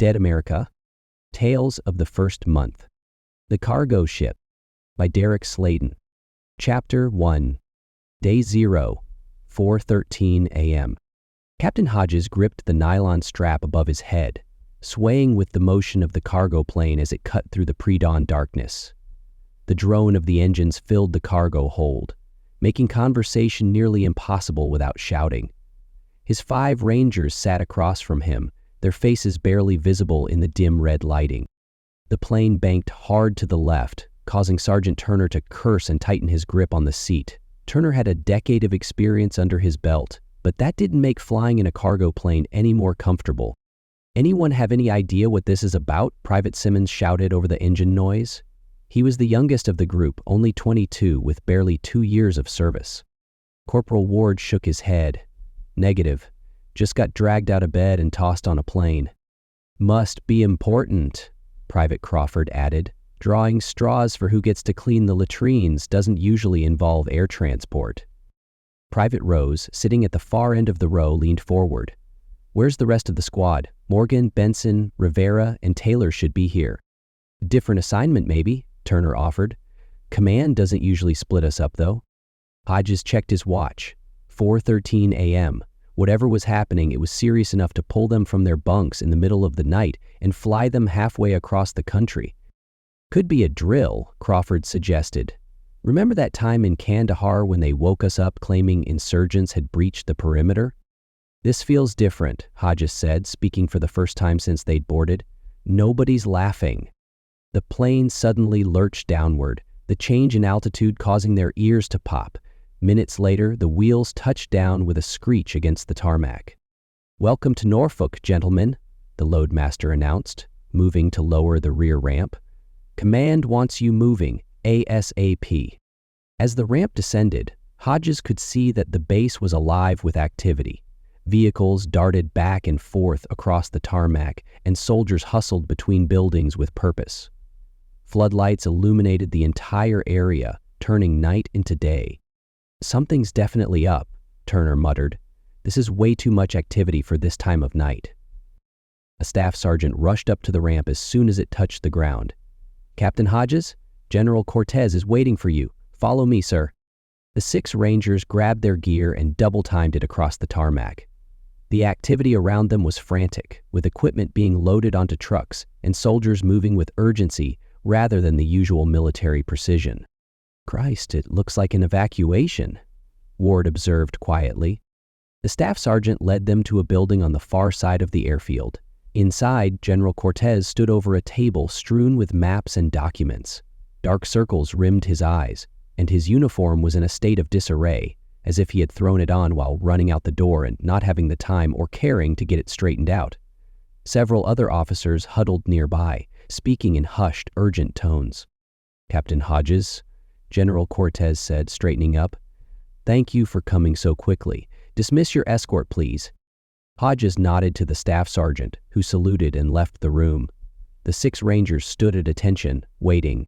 Dead America. Tales of the First Month. The Cargo Ship by Derek Sladen. Chapter 1. Day 0, 4:13 a.m. Captain Hodges gripped the nylon strap above his head, swaying with the motion of the cargo plane as it cut through the pre-dawn darkness. The drone of the engines filled the cargo hold, making conversation nearly impossible without shouting. His 5 Rangers sat across from him, their faces barely visible in the dim red lighting. The plane banked hard to the left, causing Sergeant Turner to curse and tighten his grip on the seat. Turner had a decade of experience under his belt, but that didn't make flying in a cargo plane any more comfortable. "Anyone have any idea what this is about?" Private Simmons shouted over the engine noise. He was the youngest of the group, only 22, with barely 2 years of service. Corporal Ward shook his head. "Negative. Just got dragged out of bed and tossed on a plane." "Must be important," Private Crawford added. "Drawing straws for who gets to clean the latrines doesn't usually involve air transport." Private Rose, sitting at the far end of the row, leaned forward. "Where's the rest of the squad? Morgan, Benson, Rivera, and Taylor should be here." "Different assignment, maybe," Turner offered. "Command doesn't usually split us up, though." Hodges checked his watch. 4:13 a.m. Whatever was happening, it was serious enough to pull them from their bunks in the middle of the night and fly them halfway across the country. "Could be a drill," Crawford suggested. "Remember that time in Kandahar when they woke us up claiming insurgents had breached the perimeter?" "This feels different," Hodges said, speaking for the first time since they'd boarded. "Nobody's laughing." The plane suddenly lurched downward, the change in altitude causing their ears to pop. Minutes later, the wheels touched down with a screech against the tarmac. "Welcome to Norfolk, gentlemen," the loadmaster announced, moving to lower the rear ramp. "Command wants you moving, ASAP." As the ramp descended, Hodges could see that the base was alive with activity. Vehicles darted back and forth across the tarmac, and soldiers hustled between buildings with purpose. Floodlights illuminated the entire area, turning night into day. "Something's definitely up," Turner muttered. "This is way too much activity for this time of night." A staff sergeant rushed up to the ramp as soon as it touched the ground. "Captain Hodges, General Cortez is waiting for you. Follow me, sir." The 6 Rangers grabbed their gear and double-timed it across the tarmac. The activity around them was frantic, with equipment being loaded onto trucks and soldiers moving with urgency rather than the usual military precision. "Christ, it looks like an evacuation," Ward observed quietly. The staff sergeant led them to a building on the far side of the airfield. Inside, General Cortez stood over a table strewn with maps and documents. Dark circles rimmed his eyes, and his uniform was in a state of disarray, as if he had thrown it on while running out the door and not having the time or caring to get it straightened out. Several other officers huddled nearby, speaking in hushed, urgent tones. "Captain Hodges," General Cortez said, straightening up. "Thank you for coming so quickly. Dismiss your escort, please." Hodges nodded to the staff sergeant, who saluted and left the room. The 6 Rangers stood at attention, waiting.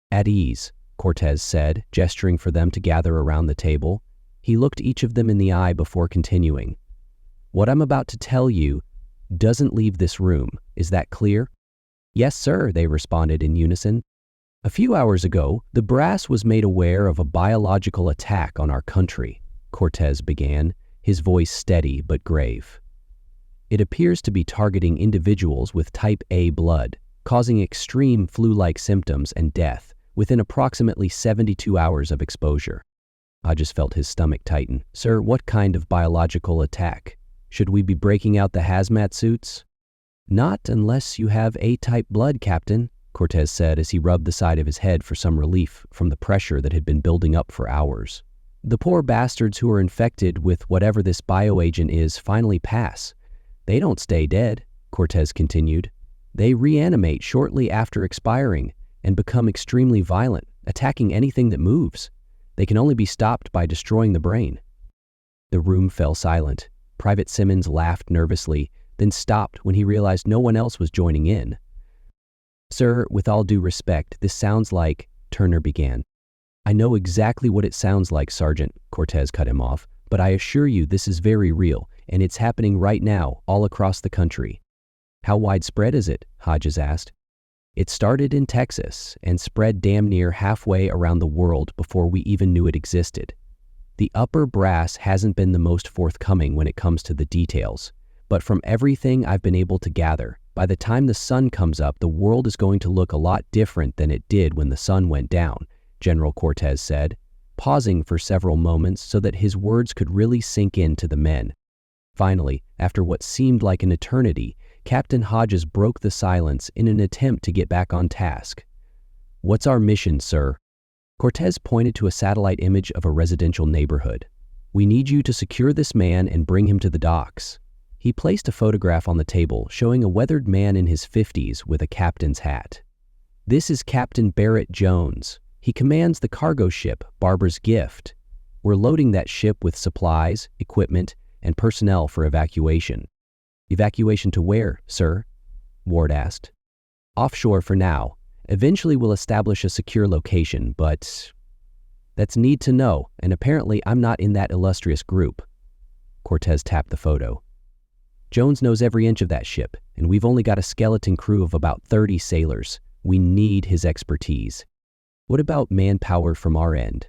"At ease," Cortez said, gesturing for them to gather around the table. He looked each of them in the eye before continuing. "What I'm about to tell you doesn't leave this room. Is that clear?" "Yes, sir," they responded in unison. "A few hours ago, the brass was made aware of a biological attack on our country," Cortez began, his voice steady but grave. "It appears to be targeting individuals with type A blood, causing extreme flu-like symptoms and death within approximately 72 hours of exposure." Hodges felt his stomach tighten. "Sir, what kind of biological attack? Should we be breaking out the hazmat suits?" "Not unless you have A-type blood, Captain," Cortez said as he rubbed the side of his head for some relief from the pressure that had been building up for hours. "The poor bastards who are infected with whatever this bioagent is finally pass. They don't stay dead," Cortez continued. "They reanimate shortly after expiring and become extremely violent, attacking anything that moves. They can only be stopped by destroying the brain." The room fell silent. Private Simmons laughed nervously, then stopped when he realized no one else was joining in. "Sir, with all due respect, this sounds like," Turner began. "I know exactly what it sounds like, Sergeant," Cortez cut him off, "but I assure you this is very real, and it's happening right now all across the country." How widespread is it? Hodges asked. It started in Texas and spread damn near halfway around the world before we even knew it existed. The upper brass hasn't been the most forthcoming when it comes to the details, but from everything I've been able to gather, by the time the sun comes up, the world is going to look a lot different than it did when the sun went down, General Cortez said, pausing for several moments so that his words could really sink into the men. Finally, after what seemed like an eternity, Captain Hodges broke the silence in an attempt to get back on task. "What's our mission, sir?" Cortez pointed to a satellite image of a residential neighborhood. "We need you to secure this man and bring him to the docks." He placed a photograph on the table showing a weathered man in his 50s with a captain's hat. "This is Captain Barrett Jones. He commands the cargo ship Barbara's Gift. We're loading that ship with supplies, equipment, and personnel for evacuation." "Evacuation to where, sir?" Ward asked. "Offshore for now. Eventually we'll establish a secure location, but that's need to know, and apparently I'm not in that illustrious group." Cortez tapped the photo. "Jones knows every inch of that ship, and we've only got a skeleton crew of about 30 sailors. We need his expertise." "What about manpower from our end?"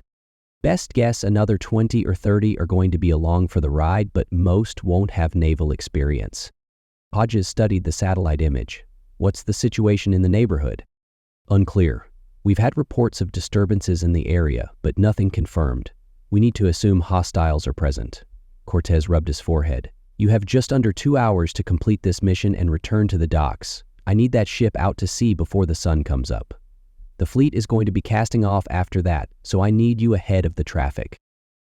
"Best guess another 20 or 30 are going to be along for the ride, but most won't have naval experience." Hodges studied the satellite image. "What's the situation in the neighborhood?" "Unclear. We've had reports of disturbances in the area, but nothing confirmed. We need to assume hostiles are present." Cortez rubbed his forehead. "You have just under 2 hours to complete this mission and return to the docks. I need that ship out to sea before the sun comes up. The fleet is going to be casting off after that, so I need you ahead of the traffic."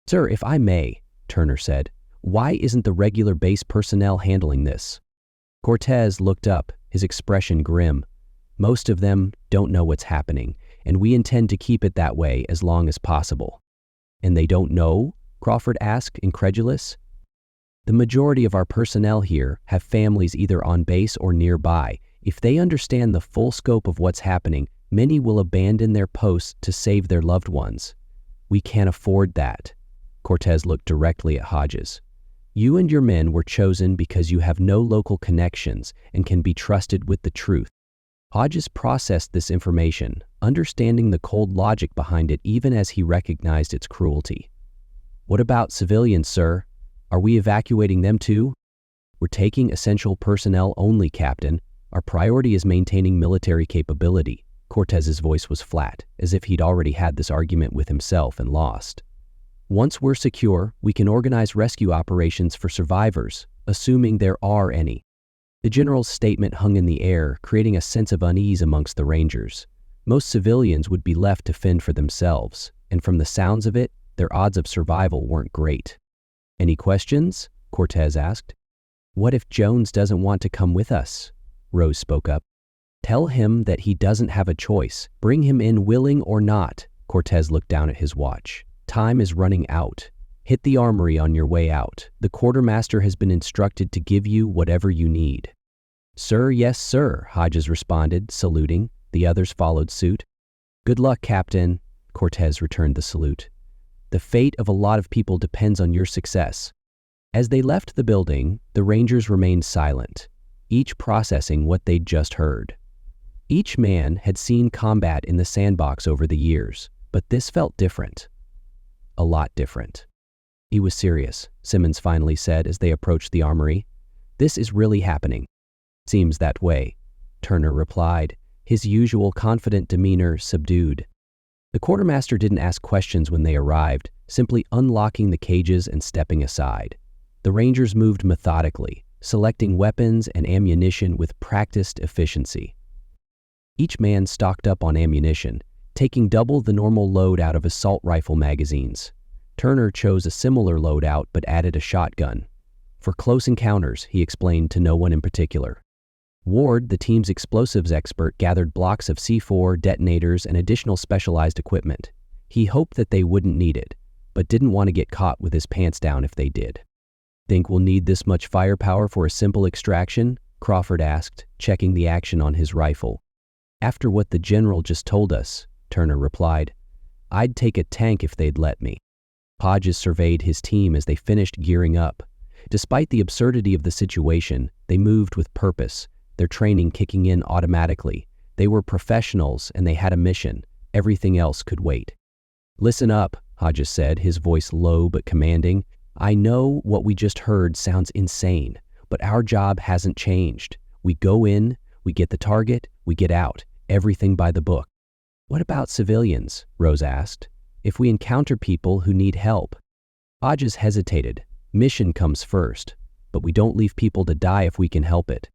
"Sir, if I may," Turner said, "why isn't the regular base personnel handling this?" Cortez looked up, his expression grim. "Most of them don't know what's happening, and we intend to keep it that way as long as possible." "And they don't know?" Crawford asked, incredulous. "The majority of our personnel here have families either on base or nearby. If they understand the full scope of what's happening, many will abandon their posts to save their loved ones. We can't afford that." Cortez looked directly at Hodges. "You and your men were chosen because you have no local connections and can be trusted with the truth." Hodges processed this information, understanding the cold logic behind it even as he recognized its cruelty. "What about civilians, sir? Are we evacuating them too?" "We're taking essential personnel only, Captain. Our priority is maintaining military capability." Cortez's voice was flat, as if he'd already had this argument with himself and lost. "Once we're secure, we can organize rescue operations for survivors, assuming there are any." The general's statement hung in the air, creating a sense of unease amongst the Rangers. Most civilians would be left to fend for themselves, and from the sounds of it, their odds of survival weren't great. "Any questions?" Cortez asked. "What if Jones doesn't want to come with us?" Rose spoke up. "Tell him that he doesn't have a choice. Bring him in willing or not." Cortez looked down at his watch. "Time is running out. Hit the armory on your way out. The quartermaster has been instructed to give you whatever you need." "Sir, yes, sir," Hodges responded, saluting. The others followed suit. "Good luck, Captain." Cortez returned the salute. "The fate of a lot of people depends on your success." As they left the building, the Rangers remained silent, each processing what they'd just heard. Each man had seen combat in the sandbox over the years, but this felt different. A lot different. "He was serious," Simmons finally said as they approached the armory. "This is really happening." "Seems that way," Turner replied, his usual confident demeanor subdued. The quartermaster didn't ask questions when they arrived, simply unlocking the cages and stepping aside. The Rangers moved methodically, selecting weapons and ammunition with practiced efficiency. Each man stocked up on ammunition, taking double the normal load out of assault rifle magazines. Turner chose a similar loadout but added a shotgun. For close encounters, he explained to no one in particular. Ward, the team's explosives expert, gathered blocks of C4, detonators, and additional specialized equipment. He hoped that they wouldn't need it, but didn't want to get caught with his pants down if they did. "Think we'll need this much firepower for a simple extraction?" Crawford asked, checking the action on his rifle. "After what the general just told us," Turner replied, "I'd take a tank if they'd let me." Hodges surveyed his team as they finished gearing up. Despite the absurdity of the situation, they moved with purpose, their training kicking in automatically. They were professionals and they had a mission. Everything else could wait. "Listen up," Hodges said, his voice low but commanding. "I know what we just heard sounds insane, but our job hasn't changed. We go in, we get the target, we get out. Everything by the book." "What about civilians?" Rose asked. "If we encounter people who need help?" Hodges hesitated. "Mission comes first, but we don't leave people to die if we can help it."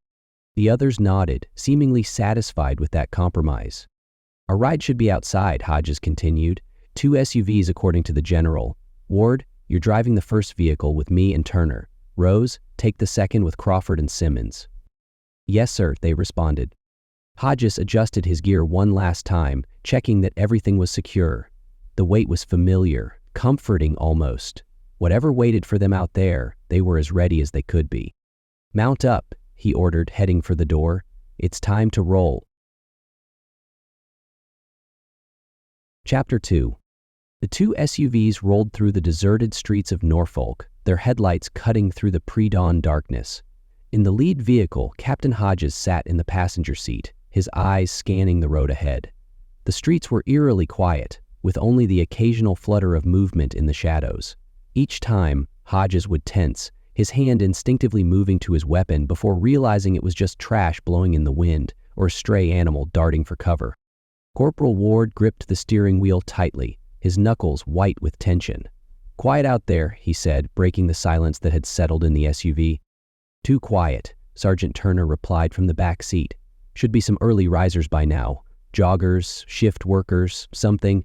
The others nodded, seemingly satisfied with that compromise. "Our ride should be outside," Hodges continued. "2 SUVs according to the general. Ward, you're driving the first vehicle with me and Turner. Rose, take the second with Crawford and Simmons." "Yes, sir," they responded. Hodges adjusted his gear one last time, checking that everything was secure. The weight was familiar, comforting almost. Whatever waited for them out there, they were as ready as they could be. "Mount up," he ordered, heading for the door. "It's time to roll." Chapter 2. The 2 SUVs rolled through the deserted streets of Norfolk, their headlights cutting through the pre-dawn darkness. In the lead vehicle, Captain Hodges sat in the passenger seat, his eyes scanning the road ahead. The streets were eerily quiet, with only the occasional flutter of movement in the shadows. Each time, Hodges would tense, his hand instinctively moving to his weapon before realizing it was just trash blowing in the wind or a stray animal darting for cover. Corporal Ward gripped the steering wheel tightly, his knuckles white with tension. "Quiet out there," he said, breaking the silence that had settled in the SUV. "Too quiet," Sergeant Turner replied from the back seat. "Should be some early risers by now. Joggers, shift workers, something."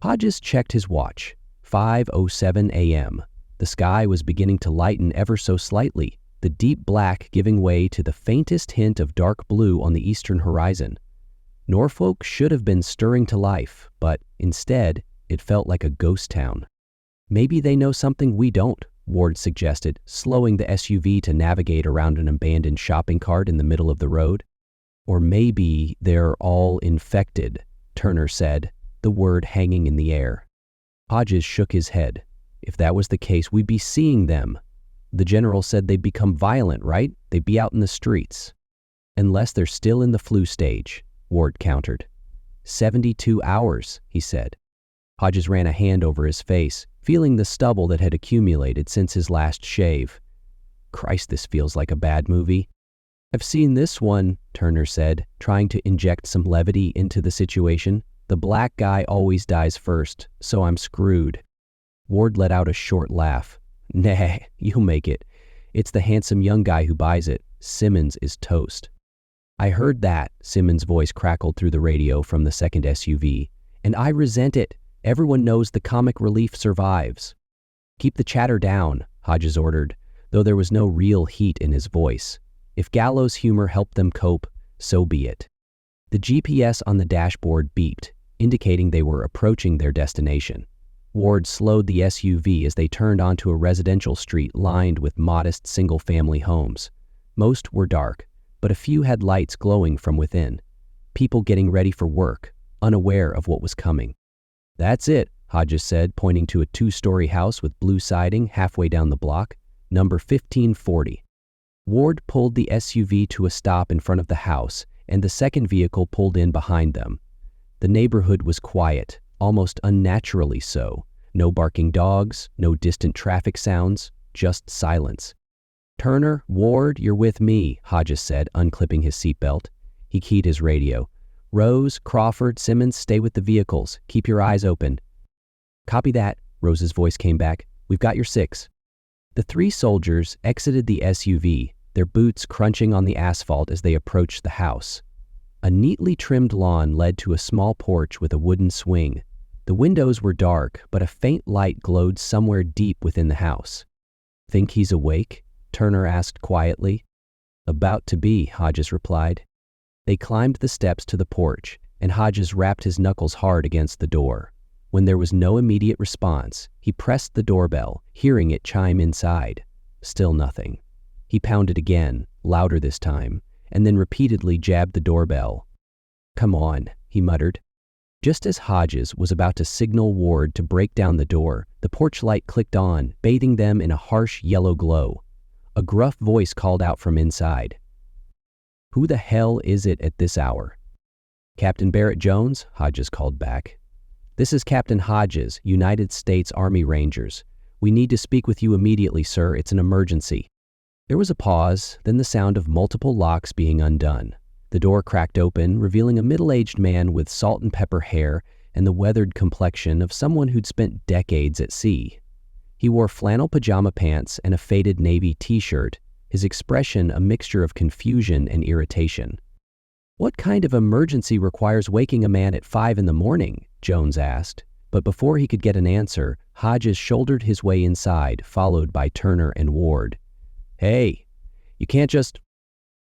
Hodges checked his watch. 5:07 a.m. The sky was beginning to lighten ever so slightly, the deep black giving way to the faintest hint of dark blue on the eastern horizon. Norfolk should have been stirring to life, but instead, it felt like a ghost town. "Maybe they know something we don't," Ward suggested, slowing the SUV to navigate around an abandoned shopping cart in the middle of the road. "Or maybe they're all infected," Turner said, the word hanging in the air. Hodges shook his head. "If that was the case, we'd be seeing them. The general said they'd become violent, right? They'd be out in the streets." "Unless they're still in the flu stage," Ward countered. 72 hours, he said. Hodges ran a hand over his face, feeling the stubble that had accumulated since his last shave. "Christ, this feels like a bad movie." "I've seen this one," Turner said, trying to inject some levity into the situation. "The black guy always dies first, so I'm screwed." Ward let out a short laugh. "Nah, you'll make it. It's the handsome young guy who buys it. Simmons is toast." "I heard that," Simmons' voice crackled through the radio from the second SUV. "And I resent it. Everyone knows the comic relief survives." "Keep the chatter down," Hodges ordered, though there was no real heat in his voice. If gallows humor helped them cope, so be it. The GPS on the dashboard beeped, indicating they were approaching their destination. Ward slowed the SUV as they turned onto a residential street lined with modest single-family homes. Most were dark, but a few had lights glowing from within. People getting ready for work, unaware of what was coming. "That's it," Hodges said, pointing to a 2-story house with blue siding halfway down the block, number 1540. Ward pulled the SUV to a stop in front of the house, and the second vehicle pulled in behind them. The neighborhood was quiet, almost unnaturally so. No barking dogs, no distant traffic sounds, just silence. "Turner, Ward, you're with me," Hodges said, unclipping his seatbelt. He keyed his radio. "Rose, Crawford, Simmons, stay with the vehicles. Keep your eyes open." "Copy that," Rose's voice came back. "We've got your 6. The 3 soldiers exited the SUV, their boots crunching on the asphalt as they approached the house. A neatly trimmed lawn led to a small porch with a wooden swing. The windows were dark, but a faint light glowed somewhere deep within the house. "Think he's awake?" Turner asked quietly. "About to be," Hodges replied. They climbed the steps to the porch, and Hodges rapped his knuckles hard against the door. When there was no immediate response, he pressed the doorbell, hearing it chime inside. Still nothing. He pounded again, louder this time, and then repeatedly jabbed the doorbell. "Come on," he muttered. Just as Hodges was about to signal Ward to break down the door, the porch light clicked on, bathing them in a harsh yellow glow. A gruff voice called out from inside. Who the hell is it at this hour? Captain Barrett Jones, Hodges called back. This is Captain Hodges, United States Army Rangers. We need to speak with you immediately, sir. It's an emergency. There was a pause, then the sound of multiple locks being undone. The door cracked open, revealing a middle-aged man with salt and pepper hair and the weathered complexion of someone who'd spent decades at sea. He wore flannel pajama pants and a faded navy t-shirt, his expression a mixture of confusion and irritation. "What kind of emergency requires waking a man at 5 in the morning?" Jones asked. But before he could get an answer, Hodges shouldered his way inside, followed by Turner and Ward. "Hey, you can't just—"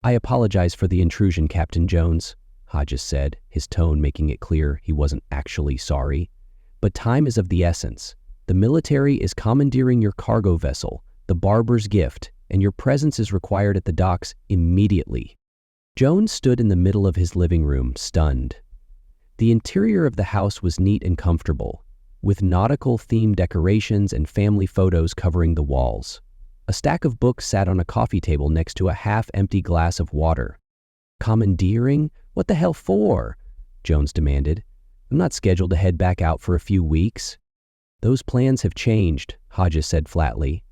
"I apologize for the intrusion, Captain Jones," Hodges said, his tone making it clear he wasn't actually sorry. "But time is of the essence. The military is commandeering your cargo vessel, the Barber's Gift, and your presence is required at the docks immediately." Jones stood in the middle of his living room, stunned. The interior of the house was neat and comfortable, with nautical-themed decorations and family photos covering the walls. A stack of books sat on a coffee table next to a half-empty glass of water. "Commandeering? What the hell for?" Jones demanded. "I'm not scheduled to head back out for a few weeks." "Those plans have changed," Hodges said flatly.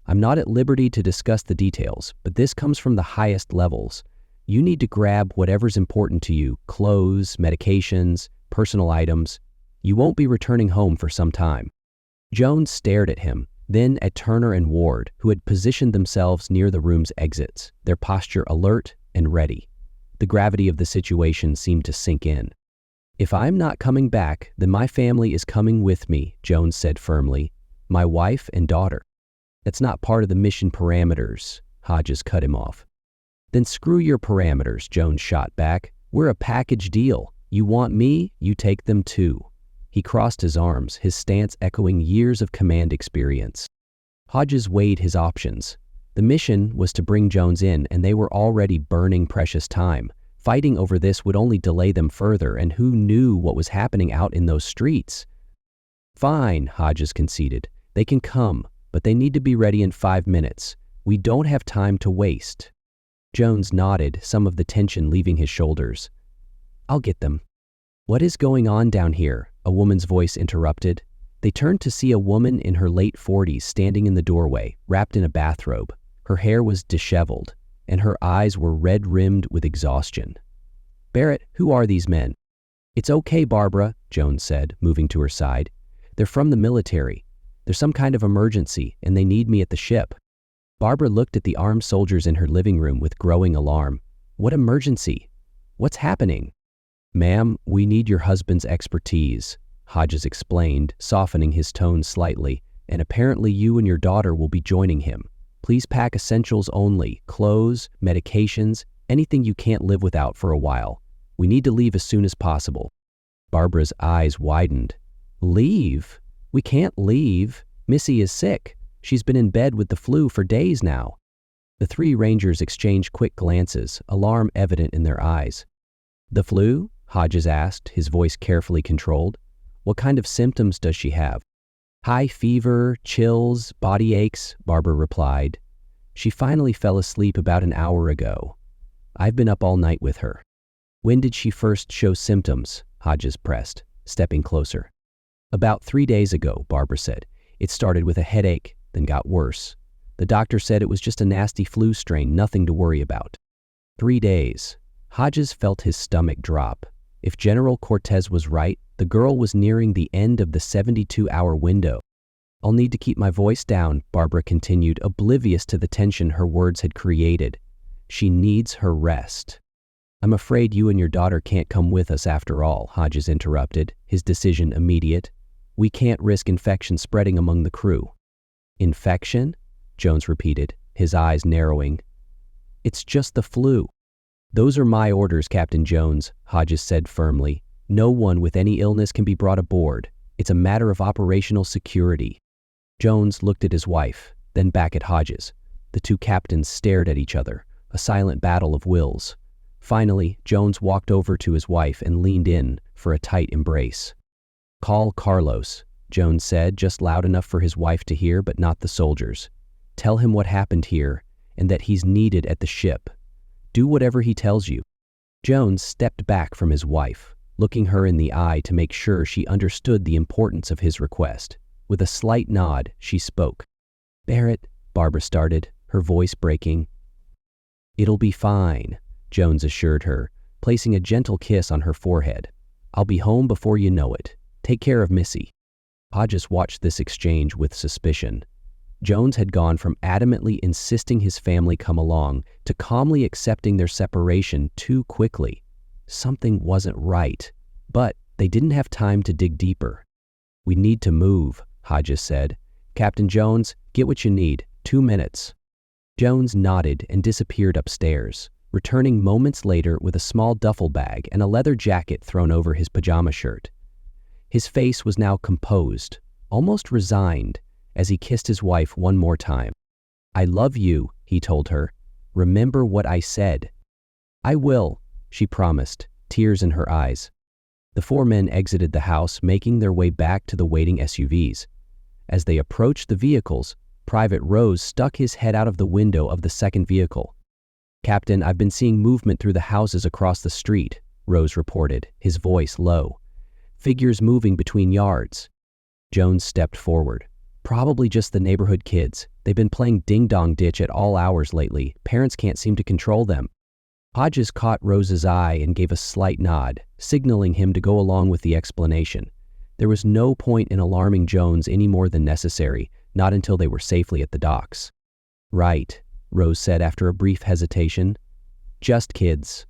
"I'm not at liberty to discuss the details, but this comes from the highest levels. You need to grab whatever's important to you, clothes, medications, personal items. You won't be returning home for some time." Jones stared at him, then at Turner and Ward, who had positioned themselves near the room's exits, their posture alert and ready. The gravity of the situation seemed to sink in. "If I'm not coming back, then my family is coming with me," Jones said firmly. "My wife and daughter." "That's not part of the mission parameters," Hodges cut him off. "Then screw your parameters," Jones shot back. "We're a package deal. You want me, you take them too." He crossed his arms, his stance echoing years of command experience. Hodges weighed his options. The mission was to bring Jones in, and they were already burning precious time. Fighting over this would only delay them further, and who knew what was happening out in those streets? "Fine," Hodges conceded. "They can come, but they need to be ready in 5 minutes. We don't have time to waste." Jones nodded, some of the tension leaving his shoulders. "I'll get them." "What is going on down here?" a woman's voice interrupted. They turned to see a woman in her late 40s standing in the doorway, wrapped in a bathrobe. Her hair was disheveled, and her eyes were red-rimmed with exhaustion. "Barrett, who are these men?" "It's okay, Barbara," Jones said, moving to her side. "They're from the military. There's some kind of emergency, and they need me at the ship." Barbara looked at the armed soldiers in her living room with growing alarm. "What emergency? What's happening?" "Ma'am, we need your husband's expertise," Hodges explained, softening his tone slightly, "and apparently you and your daughter will be joining him. Please pack essentials only, clothes, medications, anything you can't live without for a while. We need to leave as soon as possible." Barbara's eyes widened. "Leave? We can't leave. Missy is sick. She's been in bed with the flu for days now." The three Rangers exchanged quick glances, alarm evident in their eyes. "The flu?" Hodges asked, his voice carefully controlled. "What kind of symptoms does she have?" "High fever, chills, body aches," Barbara replied. "She finally fell asleep about an hour ago. I've been up all night with her." "When did she first show symptoms?" Hodges pressed, stepping closer. "About 3 days ago," Barbara said. "It started with a headache, then got worse. The doctor said it was just a nasty flu strain, nothing to worry about." 3 days. Hodges felt his stomach drop. If General Cortez was right, the girl was nearing the end of the 72-hour window. "I'll need to keep my voice down," Barbara continued, oblivious to the tension her words had created. "She needs her rest." "I'm afraid you and your daughter can't come with us after all," Hodges interrupted, his decision immediate. "We can't risk infection spreading among the crew." "Infection?" Jones repeated, his eyes narrowing. "It's just the flu." "Those are my orders, Captain Jones," Hodges said firmly. "No one with any illness can be brought aboard. It's a matter of operational security." Jones looked at his wife, then back at Hodges. The two captains stared at each other, a silent battle of wills. Finally, Jones walked over to his wife and leaned in for a tight embrace. "Call Carlos," Jones said, just loud enough for his wife to hear, but not the soldiers. "Tell him what happened here and that he's needed at the ship. Do whatever he tells you." Jones stepped back from his wife, looking her in the eye to make sure she understood the importance of his request. With a slight nod, she spoke. "Barrett," Barbara started, her voice breaking. "It'll be fine," Jones assured her, placing a gentle kiss on her forehead. "I'll be home before you know it. Take care of Missy." Hodges watched this exchange with suspicion. Jones had gone from adamantly insisting his family come along to calmly accepting their separation too quickly. Something wasn't right, but they didn't have time to dig deeper. "We need to move," Hodges said. "Captain Jones, get what you need. 2 minutes." Jones nodded and disappeared upstairs, returning moments later with a small duffel bag and a leather jacket thrown over his pajama shirt. His face was now composed, almost resigned, as he kissed his wife one more time. "I love you," he told her. "Remember what I said." "I will," she promised, tears in her eyes. The 4 men exited the house, making their way back to the waiting SUVs. As they approached the vehicles, Private Rose stuck his head out of the window of the second vehicle. "Captain, I've been seeing movement through the houses across the street," Rose reported, his voice low. "Figures moving between yards." Jones stepped forward. "Probably just the neighborhood kids. They've been playing ding-dong ditch at all hours lately. Parents can't seem to control them." Hodges caught Rose's eye and gave a slight nod, signaling him to go along with the explanation. There was no point in alarming Jones any more than necessary, not until they were safely at the docks. "Right," Rose said after a brief hesitation. "Just kids."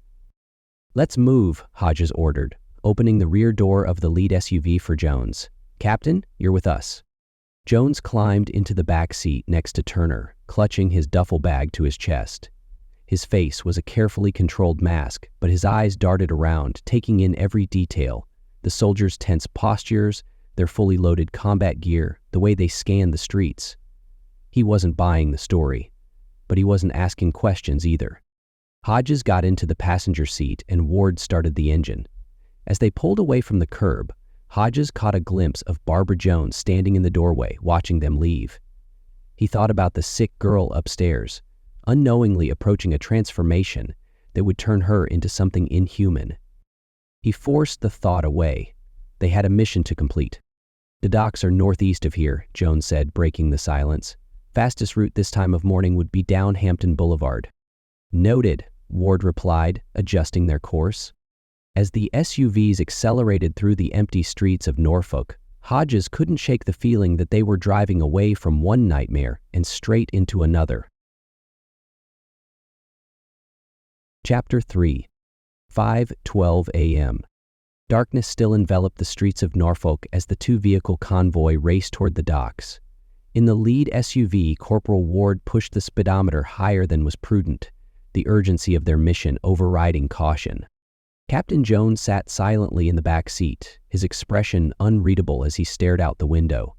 "Let's move," Hodges ordered, opening the rear door of the lead SUV for Jones. "Captain, you're with us." Jones climbed into the back seat next to Turner, clutching his duffel bag to his chest. His face was a carefully controlled mask, but his eyes darted around, taking in every detail: the soldiers' tense postures, their fully loaded combat gear, the way they scanned the streets. He wasn't buying the story, but he wasn't asking questions either. Hodges got into the passenger seat and Ward started the engine. As they pulled away from the curb, Hodges caught a glimpse of Barbara Jones standing in the doorway, watching them leave. He thought about the sick girl upstairs, unknowingly approaching a transformation that would turn her into something inhuman. He forced the thought away. They had a mission to complete. "The docks are northeast of here," Jones said, breaking the silence. "Fastest route this time of morning would be down Hampton Boulevard." "Noted," Ward replied, adjusting their course. As the SUVs accelerated through the empty streets of Norfolk, Hodges couldn't shake the feeling that they were driving away from one nightmare and straight into another. Chapter 3. 5:12 a.m. Darkness still enveloped the streets of Norfolk as the two-vehicle convoy raced toward the docks. In the lead SUV, Corporal Ward pushed the speedometer higher than was prudent, the urgency of their mission overriding caution. Captain Jones sat silently in the back seat, his expression unreadable as he stared out the window.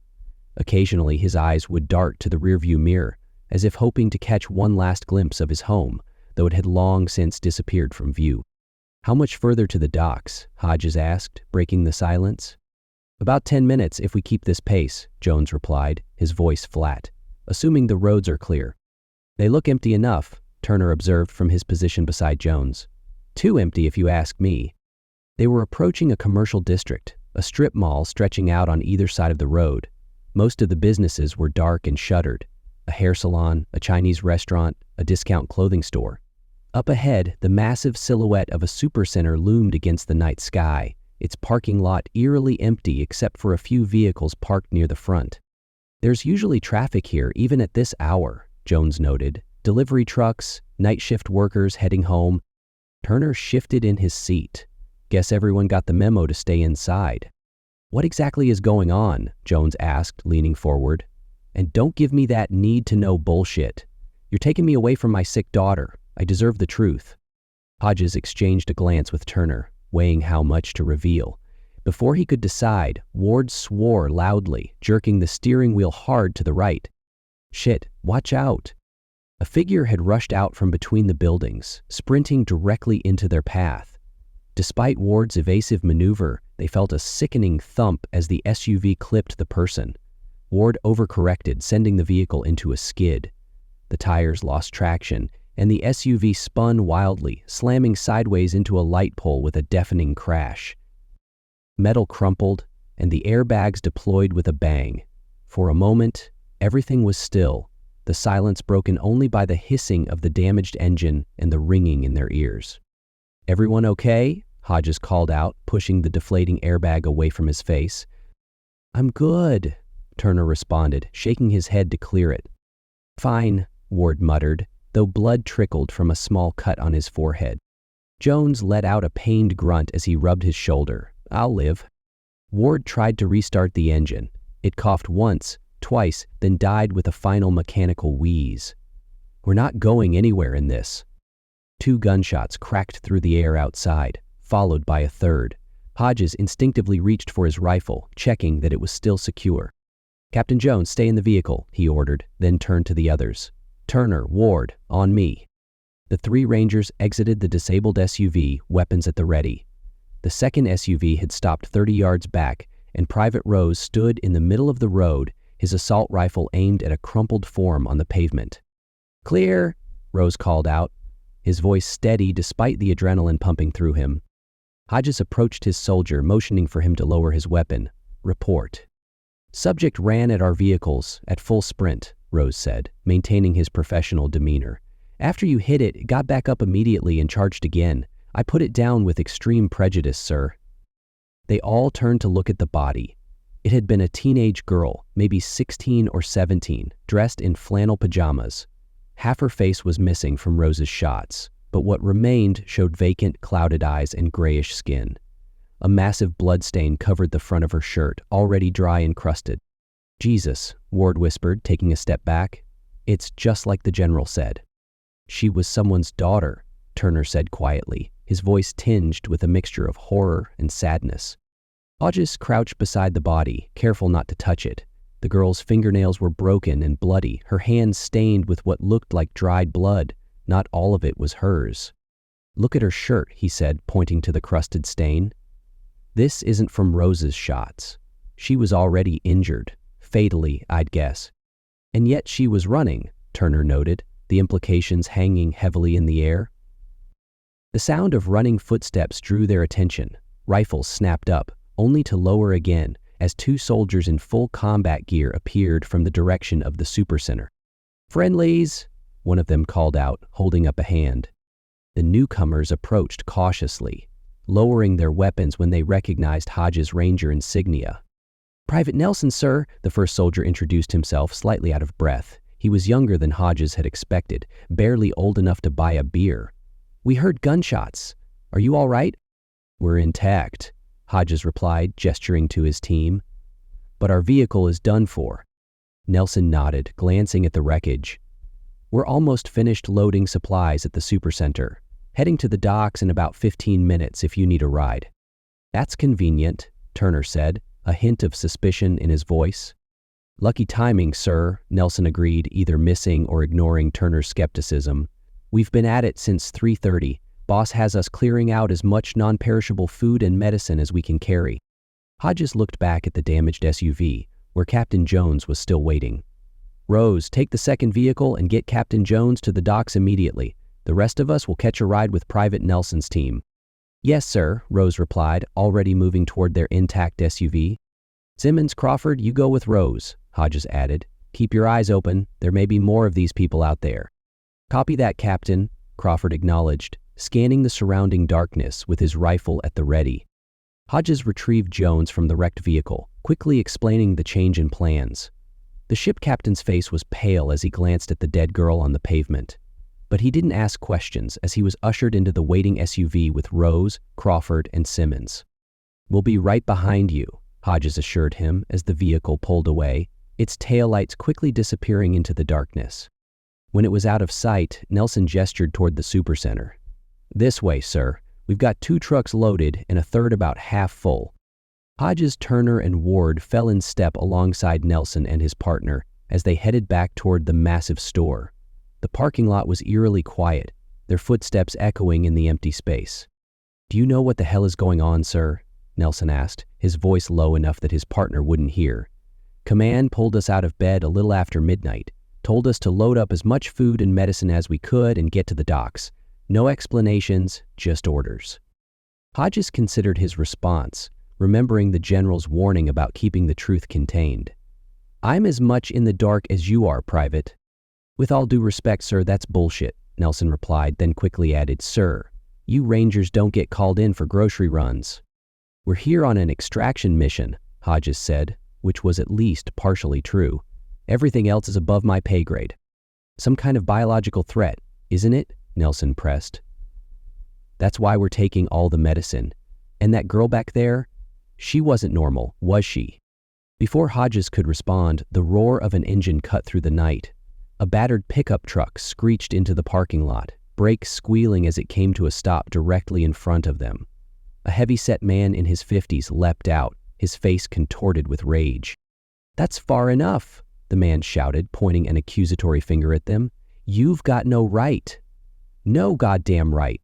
Occasionally his eyes would dart to the rearview mirror, as if hoping to catch one last glimpse of his home, though it had long since disappeared from view. "How much further to the docks?" Hodges asked, breaking the silence. "About 10 minutes if we keep this pace," Jones replied, his voice flat, "assuming the roads are clear." "They look empty enough," Turner observed from his position beside Jones. "Too empty if you ask me." They were approaching a commercial district, a strip mall stretching out on either side of the road. Most of the businesses were dark and shuttered: a hair salon, a Chinese restaurant, a discount clothing store. Up ahead, the massive silhouette of a supercenter loomed against the night sky, its parking lot eerily empty except for a few vehicles parked near the front. "There's usually traffic here even at this hour," Jones noted. "Delivery trucks, night shift workers heading home." Turner shifted in his seat. "Guess everyone got the memo to stay inside." "What exactly is going on?" Jones asked, leaning forward. "And don't give me that need-to-know bullshit. You're taking me away from my sick daughter. I deserve the truth." Hodges exchanged a glance with Turner, weighing how much to reveal. Before he could decide, Ward swore loudly, jerking the steering wheel hard to the right. "Shit, watch out." A figure had rushed out from between the buildings, sprinting directly into their path. Despite Ward's evasive maneuver, they felt a sickening thump as the SUV clipped the person. Ward overcorrected, sending the vehicle into a skid. The tires lost traction, and the SUV spun wildly, slamming sideways into a light pole with a deafening crash. Metal crumpled, and the airbags deployed with a bang. For a moment, everything was still, the silence broken only by the hissing of the damaged engine and the ringing in their ears. "Everyone okay?" Hodges called out, pushing the deflating airbag away from his face. "I'm good," Turner responded, shaking his head to clear it. "Fine," Ward muttered, though blood trickled from a small cut on his forehead. Jones let out a pained grunt as he rubbed his shoulder. "I'll live." Ward tried to restart the engine. It coughed once, twice, then died with a final mechanical wheeze. "We're not going anywhere in this." 2 gunshots cracked through the air outside, followed by a third. Hodges instinctively reached for his rifle, checking that it was still secure. "Captain Jones, stay in the vehicle," he ordered, then turned to the others. "Turner, Ward, on me." The 3 Rangers exited the disabled SUV, weapons at the ready. The second SUV had stopped 30 yards back, and Private Rose stood in the middle of the road, his assault rifle aimed at a crumpled form on the pavement. "Clear," Rose called out, his voice steady despite the adrenaline pumping through him. Hodges approached his soldier, motioning for him to lower his weapon. "Report." "Subject ran at our vehicles at full sprint," Rose said, maintaining his professional demeanor. "After you hit it, it got back up immediately and charged again. I put it down with extreme prejudice, sir." They all turned to look at the body. It had been a teenage girl, maybe 16 or 17, dressed in flannel pajamas. Half her face was missing from Rose's shots, but what remained showed vacant, clouded eyes and grayish skin. A massive blood stain covered the front of her shirt, already dry and crusted. "Jesus," Ward whispered, taking a step back. "It's just like the general said." "She was someone's daughter," Turner said quietly, his voice tinged with a mixture of horror and sadness. Hodges crouched beside the body, careful not to touch it. The girl's fingernails were broken and bloody, her hands stained with what looked like dried blood. Not all of it was hers. "Look at her shirt," he said, pointing to the crusted stain. "This isn't from Rose's shots. She was already injured. Fatally, I'd guess." "And yet she was running," Turner noted, the implications hanging heavily in the air. The sound of running footsteps drew their attention. Rifles snapped up, only to lower again as 2 soldiers in full combat gear appeared from the direction of the supercenter. "Friendlies," one of them called out, holding up a hand. The newcomers approached cautiously, lowering their weapons when they recognized Hodges' Ranger insignia. "Private Nelson, sir," the first soldier introduced himself, slightly out of breath. He was younger than Hodges had expected, barely old enough to buy a beer. "We heard gunshots. Are you all right?" "We're intact," Hodges replied, gesturing to his team. "But our vehicle is done for." Nelson nodded, glancing at the wreckage. "We're almost finished loading supplies at the supercenter. Heading to the docks in about 15 minutes if you need a ride." "That's convenient," Turner said, a hint of suspicion in his voice. "Lucky timing, sir," Nelson agreed, either missing or ignoring Turner's skepticism. "We've been at it since 3:30. Boss has us clearing out as much non-perishable food and medicine as we can carry." Hodges looked back at the damaged SUV, where Captain Jones was still waiting. "Rose, take the second vehicle and get Captain Jones to the docks immediately. The rest of us will catch a ride with Private Nelson's team." "Yes, sir," Rose replied, already moving toward their intact SUV. "Simmons, Crawford, you go with Rose," Hodges added. "Keep your eyes open. There may be more of these people out there." "Copy that, Captain," Crawford acknowledged, scanning the surrounding darkness with his rifle at the ready. Hodges retrieved Jones from the wrecked vehicle, quickly explaining the change in plans. The ship captain's face was pale as he glanced at the dead girl on the pavement. But he didn't ask questions as he was ushered into the waiting SUV with Rose, Crawford, and Simmons. "We'll be right behind you," Hodges assured him as the vehicle pulled away, its taillights quickly disappearing into the darkness. When it was out of sight, Nelson gestured toward the supercenter. "This way, sir. We've got 2 trucks loaded and a third about half full." Hodges, Turner, and Ward fell in step alongside Nelson and his partner as they headed back toward the massive store. The parking lot was eerily quiet, their footsteps echoing in the empty space. "Do you know what the hell is going on, sir?" Nelson asked, his voice low enough that his partner wouldn't hear. "Command pulled us out of bed a little after midnight. Told us to load up as much food and medicine as we could and get to the docks. No explanations, just orders. Hodges considered his response, remembering the general's warning about keeping the truth contained. I'm as much in the dark as you are, Private. With all due respect, sir, that's bullshit, Nelson replied, then quickly added, Sir, you Rangers don't get called in for grocery runs. We're here on an extraction mission, Hodges said, which was at least partially true. Everything else is above my pay grade. Some kind of biological threat, isn't it? Nelson pressed. That's why we're taking all the medicine. And that girl back there? She wasn't normal, was she? Before Hodges could respond, the roar of an engine cut through the night. A battered pickup truck screeched into the parking lot, brakes squealing as it came to a stop directly in front of them. A heavy-set man in his 50s leapt out, his face contorted with rage. That's far enough, the man shouted, pointing an accusatory finger at them. You've got no right. No goddamn right.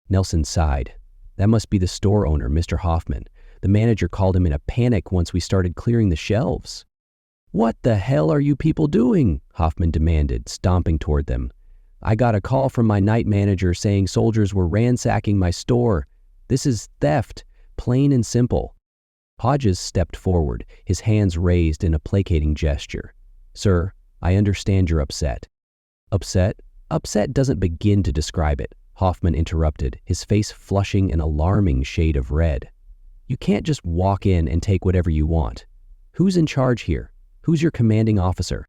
Nelson sighed. That must be the store owner, Mr. Hoffman. The manager called him in a panic once we started clearing the shelves. What the hell are you people doing? Hoffman demanded, stomping toward them. I got a call from my night manager saying soldiers were ransacking my store. This is theft, plain and simple. Hodges stepped forward, his hands raised in a placating gesture. Sir, I understand you're upset. Upset? Upset doesn't begin to describe it, Hoffman interrupted, his face flushing an alarming shade of red. You can't just walk in and take whatever you want. Who's in charge here? Who's your commanding officer?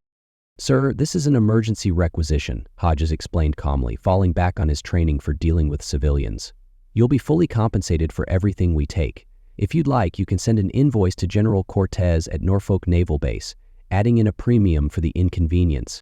Sir, this is an emergency requisition, Hodges explained calmly, falling back on his training for dealing with civilians. You'll be fully compensated for everything we take. If you'd like, you can send an invoice to General Cortez at Norfolk Naval Base, adding in a premium for the inconvenience.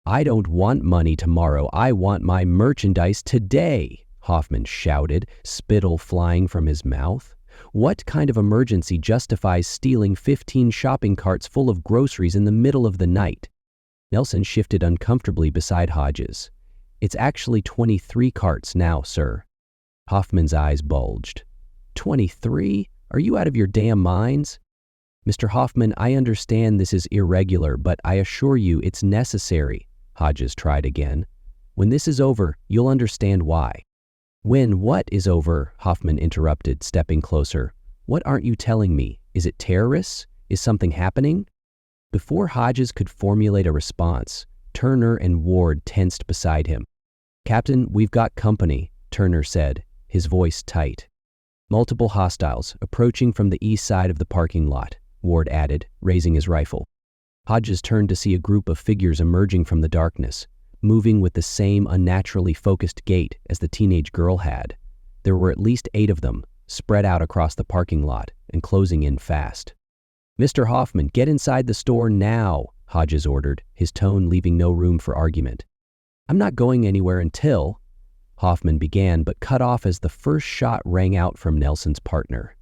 I don't want money tomorrow. I want my merchandise today, Hoffman shouted, spittle flying from his mouth. What kind of emergency justifies stealing 15 shopping carts full of groceries in the middle of the night? Nelson shifted uncomfortably beside Hodges. It's actually 23 carts now, sir. Hoffman's eyes bulged. 23? Are you out of your damn minds? Mr. Hoffman, I understand this is irregular, but I assure you it's necessary, Hodges tried again. When this is over, you'll understand why. When what is over? Hoffman interrupted, stepping closer. What aren't you telling me? Is it terrorists? Is something happening? Before Hodges could formulate a response, Turner and Ward tensed beside him. Captain, we've got company, Turner said, his voice tight. Multiple hostiles approaching from the east side of the parking lot, Ward added, raising his rifle. Hodges turned to see a group of figures emerging from the darkness, moving with the same unnaturally focused gait as the teenage girl had. There were at least 8 of them, spread out across the parking lot and closing in fast. Mr. Hoffman, get inside the store now, Hodges ordered, his tone leaving no room for argument. I'm not going anywhere until... Hoffman began, but cut off as the first shot rang out from Nelson's partner.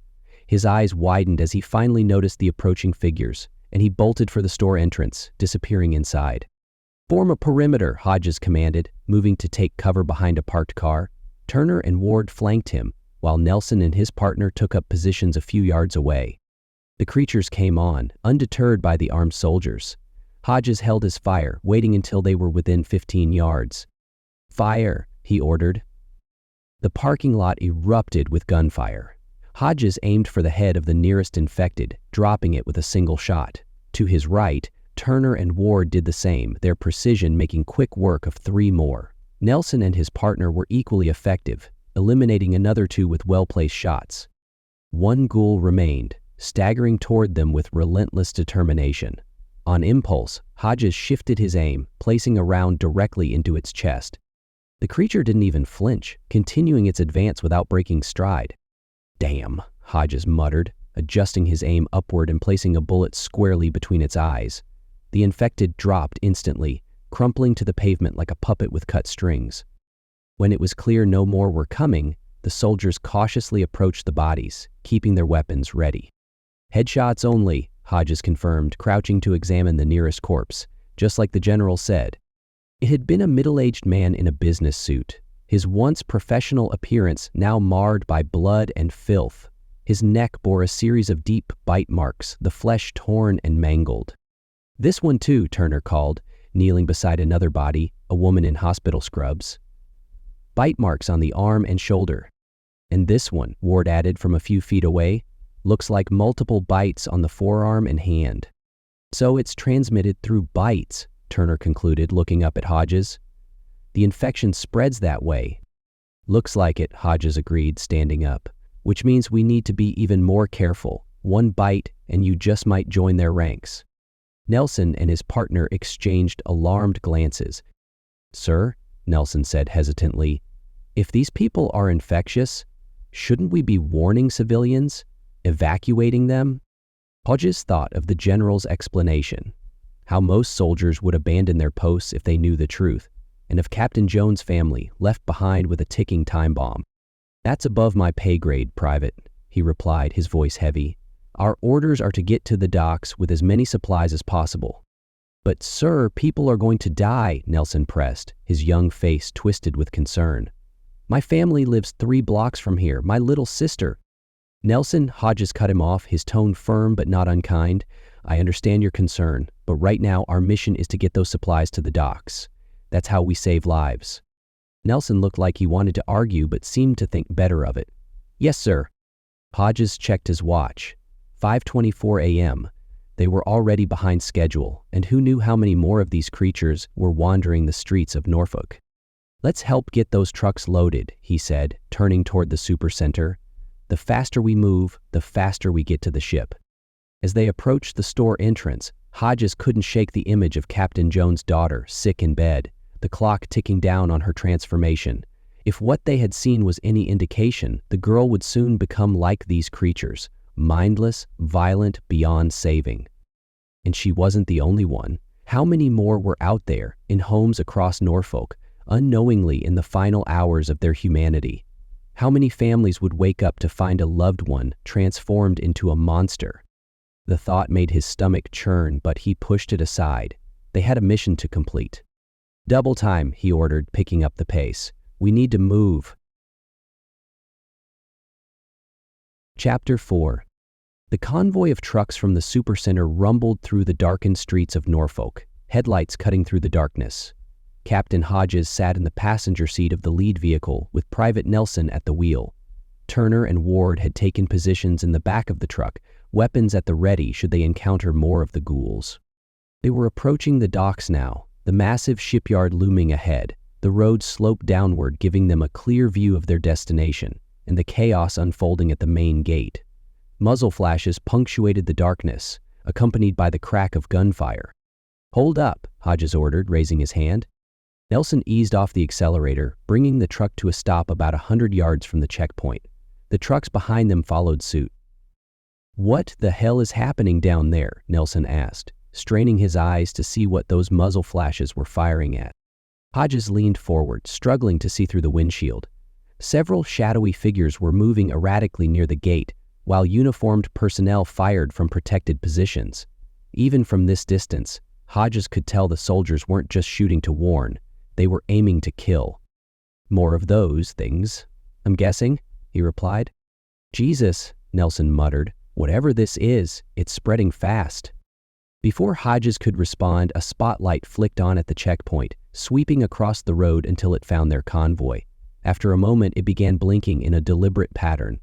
His eyes widened as he finally noticed the approaching figures, and he bolted for the store entrance, disappearing inside. Form a perimeter, Hodges commanded, moving to take cover behind a parked car. Turner and Ward flanked him, while Nelson and his partner took up positions a few yards away. The creatures came on, undeterred by the armed soldiers. Hodges held his fire, waiting until they were within 15 yards. Fire, he ordered. The parking lot erupted with gunfire. Hodges aimed for the head of the nearest infected, dropping it with a single shot. To his right, Turner and Ward did the same, their precision making quick work of 3 more. Nelson and his partner were equally effective, eliminating another 2 with well-placed shots. 1 ghoul remained, staggering toward them with relentless determination. On impulse, Hodges shifted his aim, placing a round directly into its chest. The creature didn't even flinch, continuing its advance without breaking stride. Damn, Hodges muttered, adjusting his aim upward and placing a bullet squarely between its eyes. The infected dropped instantly, crumpling to the pavement like a puppet with cut strings. When it was clear no more were coming, the soldiers cautiously approached the bodies, keeping their weapons ready. Headshots only, Hodges confirmed, crouching to examine the nearest corpse, just like the general said. It had been a middle-aged man in a business suit, his once professional appearance now marred by blood and filth. His neck bore a series of deep bite marks, the flesh torn and mangled. This one too, Turner called, kneeling beside another body, a woman in hospital scrubs. Bite marks on the arm and shoulder. And this one, Ward added from a few feet away, looks like multiple bites on the forearm and hand. So it's transmitted through bites, Turner concluded, looking up at Hodges. The infection spreads that way. Looks like it, Hodges agreed, standing up, which means we need to be even more careful. One bite and you just might join their ranks. Nelson and his partner exchanged alarmed glances. Sir, Nelson said hesitantly, if these people are infectious, shouldn't we be warning civilians, evacuating them? Hodges thought of the general's explanation, how most soldiers would abandon their posts if they knew the truth, and of Captain Jones' family left behind with a ticking time bomb. That's above my pay grade, Private, he replied, his voice heavy. Our orders are to get to the docks with as many supplies as possible. But, sir, people are going to die, Nelson pressed, his young face twisted with concern. My family lives 3 blocks from here, my little sister. Nelson, Hodges cut him off, his tone firm but not unkind. I understand your concern, but right now our mission is to get those supplies to the docks. That's how we save lives. Nelson looked like he wanted to argue but seemed to think better of it. Yes, sir. Hodges checked his watch. 5:24 a.m. They were already behind schedule, and who knew how many more of these creatures were wandering the streets of Norfolk. Let's help get those trucks loaded, he said, turning toward the supercenter. The faster we move, the faster we get to the ship. As they approached the store entrance, Hodges couldn't shake the image of Captain Jones' daughter, sick in bed, the clock ticking down on her transformation. If what they had seen was any indication, the girl would soon become like these creatures, mindless, violent, beyond saving. And she wasn't the only one. How many more were out there, in homes across Norfolk, unknowingly in the final hours of their humanity? How many families would wake up to find a loved one transformed into a monster? The thought made his stomach churn, but he pushed it aside. They had a mission to complete. Double time, he ordered, picking up the pace. We need to move. Chapter 4. The convoy of trucks from the supercenter rumbled through the darkened streets of Norfolk, headlights cutting through the darkness. Captain Hodges sat in the passenger seat of the lead vehicle with Private Nelson at the wheel. Turner and Ward had taken positions in the back of the truck, weapons at the ready should they encounter more of the ghouls. They were approaching the docks now, the massive shipyard looming ahead. The road sloped downward, giving them a clear view of their destination, and the chaos unfolding at the main gate. Muzzle flashes punctuated the darkness, accompanied by the crack of gunfire. Hold up, Hodges ordered, raising his hand. Nelson eased off the accelerator, bringing the truck to a stop about 100 yards from the checkpoint. The trucks behind them followed suit. What the hell is happening down there? Nelson asked, straining his eyes to see what those muzzle flashes were firing at. Hodges leaned forward, struggling to see through the windshield. Several shadowy figures were moving erratically near the gate, while uniformed personnel fired from protected positions. Even from this distance, Hodges could tell the soldiers weren't just shooting to warn, they were aiming to kill. More of those things, I'm guessing, he replied. Jesus, Nelson muttered, whatever this is, it's spreading fast. Before Hodges could respond, a spotlight flicked on at the checkpoint, sweeping across the road until it found their convoy. After a moment, it began blinking in a deliberate pattern.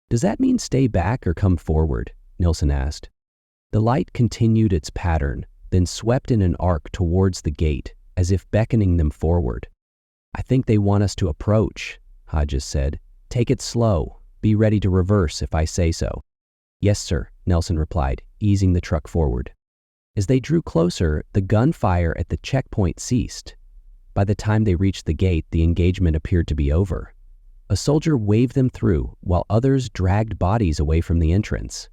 Does that mean stay back or come forward? Nelson asked. The light continued its pattern, then swept in an arc towards the gate, as if beckoning them forward. I think they want us to approach, Hodges said. Take it slow. Be ready to reverse if I say so. Yes, sir, Nelson replied, easing the truck forward. As they drew closer, the gunfire at the checkpoint ceased. By the time they reached the gate, the engagement appeared to be over. A soldier waved them through, while others dragged bodies away from the entrance.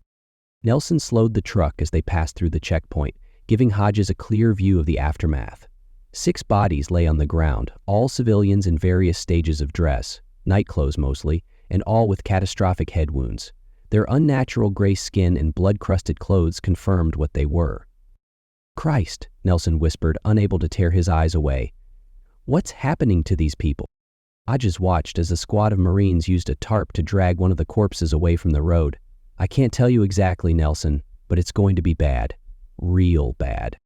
Nelson slowed the truck as they passed through the checkpoint, giving Hodges a clear view of the aftermath. 6 bodies lay on the ground, all civilians in various stages of dress, nightclothes mostly, and all with catastrophic head wounds. Their unnatural gray skin and blood-crusted clothes confirmed what they were. Christ, Nelson whispered, unable to tear his eyes away. What's happening to these people? Hodges watched as a squad of Marines used a tarp to drag one of the corpses away from the road. I can't tell you exactly, Nelson, but it's going to be bad. Real bad.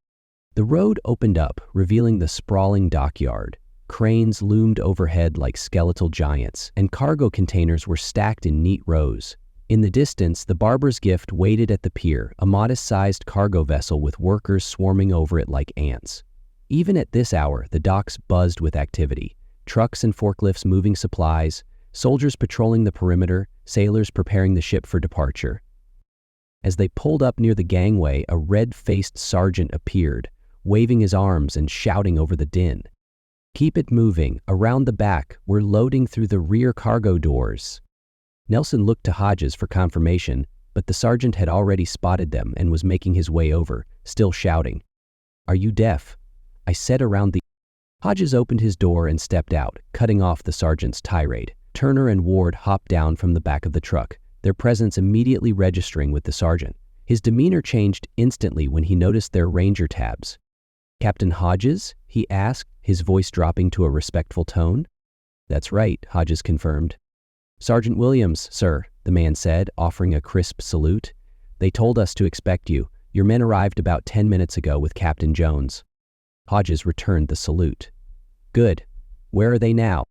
The road opened up, revealing the sprawling dockyard. Cranes loomed overhead like skeletal giants, and cargo containers were stacked in neat rows. In the distance, the Barber's Gift waited at the pier, a modest-sized cargo vessel with workers swarming over it like ants. Even at this hour, the docks buzzed with activity. Trucks and forklifts moving supplies, soldiers patrolling the perimeter, sailors preparing the ship for departure. As they pulled up near the gangway, a red-faced sergeant appeared, waving his arms and shouting over the din. "Keep it moving. Around the back. We're loading through the rear cargo doors." Nelson looked to Hodges for confirmation, but the sergeant had already spotted them and was making his way over, still shouting. "Are you deaf? I said around the—" Hodges opened his door and stepped out, cutting off the sergeant's tirade. Turner and Ward hopped down from the back of the truck, their presence immediately registering with the sergeant. His demeanor changed instantly when he noticed their ranger tabs. "Captain Hodges?" he asked, his voice dropping to a respectful tone. "That's right," Hodges confirmed. "Sergeant Williams, sir," the man said, offering a crisp salute. "They told us to expect you. Your men arrived about 10 minutes ago with Captain Jones." Hodges returned the salute. "Good. Where are they now?"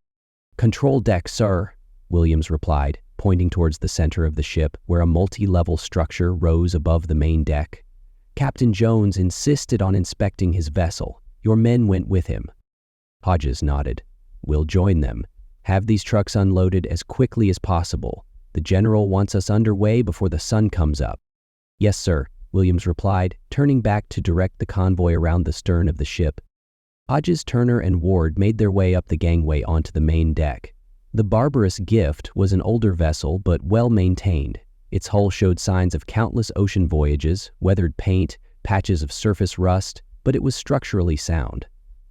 "Control deck, sir," Williams replied, pointing towards the center of the ship, where a multi-level structure rose above the main deck. "Captain Jones insisted on inspecting his vessel. Your men went with him." Hodges nodded. "We'll join them. Have these trucks unloaded as quickly as possible. The general wants us underway before the sun comes up." "Yes, sir," Williams replied, turning back to direct the convoy around the stern of the ship. Hodges, Turner, and Ward made their way up the gangway onto the main deck. The Barber's Gift was an older vessel but well-maintained. Its hull showed signs of countless ocean voyages, weathered paint, patches of surface rust, but it was structurally sound.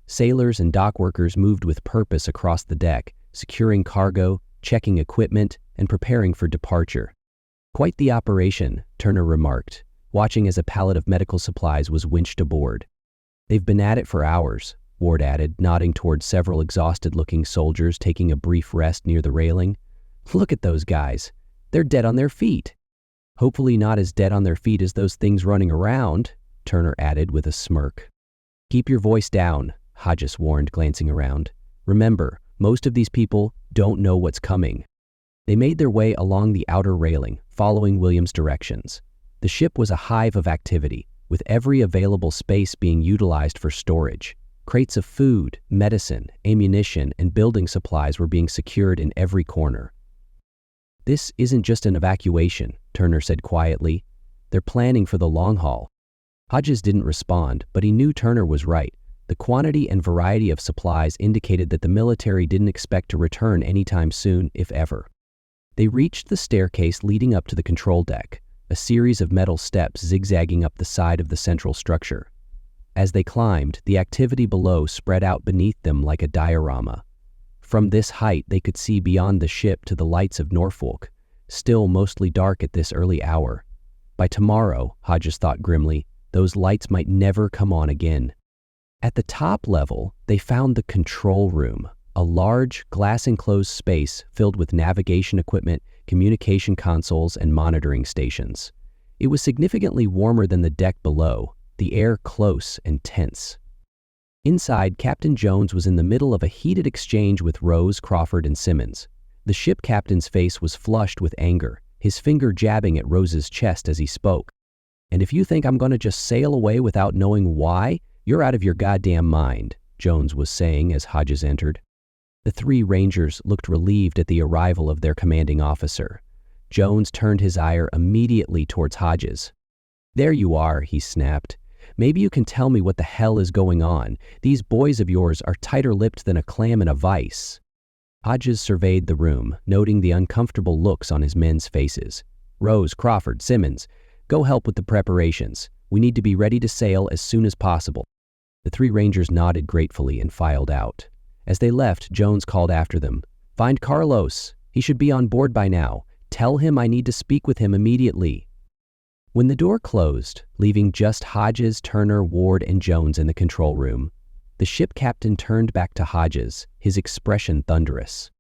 Sailors and dock workers moved with purpose across the deck, securing cargo, checking equipment, and preparing for departure. "Quite the operation," Turner remarked, watching as a pallet of medical supplies was winched aboard. "They've been at it for hours," Ward added, nodding toward several exhausted-looking soldiers taking a brief rest near the railing. "Look at those guys. They're dead on their feet." "Hopefully not as dead on their feet as those things running around," Turner added with a smirk. "Keep your voice down," Hodges warned, glancing around. "Remember, most of these people don't know what's coming." They made their way along the outer railing, following Williams' directions. The ship was a hive of activity, with every available space being utilized for storage. Crates of food, medicine, ammunition, and building supplies were being secured in every corner. "This isn't just an evacuation," Turner said quietly. "They're planning for the long haul." Hodges didn't respond, but he knew Turner was right. The quantity and variety of supplies indicated that the military didn't expect to return anytime soon, if ever. They reached the staircase leading up to the control deck, a series of metal steps zigzagging up the side of the central structure. As they climbed, the activity below spread out beneath them like a diorama. From this height, they could see beyond the ship to the lights of Norfolk, still mostly dark at this early hour. By tomorrow, Hodges thought grimly, those lights might never come on again. At the top level, they found the control room, a large, glass-enclosed space filled with navigation equipment, communication consoles, and monitoring stations. It was significantly warmer than the deck below, the air close and tense. Inside, Captain Jones was in the middle of a heated exchange with Rose, Crawford, and Simmons. The ship captain's face was flushed with anger, his finger jabbing at Rose's chest as he spoke. "And if you think I'm going to just sail away without knowing why, you're out of your goddamn mind," Jones was saying as Hodges entered. The three Rangers looked relieved at the arrival of their commanding officer. Jones turned his ire immediately towards Hodges. "There you are," he snapped. "Maybe you can tell me what the hell is going on. These boys of yours are tighter-lipped than a clam in a vice." Hodges surveyed the room, noting the uncomfortable looks on his men's faces. "Rose, Crawford, Simmons, go help with the preparations. We need to be ready to sail as soon as possible." The three Rangers nodded gratefully and filed out. As they left, Jones called after them. "Find Carlos. He should be on board by now. Tell him I need to speak with him immediately." When the door closed, leaving just Hodges, Turner, Ward, and Jones in the control room, the ship captain turned back to Hodges, his expression thunderous.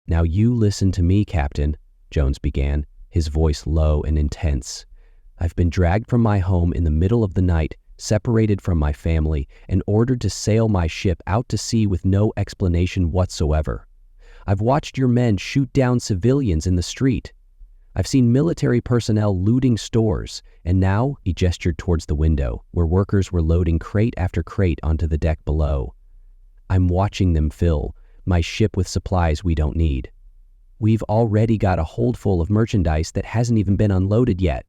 "Now you listen to me, Captain," Jones began, his voice low and intense. "I've been dragged from my home in the middle of the night, separated from my family, and ordered to sail my ship out to sea with no explanation whatsoever. I've watched your men shoot down civilians in the street. I've seen military personnel looting stores, and now," he gestured towards the window, where workers were loading crate after crate onto the deck below. "I'm watching them fill my ship with supplies we don't need. We've already got a hold full of merchandise that hasn't even been unloaded yet."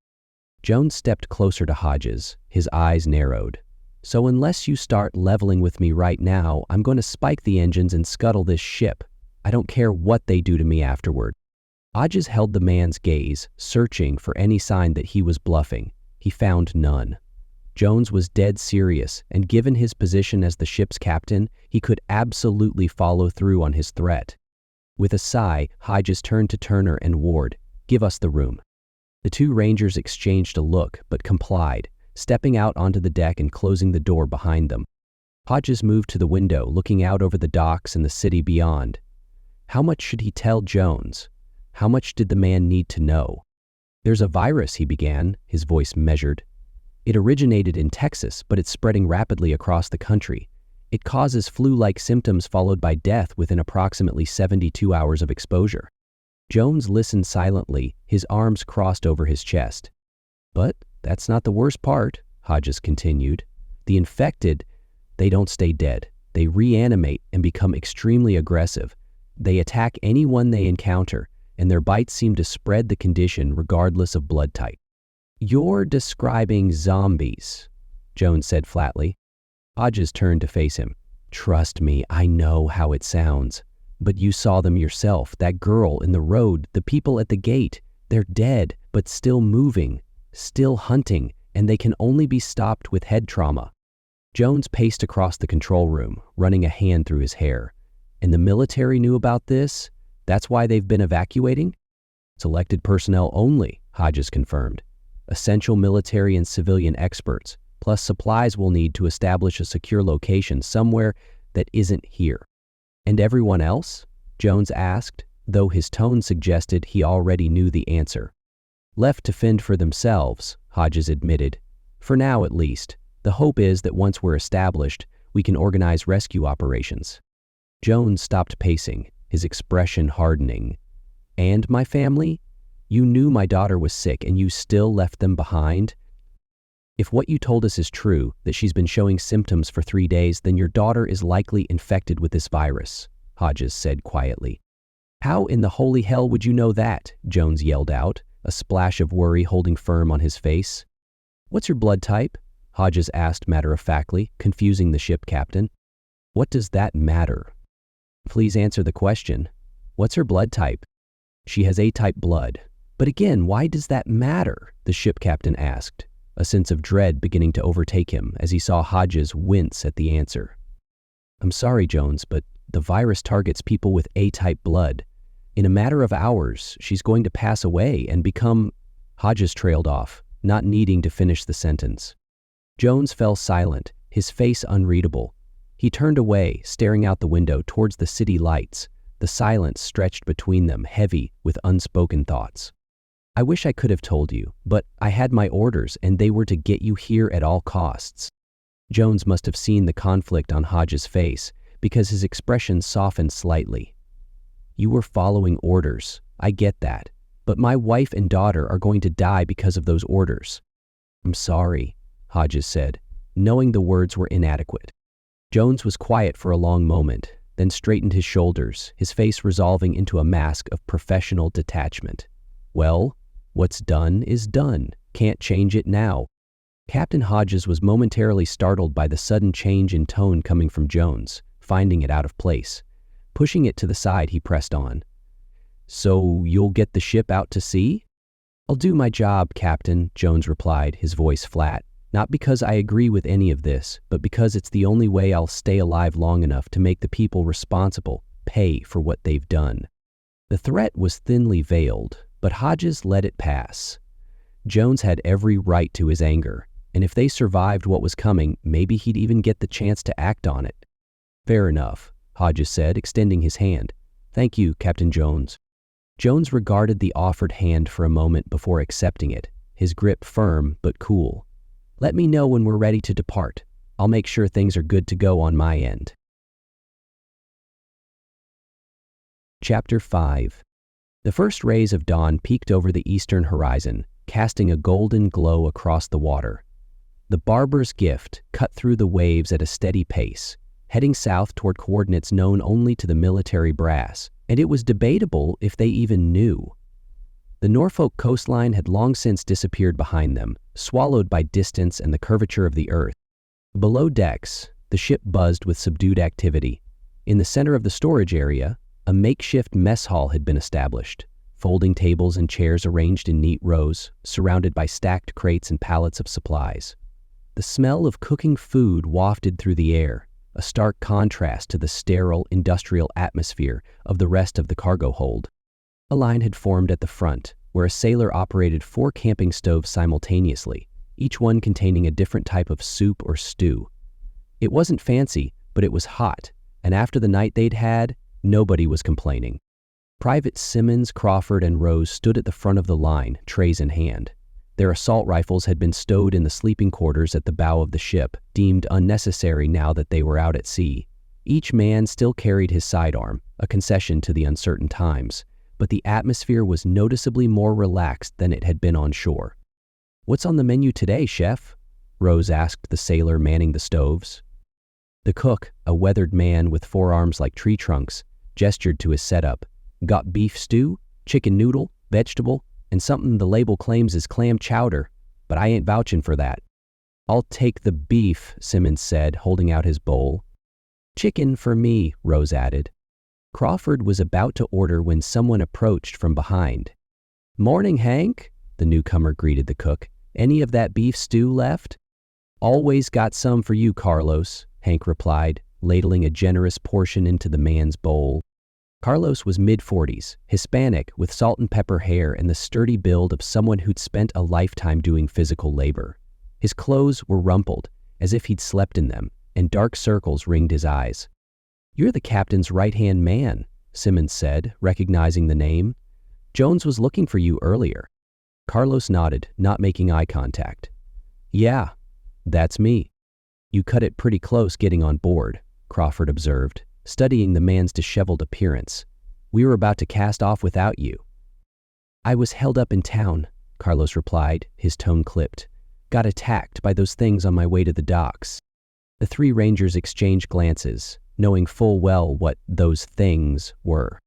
Jones stepped closer to Hodges, his eyes narrowed. "So unless you start leveling with me right now, I'm going to spike the engines and scuttle this ship. I don't care what they do to me afterward." Hodges held the man's gaze, searching for any sign that he was bluffing. He found none. Jones was dead serious, and given his position as the ship's captain, he could absolutely follow through on his threat. With a sigh, Hodges turned to Turner and Ward. "Give us the room." The two Rangers exchanged a look, but complied, stepping out onto the deck and closing the door behind them. Hodges moved to the window, looking out over the docks and the city beyond. How much should he tell Jones? How much did the man need to know? "There's a virus," he began, his voice measured. "It originated in Texas, but it's spreading rapidly across the country. It causes flu-like symptoms followed by death within approximately 72 hours of exposure." Jones listened silently, his arms crossed over his chest. "But that's not the worst part," Hodges continued. "The infected, they don't stay dead. They reanimate and become extremely aggressive. They attack anyone they encounter, and their bites seem to spread the condition regardless of blood type." "You're describing zombies," Jones said flatly. Hodges turned to face him. "Trust me, I know how it sounds. But you saw them yourself, that girl in the road, the people at the gate. They're dead, but still moving, still hunting, and they can only be stopped with head trauma." Jones paced across the control room, running a hand through his hair. "And the military knew about this? That's why they've been evacuating?" "Selected personnel only," Hodges confirmed. "Essential military and civilian experts, plus supplies we'll need to establish a secure location somewhere that isn't here." "And everyone else?" Jones asked, though his tone suggested he already knew the answer. "Left to fend for themselves," Hodges admitted. "For now, at least. The hope is that once we're established, we can organize rescue operations." Jones stopped pacing, his expression hardening. "And my family? You knew my daughter was sick and you still left them behind? If what you told us is true, that she's been showing symptoms for 3 days, then your daughter is likely infected with this virus," Hodges said quietly. "How in the holy hell would you know that?" Jones yelled out, a splash of worry holding firm on his face. "What's your blood type?" Hodges asked matter-of-factly, confusing the ship captain. "What does that matter?" "Please answer the question. What's her blood type?" "She has A-type blood." "But again, why does that matter?" the ship captain asked, a sense of dread beginning to overtake him as he saw Hodges wince at the answer. "I'm sorry, Jones, but the virus targets people with A-type blood. In a matter of hours, she's going to pass away and become—" Hodges trailed off, not needing to finish the sentence. Jones fell silent, his face unreadable. He turned away, staring out the window towards the city lights. The silence stretched between them, heavy with unspoken thoughts. "I wish I could have told you, but I had my orders and they were to get you here at all costs." Jones must have seen the conflict on Hodges' face because his expression softened slightly. "You were following orders, I get that, but my wife and daughter are going to die because of those orders." "I'm sorry," Hodges said, knowing the words were inadequate. Jones was quiet for a long moment, then straightened his shoulders, his face resolving into a mask of professional detachment. "Well, what's done is done. Can't change it now." Captain Hodges was momentarily startled by the sudden change in tone coming from Jones, finding it out of place. Pushing it to the side, he pressed on. "So you'll get the ship out to sea?" "I'll do my job, Captain," Jones replied, his voice flat. "Not because I agree with any of this, but because it's the only way I'll stay alive long enough to make the people responsible pay for what they've done." The threat was thinly veiled, but Hodges let it pass. Jones had every right to his anger, and if they survived what was coming, maybe he'd even get the chance to act on it. "Fair enough," Hodges said, extending his hand. "Thank you, Captain Jones." Jones regarded the offered hand for a moment before accepting it, his grip firm but cool. Let me know when we're ready to depart. I'll make sure things are good to go on my end. Chapter 5. The first rays of dawn peeked over the eastern horizon, casting a golden glow across the water. The Barber's Gift cut through the waves at a steady pace, heading south toward coordinates known only to the military brass, and it was debatable if they even knew. The Norfolk coastline had long since disappeared behind them, swallowed by distance and the curvature of the earth. Below decks, the ship buzzed with subdued activity. In the center of the storage area, a makeshift mess hall had been established, folding tables and chairs arranged in neat rows, surrounded by stacked crates and pallets of supplies. The smell of cooking food wafted through the air, a stark contrast to the sterile, industrial atmosphere of the rest of the cargo hold. A line had formed at the front, where a sailor operated 4 camping stoves simultaneously, each one containing a different type of soup or stew. It wasn't fancy, but it was hot, and after the night they'd had, nobody was complaining. Private Simmons, Crawford, and Rose stood at the front of the line, trays in hand. Their assault rifles had been stowed in the sleeping quarters at the bow of the ship, deemed unnecessary now that they were out at sea. Each man still carried his sidearm, a concession to the uncertain times, but the atmosphere was noticeably more relaxed than it had been on shore. "What's on the menu today, Chef?" Rose asked the sailor manning the stoves. The cook, a weathered man with forearms like tree trunks, gestured to his setup. "Got beef stew, chicken noodle, vegetable, and something the label claims is clam chowder, but I ain't vouching for that." "I'll take the beef," Simmons said, holding out his bowl. "Chicken for me," Rose added. Crawford was about to order when someone approached from behind. "Morning, Hank," the newcomer greeted the cook. "Any of that beef stew left?" "Always got some for you, Carlos," Hank replied, ladling a generous portion into the man's bowl. Carlos was mid-40s, Hispanic with salt and pepper hair and the sturdy build of someone who'd spent a lifetime doing physical labor. His clothes were rumpled, as if he'd slept in them, and dark circles ringed his eyes. "You're the captain's right-hand man," Simmons said, recognizing the name. "Jones was looking for you earlier." Carlos nodded, not making eye contact. "Yeah, that's me." "You cut it pretty close getting on board," Crawford observed, studying the man's disheveled appearance. "We were about to cast off without you." "I was held up in town," Carlos replied, his tone clipped. "Got attacked by those things on my way to the docks." The 3 Rangers exchanged glances, knowing full well what those things were.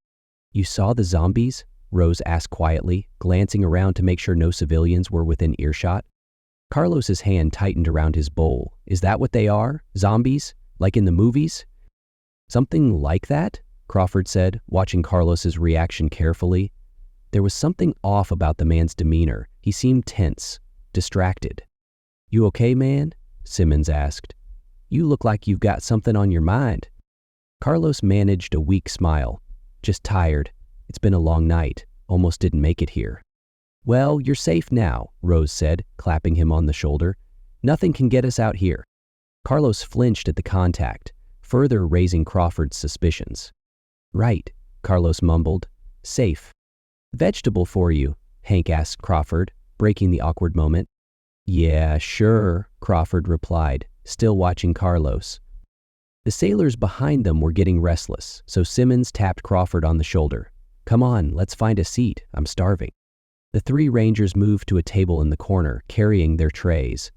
"You saw the zombies?" Rose asked quietly, glancing around to make sure no civilians were within earshot. Carlos's hand tightened around his bowl. "Is that what they are? Zombies? Like in the movies?" "Something like that," Crawford said, watching Carlos's reaction carefully. There was something off about the man's demeanor. He seemed tense, distracted. "You okay, man?" Simmons asked. "You look like you've got something on your mind." Carlos managed a weak smile. "Just tired. It's been a long night. Almost didn't make it here." "Well, you're safe now," Rose said, clapping him on the shoulder. "Nothing can get us out here." Carlos flinched at the contact, further raising Crawford's suspicions. "Right," Carlos mumbled. "Safe." "Vegetable for you?" Hank asked Crawford, breaking the awkward moment. "Yeah, sure," Crawford replied, still watching Carlos. The sailors behind them were getting restless, so Simmons tapped Crawford on the shoulder. "Come on, let's find a seat. I'm starving." The 3 Rangers moved to a table in the corner, carrying their trays.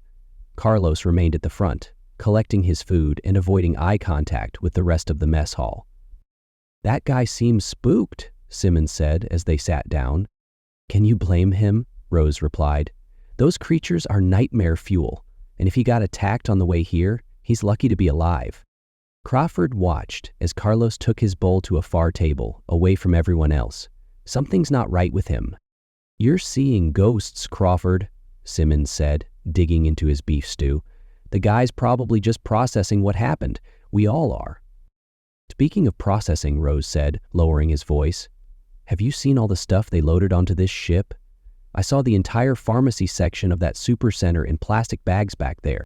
Carlos remained at the front, collecting his food and avoiding eye contact with the rest of the mess hall. "That guy seems spooked," Simmons said as they sat down. "Can you blame him?" Rose replied. "Those creatures are nightmare fuel, and if he got attacked on the way here, he's lucky to be alive." Crawford watched as Carlos took his bowl to a far table, away from everyone else. "Something's not right with him." "You're seeing ghosts, Crawford," Simmons said, digging into his beef stew. "The guy's probably just processing what happened. We all are." "Speaking of processing," Rose said, lowering his voice, "have you seen all the stuff they loaded onto this ship? I saw the entire pharmacy section of that supercenter in plastic bags back there.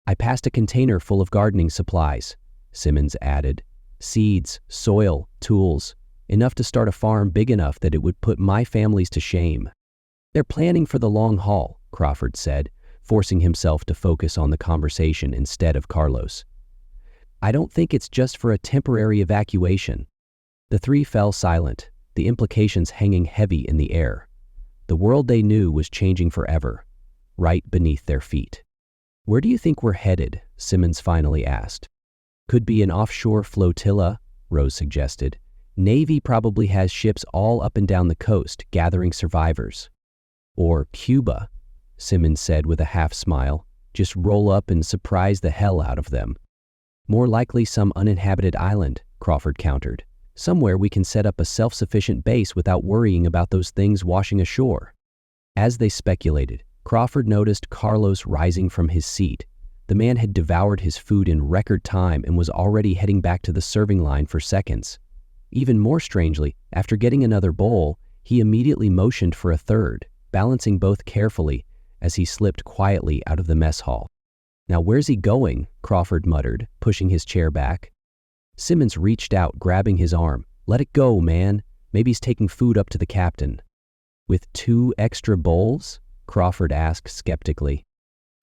I passed a container full of gardening supplies," Simmons added. "Seeds, soil, tools, enough to start a farm big enough that it would put my families to shame." "They're planning for the long haul," Crawford said. forcing himself to focus on the conversation instead of Carlos. "I don't think it's just for a temporary evacuation." The three fell silent, the implications hanging heavy in the air. The world they knew was changing forever, right beneath their feet. "Where do you think we're headed?" Simmons finally asked. "Could be an offshore flotilla," Rose suggested. "Navy probably has ships all up and down the coast gathering survivors." "Or Cuba," Simmons said with a half smile. "Just roll up and surprise the hell out of them." "More likely some uninhabited island," Crawford countered. "Somewhere we can set up a self-sufficient base without worrying about those things washing ashore." As they speculated, Crawford noticed Carlos rising from his seat. The man had devoured his food in record time and was already heading back to the serving line for seconds. Even more strangely, after getting another bowl, he immediately motioned for a third, balancing both carefully as he slipped quietly out of the mess hall. "Now where's he going?" Crawford muttered, pushing his chair back. Simmons reached out, grabbing his arm. "Let it go, man. Maybe he's taking food up to the captain." "With 2 extra bowls?" Crawford asked skeptically.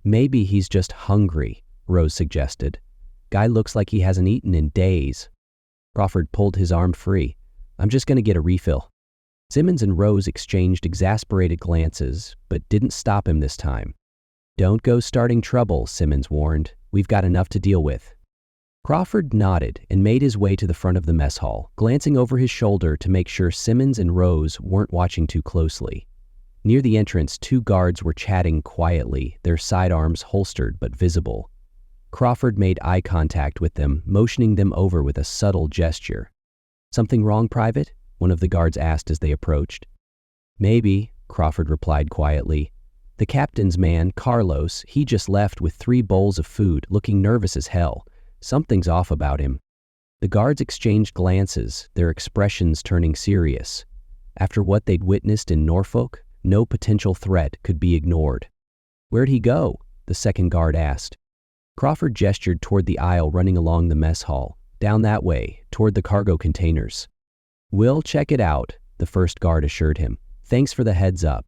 "Maybe he's just hungry," Rose suggested. "Guy looks like he hasn't eaten in days." Crawford pulled his arm free. "I'm just going to get a refill." Simmons and Rose exchanged exasperated glances, but didn't stop him this time. "Don't go starting trouble," Simmons warned. "We've got enough to deal with." Crawford nodded and made his way to the front of the mess hall, glancing over his shoulder to make sure Simmons and Rose weren't watching too closely. Near the entrance, 2 guards were chatting quietly, their sidearms holstered but visible. Crawford made eye contact with them, motioning them over with a subtle gesture. "Something wrong, Private?" one of the guards asked as they approached. "Maybe," Crawford replied quietly. "The captain's man, Carlos, he just left with 3 bowls of food, looking nervous as hell. Something's off about him." The guards exchanged glances, their expressions turning serious. After what they'd witnessed in Norfolk, no potential threat could be ignored. "Where'd he go?" the second guard asked. Crawford gestured toward the aisle running along the mess hall, down that way, toward the cargo containers. "We'll check it out," the first guard assured him. "Thanks for the heads up."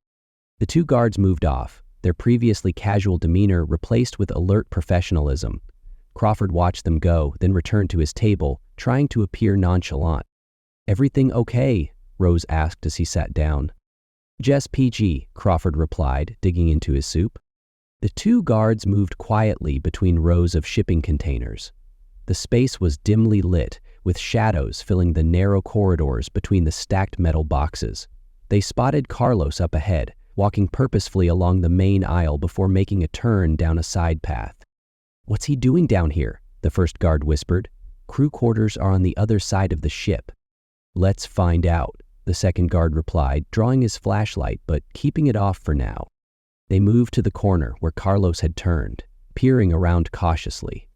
The 2 guards moved off, their previously casual demeanor replaced with alert professionalism. Crawford watched them go, then returned to his table, trying to appear nonchalant. "Everything okay?" Rose asked as he sat down. "Just PG," Crawford replied, digging into his soup. The 2 guards moved quietly between rows of shipping containers. The space was dimly lit, with shadows filling the narrow corridors between the stacked metal boxes. They spotted Carlos up ahead, walking purposefully along the main aisle before making a turn down a side path. "What's he doing down here?" the first guard whispered. "Crew quarters are on the other side of the ship." "Let's find out," the second guard replied, drawing his flashlight but keeping it off for now. They moved to the corner where Carlos had turned, peering around cautiously.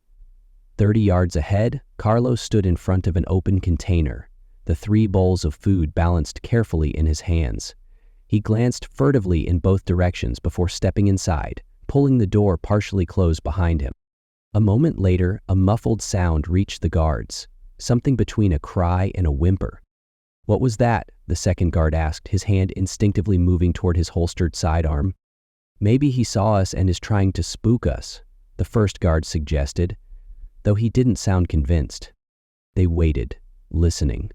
30 yards ahead, Carlos stood in front of an open container, the 3 bowls of food balanced carefully in his hands. He glanced furtively in both directions before stepping inside, pulling the door partially closed behind him. A moment later, a muffled sound reached the guards, something between a cry and a whimper. "What was that?" the second guard asked, his hand instinctively moving toward his holstered sidearm. "Maybe he saw us and is trying to spook us," the first guard suggested, though he didn't sound convinced. They waited, listening.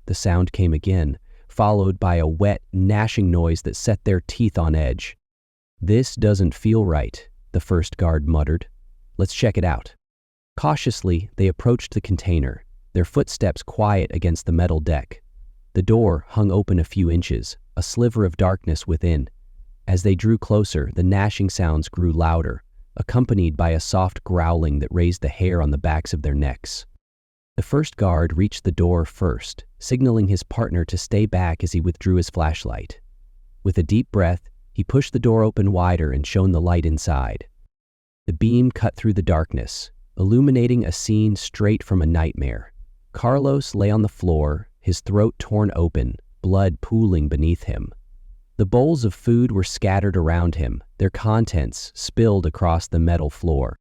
The sound came again, followed by a wet, gnashing noise that set their teeth on edge. "This doesn't feel right," the first guard muttered. "Let's check it out." Cautiously, they approached the container, their footsteps quiet against the metal deck. The door hung open a few inches, a sliver of darkness within. As they drew closer, the gnashing sounds grew louder, accompanied by a soft growling that raised the hair on the backs of their necks. The first guard reached the door first, signaling his partner to stay back as he withdrew his flashlight. With a deep breath, he pushed the door open wider and shone the light inside. The beam cut through the darkness, illuminating a scene straight from a nightmare. Carlos lay on the floor, his throat torn open, blood pooling beneath him. The bowls of food were scattered around him, their contents spilled across the metal floor.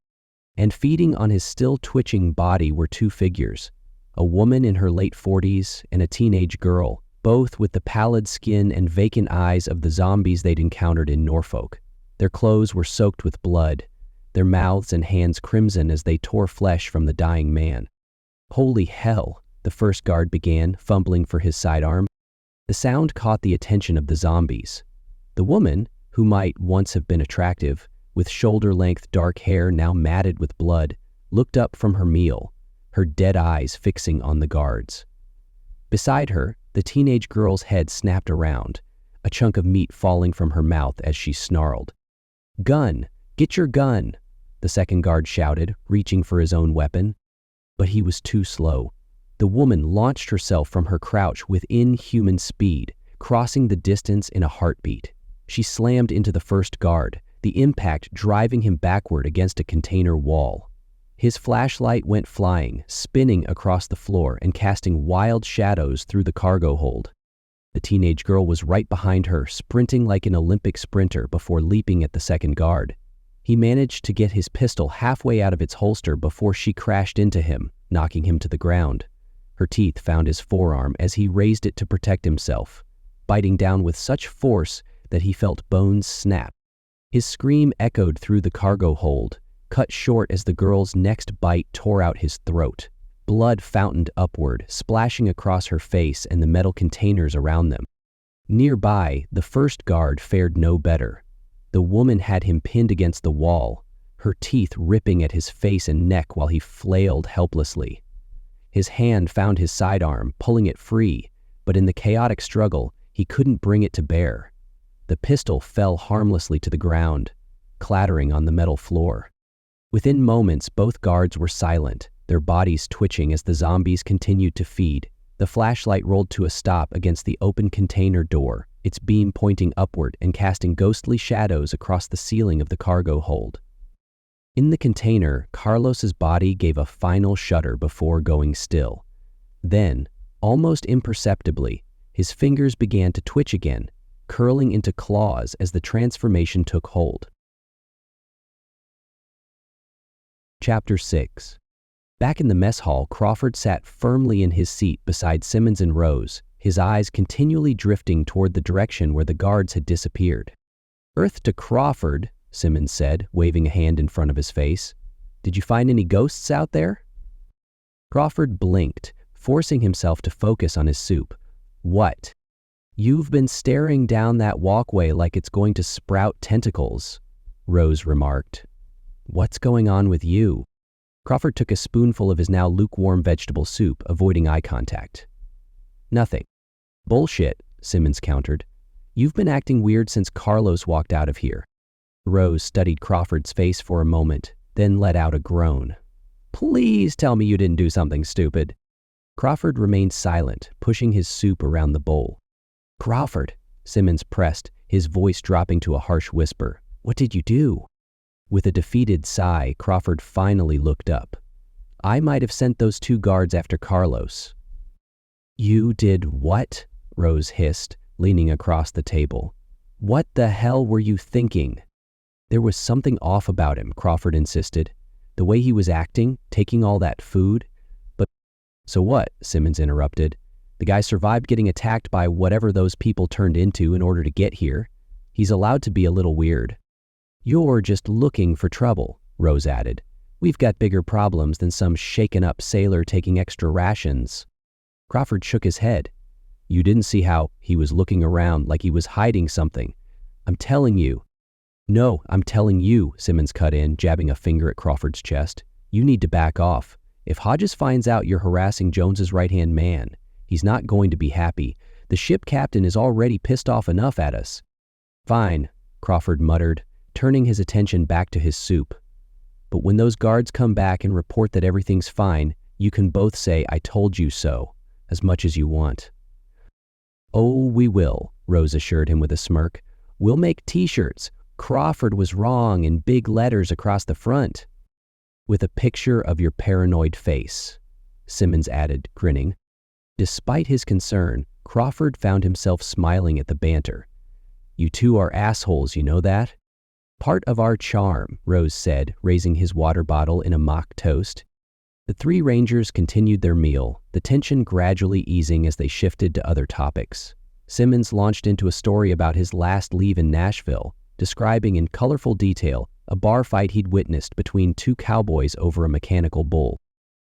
And feeding on his still twitching body were 2 figures, a woman in her late 40s and a teenage girl, both with the pallid skin and vacant eyes of the zombies they'd encountered in Norfolk. Their clothes were soaked with blood, their mouths and hands crimson as they tore flesh from the dying man. "Holy hell," the first guard began, fumbling for his sidearm. The sound caught the attention of the zombies. The woman, who might once have been attractive, with shoulder-length dark hair now matted with blood, looked up from her meal, her dead eyes fixing on the guards. Beside her, the teenage girl's head snapped around, a chunk of meat falling from her mouth as she snarled. "Gun! Get your gun!" the second guard shouted, reaching for his own weapon. But he was too slow. The woman launched herself from her crouch with inhuman speed, crossing the distance in a heartbeat. She slammed into the first guard, the impact driving him backward against a container wall. His flashlight went flying, spinning across the floor and casting wild shadows through the cargo hold. The teenage girl was right behind her, sprinting like an Olympic sprinter before leaping at the second guard. He managed to get his pistol halfway out of its holster before she crashed into him, knocking him to the ground. Her teeth found his forearm as he raised it to protect himself, biting down with such force that he felt bones snap. His scream echoed through the cargo hold, cut short as the girl's next bite tore out his throat. Blood fountained upward, splashing across her face and the metal containers around them. Nearby, the first guard fared no better. The woman had him pinned against the wall, her teeth ripping at his face and neck while he flailed helplessly. His hand found his sidearm, pulling it free, but in the chaotic struggle, he couldn't bring it to bear. The pistol fell harmlessly to the ground, clattering on the metal floor. Within moments, both guards were silent, their bodies twitching as the zombies continued to feed. The flashlight rolled to a stop against the open container door, its beam pointing upward and casting ghostly shadows across the ceiling of the cargo hold. In the container, Carlos's body gave a final shudder before going still. Then, almost imperceptibly, his fingers began to twitch again, curling into claws as the transformation took hold. Chapter 6. Back in the mess hall, Crawford sat firmly in his seat beside Simmons and Rose, his eyes continually drifting toward the direction where the guards had disappeared. "Earth to Crawford," Simmons said, waving a hand in front of his face. "Did you find any ghosts out there?" Crawford blinked, forcing himself to focus on his soup. "What?" "You've been staring down that walkway like it's going to sprout tentacles," Rose remarked. "What's going on with you?" Crawford took a spoonful of his now lukewarm vegetable soup, avoiding eye contact. "Nothing." "Bullshit," Simmons countered. "You've been acting weird since Carlos walked out of here." Rose studied Crawford's face for a moment, then let out a groan. "Please tell me you didn't do something stupid." Crawford remained silent, pushing his soup around the bowl. "Crawford," Simmons pressed, his voice dropping to a harsh whisper. "What did you do?" With a defeated sigh, Crawford finally looked up. "I might have sent those two guards after Carlos." "You did what?" Rose hissed, leaning across the table. "What the hell were you thinking?" "There was something off about him," Crawford insisted. "The way he was acting, taking all that food." "But so what?" Simmons interrupted. "The guy survived getting attacked by whatever those people turned into in order to get here. He's allowed to be a little weird." "You're just looking for trouble," Rose added. "We've got bigger problems than some shaken-up sailor taking extra rations." Crawford shook his head. "You didn't see how he was looking around like he was hiding something. I'm telling you." "No, I'm telling you," Simmons cut in, jabbing a finger at Crawford's chest. "You need to back off. If Hodges finds out you're harassing Jones's right-hand man, he's not going to be happy. The ship captain is already pissed off enough at us." "Fine," Crawford muttered, turning his attention back to his soup. "But when those guards come back and report that everything's fine, you can both say, 'I told you so,' as much as you want." "Oh, we will," Rose assured him with a smirk. "We'll make t-shirts. Crawford was wrong in big letters across the front." "With a picture of your paranoid face," Simmons added, grinning. Despite his concern, Crawford found himself smiling at the banter. "You two are assholes, you know that?" "Part of our charm," Rose said, raising his water bottle in a mock toast. The three Rangers continued their meal, the tension gradually easing as they shifted to other topics. Simmons launched into a story about his last leave in Nashville, describing in colorful detail a bar fight he'd witnessed between two cowboys over a mechanical bull.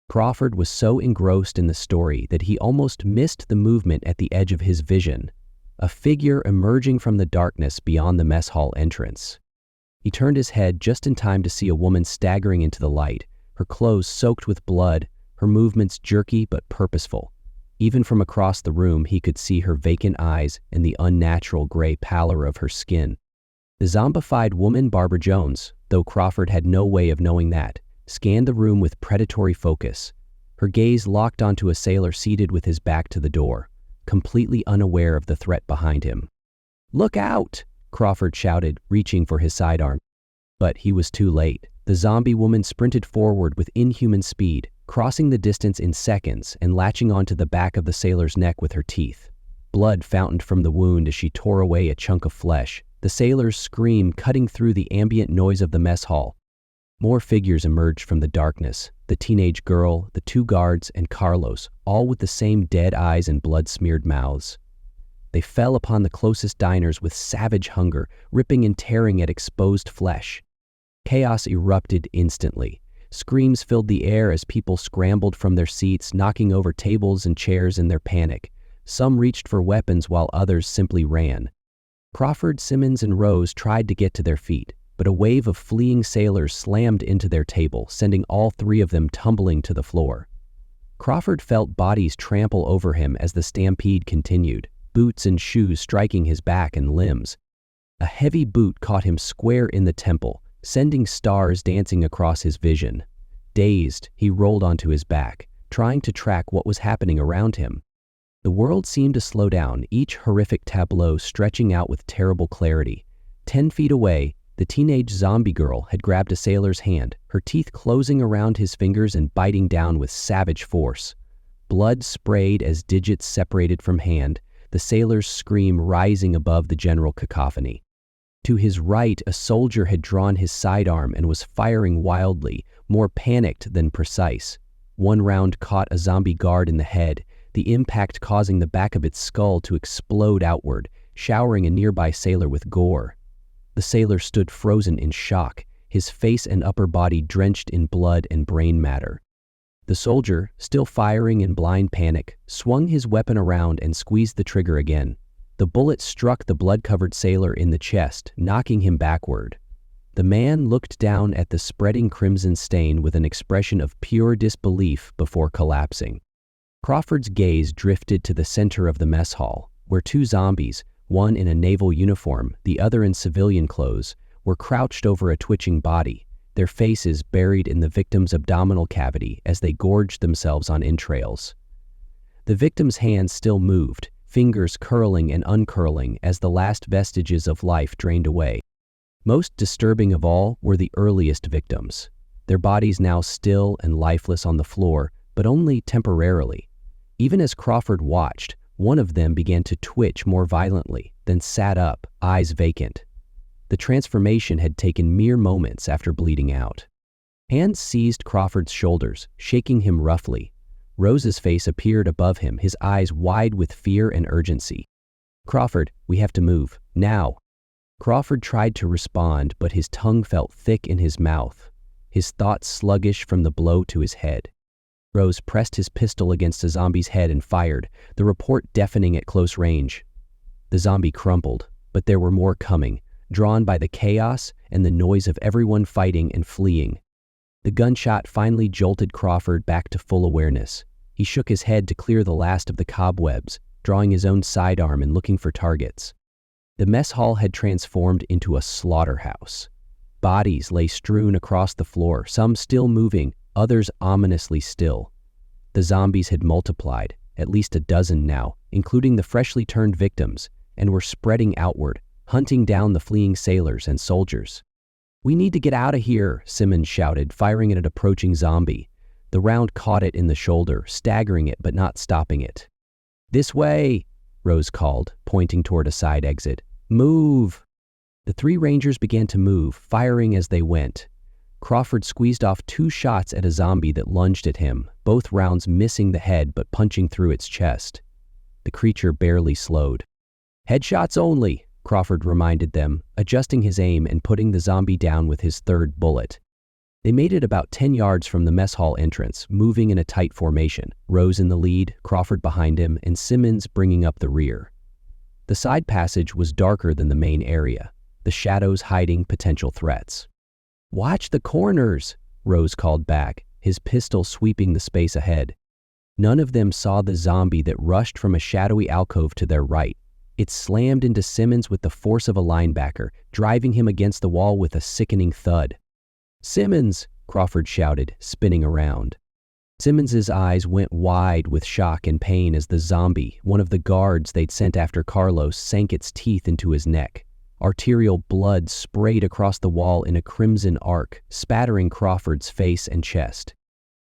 Crawford was so engrossed in the story that he almost missed the movement at the edge of his vision, a figure emerging from the darkness beyond the mess hall entrance. He turned his head just in time to see a woman staggering into the light, her clothes soaked with blood, her movements jerky but purposeful. Even from across the room, he could see her vacant eyes and the unnatural gray pallor of her skin. The zombified woman, Barbara Jones, though Crawford had no way of knowing that, scanned the room with predatory focus. Her gaze locked onto a sailor seated with his back to the door, completely unaware of the threat behind him. "Look out!" Crawford shouted, reaching for his sidearm. But he was too late. The zombie woman sprinted forward with inhuman speed, crossing the distance in seconds and latching onto the back of the sailor's neck with her teeth. Blood fountained from the wound as she tore away a chunk of flesh, the sailor's scream cutting through the ambient noise of the mess hall. More figures emerged from the darkness, the teenage girl, the two guards, and Carlos, all with the same dead eyes and blood-smeared mouths. They fell upon the closest diners with savage hunger, ripping and tearing at exposed flesh. Chaos erupted instantly. Screams filled the air as people scrambled from their seats, knocking over tables and chairs in their panic. Some reached for weapons while others simply ran. Crawford, Simmons, and Rose tried to get to their feet, but a wave of fleeing sailors slammed into their table, sending all three of them tumbling to the floor. Crawford felt bodies trample over him as the stampede continued, boots and shoes striking his back and limbs. A heavy boot caught him square in the temple, sending stars dancing across his vision. Dazed, he rolled onto his back, trying to track what was happening around him. The world seemed to slow down, each horrific tableau stretching out with terrible clarity. 10 feet away, the teenage zombie girl had grabbed a sailor's hand, her teeth closing around his fingers and biting down with savage force. Blood sprayed as digits separated from hand, the sailor's scream rising above the general cacophony. To his right, a soldier had drawn his sidearm and was firing wildly, more panicked than precise. One round caught a zombie guard in the head, the impact causing the back of its skull to explode outward, showering a nearby sailor with gore. The sailor stood frozen in shock, his face and upper body drenched in blood and brain matter. The soldier, still firing in blind panic, swung his weapon around and squeezed the trigger again. The bullet struck the blood-covered sailor in the chest, knocking him backward. The man looked down at the spreading crimson stain with an expression of pure disbelief before collapsing. Crawford's gaze drifted to the center of the mess hall, where two zombies, one in a naval uniform, the other in civilian clothes, were crouched over a twitching body, their faces buried in the victim's abdominal cavity as they gorged themselves on entrails. The victim's hands still moved, fingers curling and uncurling as the last vestiges of life drained away. Most disturbing of all were the earliest victims, their bodies now still and lifeless on the floor, but only temporarily. Even as Crawford watched, one of them began to twitch more violently, then sat up, eyes vacant. The transformation had taken mere moments after bleeding out. Hands seized Crawford's shoulders, shaking him roughly. Rose's face appeared above him, his eyes wide with fear and urgency. "Crawford, we have to move, now." Crawford tried to respond, but his tongue felt thick in his mouth, his thoughts sluggish from the blow to his head. Rose pressed his pistol against a zombie's head and fired, the report deafening at close range. The zombie crumpled, but there were more coming, drawn by the chaos and the noise of everyone fighting and fleeing. The gunshot finally jolted Crawford back to full awareness. He shook his head to clear the last of the cobwebs, drawing his own sidearm and looking for targets. The mess hall had transformed into a slaughterhouse. Bodies lay strewn across the floor, some still moving, others ominously still. The zombies had multiplied, at least a dozen now, including the freshly turned victims, and were spreading outward, hunting down the fleeing sailors and soldiers. "We need to get out of here," Simmons shouted, firing at an approaching zombie. The round caught it in the shoulder, staggering it but not stopping it. "This way," Rose called, pointing toward a side exit. "Move!" The three rangers began to move, firing as they went. Crawford squeezed off 2 shots at a zombie that lunged at him, both rounds missing the head but punching through its chest. The creature barely slowed. "Headshots only," Crawford reminded them, adjusting his aim and putting the zombie down with his third bullet. They made it about 10 yards from the mess hall entrance, moving in a tight formation, Rose in the lead, Crawford behind him, and Simmons bringing up the rear. The side passage was darker than the main area, the shadows hiding potential threats. "Watch the corners," Rose called back, his pistol sweeping the space ahead. None of them saw the zombie that rushed from a shadowy alcove to their right. It slammed into Simmons with the force of a linebacker, driving him against the wall with a sickening thud. "Simmons!" Crawford shouted, spinning around. Simmons's eyes went wide with shock and pain as the zombie, one of the guards they'd sent after Carlos, sank its teeth into his neck. Arterial blood sprayed across the wall in a crimson arc, spattering Crawford's face and chest.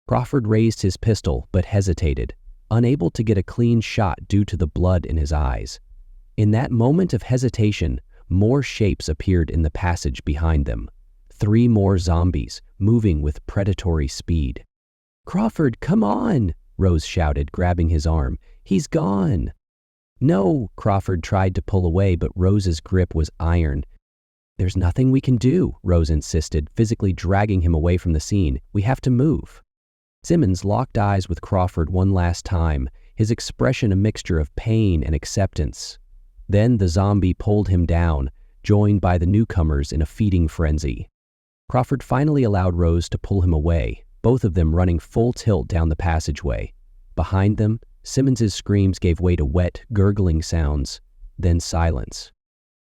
Crawford raised his pistol but hesitated, unable to get a clean shot due to the blood in his eyes. In that moment of hesitation, more shapes appeared in the passage behind them. 3 more zombies, moving with predatory speed. "Crawford, come on!" Rose shouted, grabbing his arm. "He's gone!" "No!" Crawford tried to pull away, but Rose's grip was iron. "There's nothing we can do," Rose insisted, physically dragging him away from the scene. "We have to move." Simmons locked eyes with Crawford one last time, his expression a mixture of pain and acceptance. Then the zombie pulled him down, joined by the newcomers in a feeding frenzy. Crawford finally allowed Rose to pull him away, both of them running full tilt down the passageway. Behind them, Simmons's screams gave way to wet, gurgling sounds, then silence.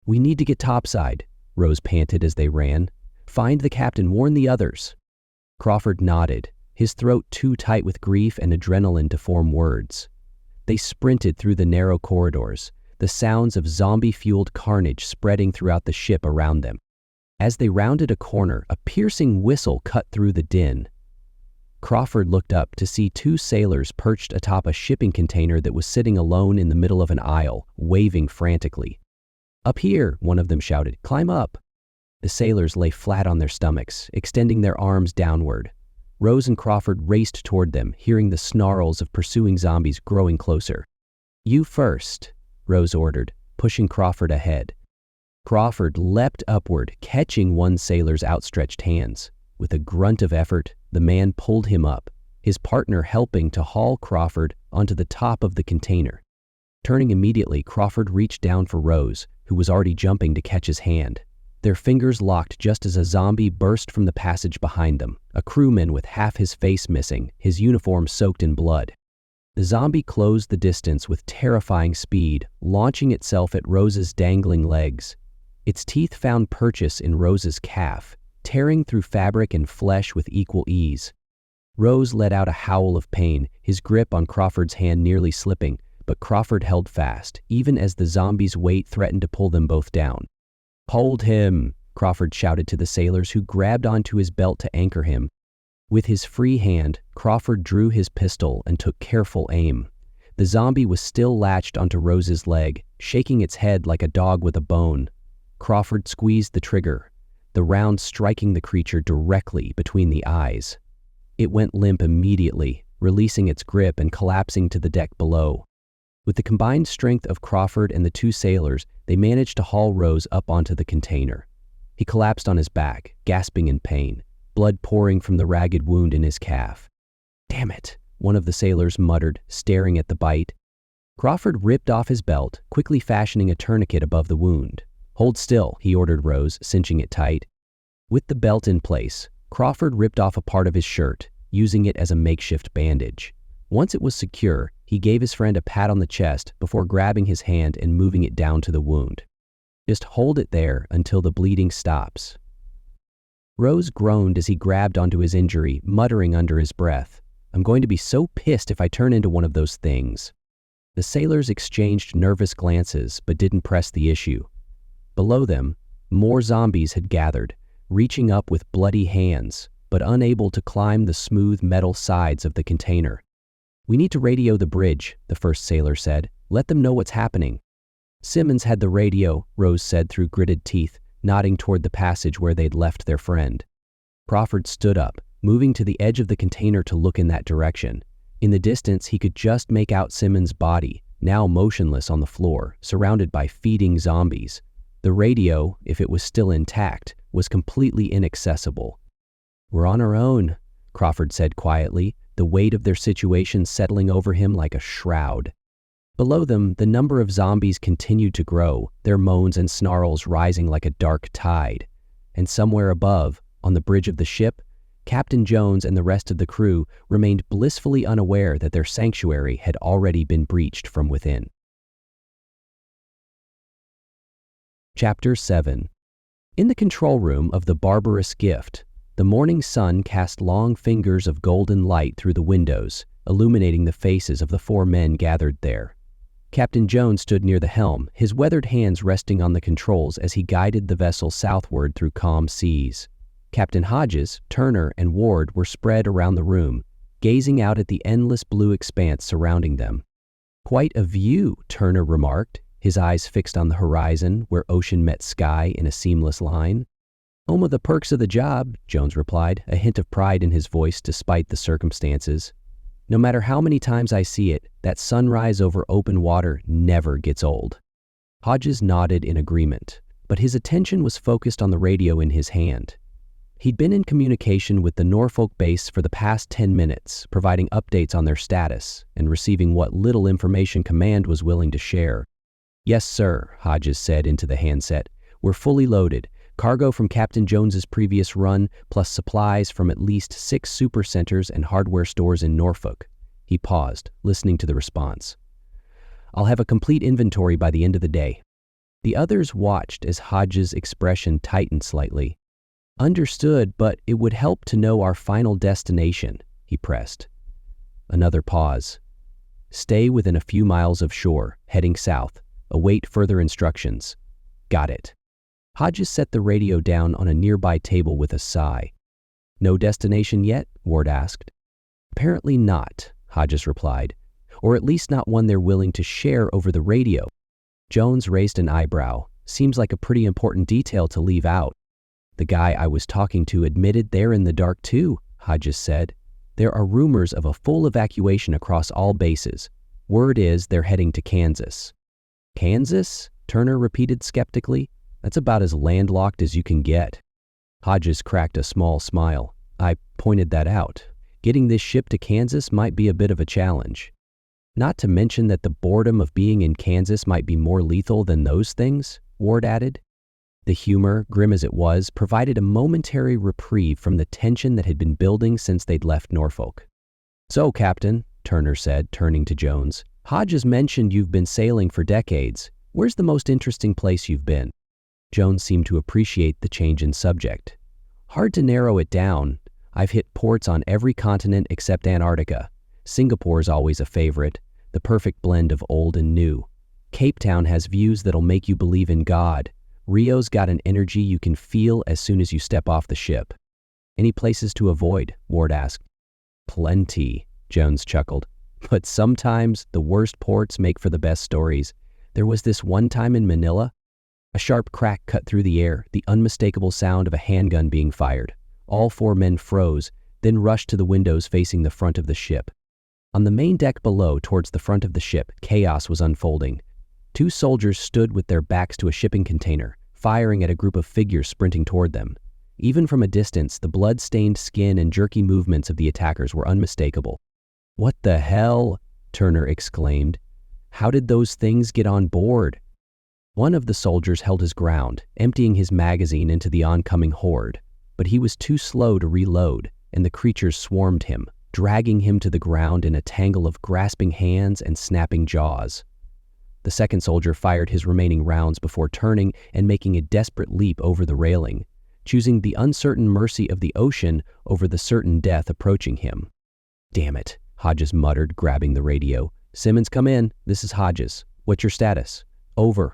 "We need to get topside," Rose panted as they ran. "Find the captain, warn the others." Crawford nodded, his throat too tight with grief and adrenaline to form words. They sprinted through the narrow corridors, the sounds of zombie-fueled carnage spreading throughout the ship around them. As they rounded a corner, a piercing whistle cut through the din. Crawford looked up to see 2 sailors perched atop a shipping container that was sitting alone in the middle of an aisle, waving frantically. "Up here," one of them shouted. "Climb up." The sailors lay flat on their stomachs, extending their arms downward. Rose and Crawford raced toward them, hearing the snarls of pursuing zombies growing closer. "You first," Rose ordered, pushing Crawford ahead. Crawford leapt upward, catching one sailor's outstretched hands. With a grunt of effort, the man pulled him up, his partner helping to haul Crawford onto the top of the container. Turning immediately, Crawford reached down for Rose, who was already jumping to catch his hand. Their fingers locked just as a zombie burst from the passage behind them, a crewman with half his face missing, his uniform soaked in blood. The zombie closed the distance with terrifying speed, launching itself at Rose's dangling legs. Its teeth found purchase in Rose's calf, tearing through fabric and flesh with equal ease. Rose let out a howl of pain, his grip on Crawford's hand nearly slipping, but Crawford held fast, even as the zombie's weight threatened to pull them both down. "Hold him!" Crawford shouted to the sailors, who grabbed onto his belt to anchor him. With his free hand, Crawford drew his pistol and took careful aim. The zombie was still latched onto Rose's leg, shaking its head like a dog with a bone. Crawford squeezed the trigger, the round striking the creature directly between the eyes. It went limp immediately, releasing its grip and collapsing to the deck below. With the combined strength of Crawford and the 2 sailors, they managed to haul Rose up onto the container. He collapsed on his back, gasping in pain, blood pouring from the ragged wound in his calf. "Damn it," one of the sailors muttered, staring at the bite. Crawford ripped off his belt, quickly fashioning a tourniquet above the wound. "Hold still," he ordered Rose, cinching it tight. With the belt in place, Crawford ripped off a part of his shirt, using it as a makeshift bandage. Once it was secure, he gave his friend a pat on the chest before grabbing his hand and moving it down to the wound. "Just hold it there until the bleeding stops." Rose groaned as he grabbed onto his injury, muttering under his breath, "I'm going to be so pissed if I turn into one of those things." The sailors exchanged nervous glances but didn't press the issue. Below them, more zombies had gathered, reaching up with bloody hands, but unable to climb the smooth metal sides of the container. "We need to radio the bridge," the first sailor said. "Let them know what's happening." "Simmons had the radio," Rose said through gritted teeth, nodding toward the passage where they'd left their friend. Crawford stood up, moving to the edge of the container to look in that direction. In the distance, he could just make out Simmons' body, now motionless on the floor, surrounded by feeding zombies. The radio, if it was still intact, was completely inaccessible. "We're on our own," Crawford said quietly, the weight of their situation settling over him like a shroud. Below them, the number of zombies continued to grow, their moans and snarls rising like a dark tide. And somewhere above, on the bridge of the ship, Captain Jones and the rest of the crew remained blissfully unaware that their sanctuary had already been breached from within. Chapter 7. In the control room of the barbarous gift, the morning sun cast long fingers of golden light through the windows, illuminating the faces of the 4 men gathered there. Captain Jones stood near the helm, his weathered hands resting on the controls as he guided the vessel southward through calm seas. Captain Hodges, Turner, and Ward were spread around the room, gazing out at the endless blue expanse surrounding them. "Quite a view," Turner remarked, his eyes fixed on the horizon where ocean met sky in a seamless line. "Home of the perks of the job," Jones replied, a hint of pride in his voice despite the circumstances. "No matter how many times I see it, that sunrise over open water never gets old." Hodges nodded in agreement, but his attention was focused on the radio in his hand. He'd been in communication with the Norfolk base for the past 10 minutes, providing updates on their status and receiving what little information command was willing to share. "Yes, sir," Hodges said into the handset. "We're fully loaded. Cargo from Captain Jones's previous run, plus supplies from at least 6 supercenters and hardware stores in Norfolk." He paused, listening to the response. "I'll have a complete inventory by the end of the day." The others watched as Hodges' expression tightened slightly. "Understood, but it would help to know our final destination," he pressed. Another pause. "Stay within a few miles of shore, heading south. Await further instructions." "Got it." Hodges set the radio down on a nearby table with a sigh. "No destination yet?" Ward asked. "Apparently not," Hodges replied, "or at least not one they're willing to share over the radio." Jones raised an eyebrow. "Seems like a pretty important detail to leave out." "The guy I was talking to admitted they're in the dark too," Hodges said. "There are rumors of a full evacuation across all bases. Word is they're heading to Kansas." "Kansas?" Turner repeated skeptically. "That's about as landlocked as you can get." Hodges cracked a small smile. "I pointed that out. Getting this ship to Kansas might be a bit of a challenge. Not to mention that the boredom of being in Kansas might be more lethal than those things," Ward added. The humor, grim as it was, provided a momentary reprieve from the tension that had been building since they'd left Norfolk. "So, Captain," Turner said, turning to Jones, "Hodges mentioned you've been sailing for decades. Where's the most interesting place you've been?" Jones seemed to appreciate the change in subject. "Hard to narrow it down. I've hit ports on every continent except Antarctica. Singapore's always a favorite, the perfect blend of old and new. Cape Town has views that'll make you believe in God. Rio's got an energy you can feel as soon as you step off the ship." "Any places to avoid?" Ward asked. "Plenty," Jones chuckled. "But sometimes the worst ports make for the best stories. There was this one time in Manila." A sharp crack cut through the air, the unmistakable sound of a handgun being fired. All 4 men froze, then rushed to the windows facing the front of the ship. On the main deck below, towards the front of the ship, chaos was unfolding. 2 soldiers stood with their backs to a shipping container, firing at a group of figures sprinting toward them. Even from a distance, the blood-stained skin and jerky movements of the attackers were unmistakable. "What the hell?" Turner exclaimed. "How did those things get on board?" One of the soldiers held his ground, emptying his magazine into the oncoming horde, but he was too slow to reload, and the creatures swarmed him, dragging him to the ground in a tangle of grasping hands and snapping jaws. The second soldier fired his remaining rounds before turning and making a desperate leap over the railing, choosing the uncertain mercy of the ocean over the certain death approaching him. "Damn it," Hodges muttered, grabbing the radio. "Simmons, come in. This is Hodges. What's your status?" "Over."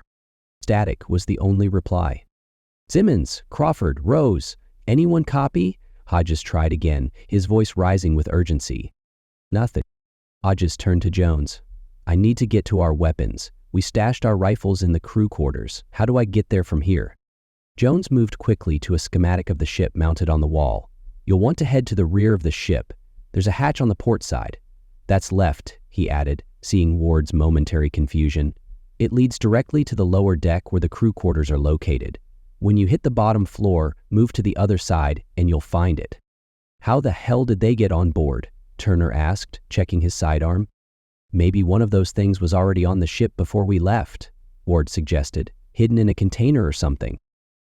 Static was the only reply. "Simmons, Crawford, Rose, anyone copy?" Hodges tried again, his voice rising with urgency. "Nothing." Hodges turned to Jones. "I need to get to our weapons. We stashed our rifles in the crew quarters. How do I get there from here?" Jones moved quickly to a schematic of the ship mounted on the wall. "You'll want to head to the rear of the ship. There's a hatch on the port side." "That's left," he added, seeing Ward's momentary confusion. It leads directly to the lower deck where the crew quarters are located. When you hit the bottom floor, move to the other side and you'll find it." "How the hell did they get on board?" Turner asked, checking his sidearm. "Maybe one of those things was already on the ship before we left," Ward suggested, "hidden in a container or something.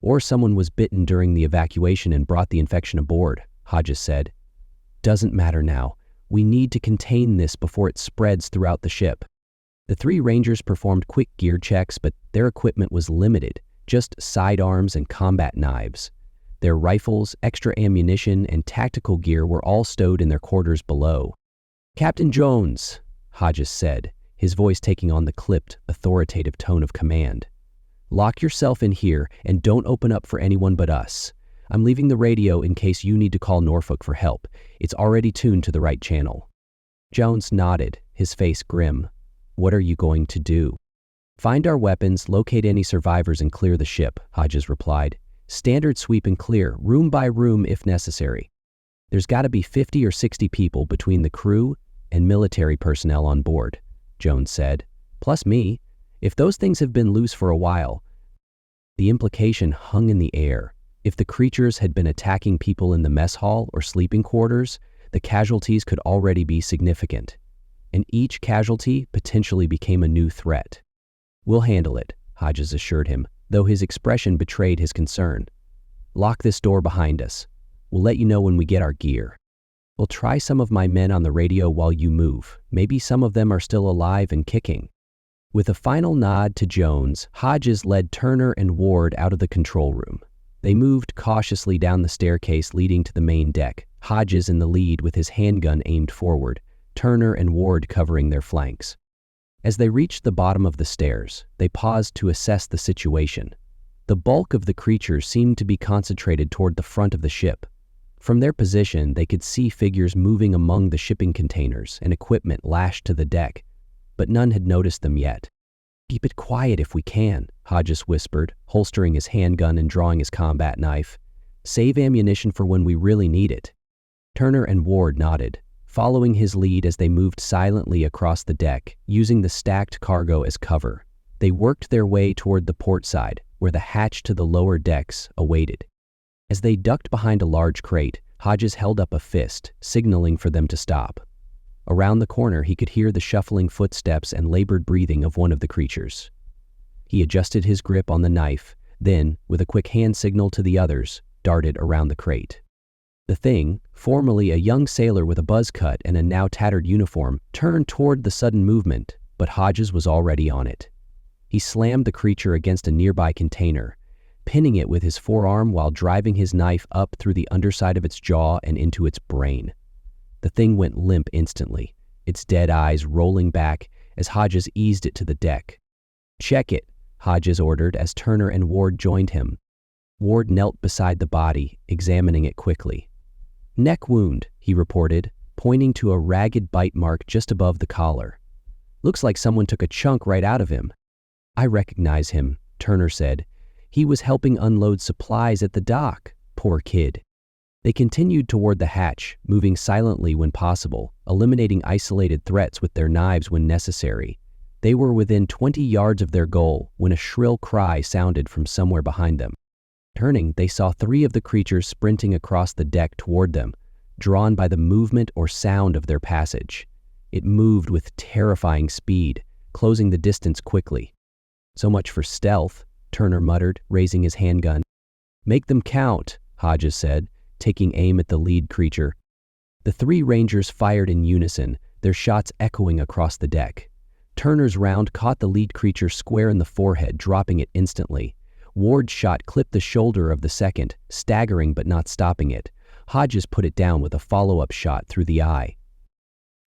Or someone was bitten during the evacuation and brought the infection aboard," Hodges said. "Doesn't matter now. We need to contain this before it spreads throughout the ship." The three Rangers performed quick gear checks, but their equipment was limited, just sidearms and combat knives. Their rifles, extra ammunition, and tactical gear were all stowed in their quarters below. "Captain Jones," Hodges said, his voice taking on the clipped, authoritative tone of command. "Lock yourself in here and don't open up for anyone but us. I'm leaving the radio in case you need to call Norfolk for help. It's already tuned to the right channel." Jones nodded, his face grim. "What are you going to do?" "Find our weapons, locate any survivors, and clear the ship," Hodges replied. "Standard sweep and clear, room by room if necessary. There's got to be 50 or 60 people between the crew and military personnel on board," Jones said. "Plus me. If those things have been loose for a while." The implication hung in the air. If the creatures had been attacking people in the mess hall or sleeping quarters, the casualties could already be significant. And each casualty potentially became a new threat. "We'll handle it," Hodges assured him, though his expression betrayed his concern. "Lock this door behind us. We'll let you know when we get our gear. We'll try some of my men on the radio while you move. Maybe some of them are still alive and kicking." With a final nod to Jones, Hodges led Turner and Ward out of the control room. They moved cautiously down the staircase leading to the main deck, Hodges in the lead with his handgun aimed forward, Turner and Ward covering their flanks. As they reached the bottom of the stairs, they paused to assess the situation. The bulk of the creatures seemed to be concentrated toward the front of the ship. From their position, they could see figures moving among the shipping containers and equipment lashed to the deck, but none had noticed them yet. "Keep it quiet if we can," Hodges whispered, holstering his handgun and drawing his combat knife. "Save ammunition for when we really need it." Turner and Ward nodded, following his lead as they moved silently across the deck, using the stacked cargo as cover. They worked their way toward the port side, where the hatch to the lower decks awaited. As they ducked behind a large crate, Hodges held up a fist, signaling for them to stop. Around the corner, he could hear the shuffling footsteps and labored breathing of one of the creatures. He adjusted his grip on the knife, then, with a quick hand signal to the others, darted around the crate. The thing, formerly a young sailor with a buzz cut and a now tattered uniform, turned toward the sudden movement, but Hodges was already on it. He slammed the creature against a nearby container, pinning it with his forearm while driving his knife up through the underside of its jaw and into its brain. The thing went limp instantly, its dead eyes rolling back as Hodges eased it to the deck. "Check it," Hodges ordered as Turner and Ward joined him. Ward knelt beside the body, examining it quickly. "Neck wound," he reported, pointing to a ragged bite mark just above the collar. "Looks like someone took a chunk right out of him." "I recognize him," Turner said. "He was helping unload supplies at the dock. Poor kid." They continued toward the hatch, moving silently when possible, eliminating isolated threats with their knives when necessary. They were within 20 yards of their goal when a shrill cry sounded from somewhere behind them. Turning, they saw 3 of the creatures sprinting across the deck toward them, drawn by the movement or sound of their passage. It moved with terrifying speed, closing the distance quickly. "So much for stealth," Turner muttered, raising his handgun. "Make them count," Hodges said, taking aim at the lead creature. The 3 Rangers fired in unison, their shots echoing across the deck. Turner's round caught the lead creature square in the forehead, dropping it instantly. Ward's shot clipped the shoulder of the second, staggering but not stopping it. Hodges put it down with a follow-up shot through the eye.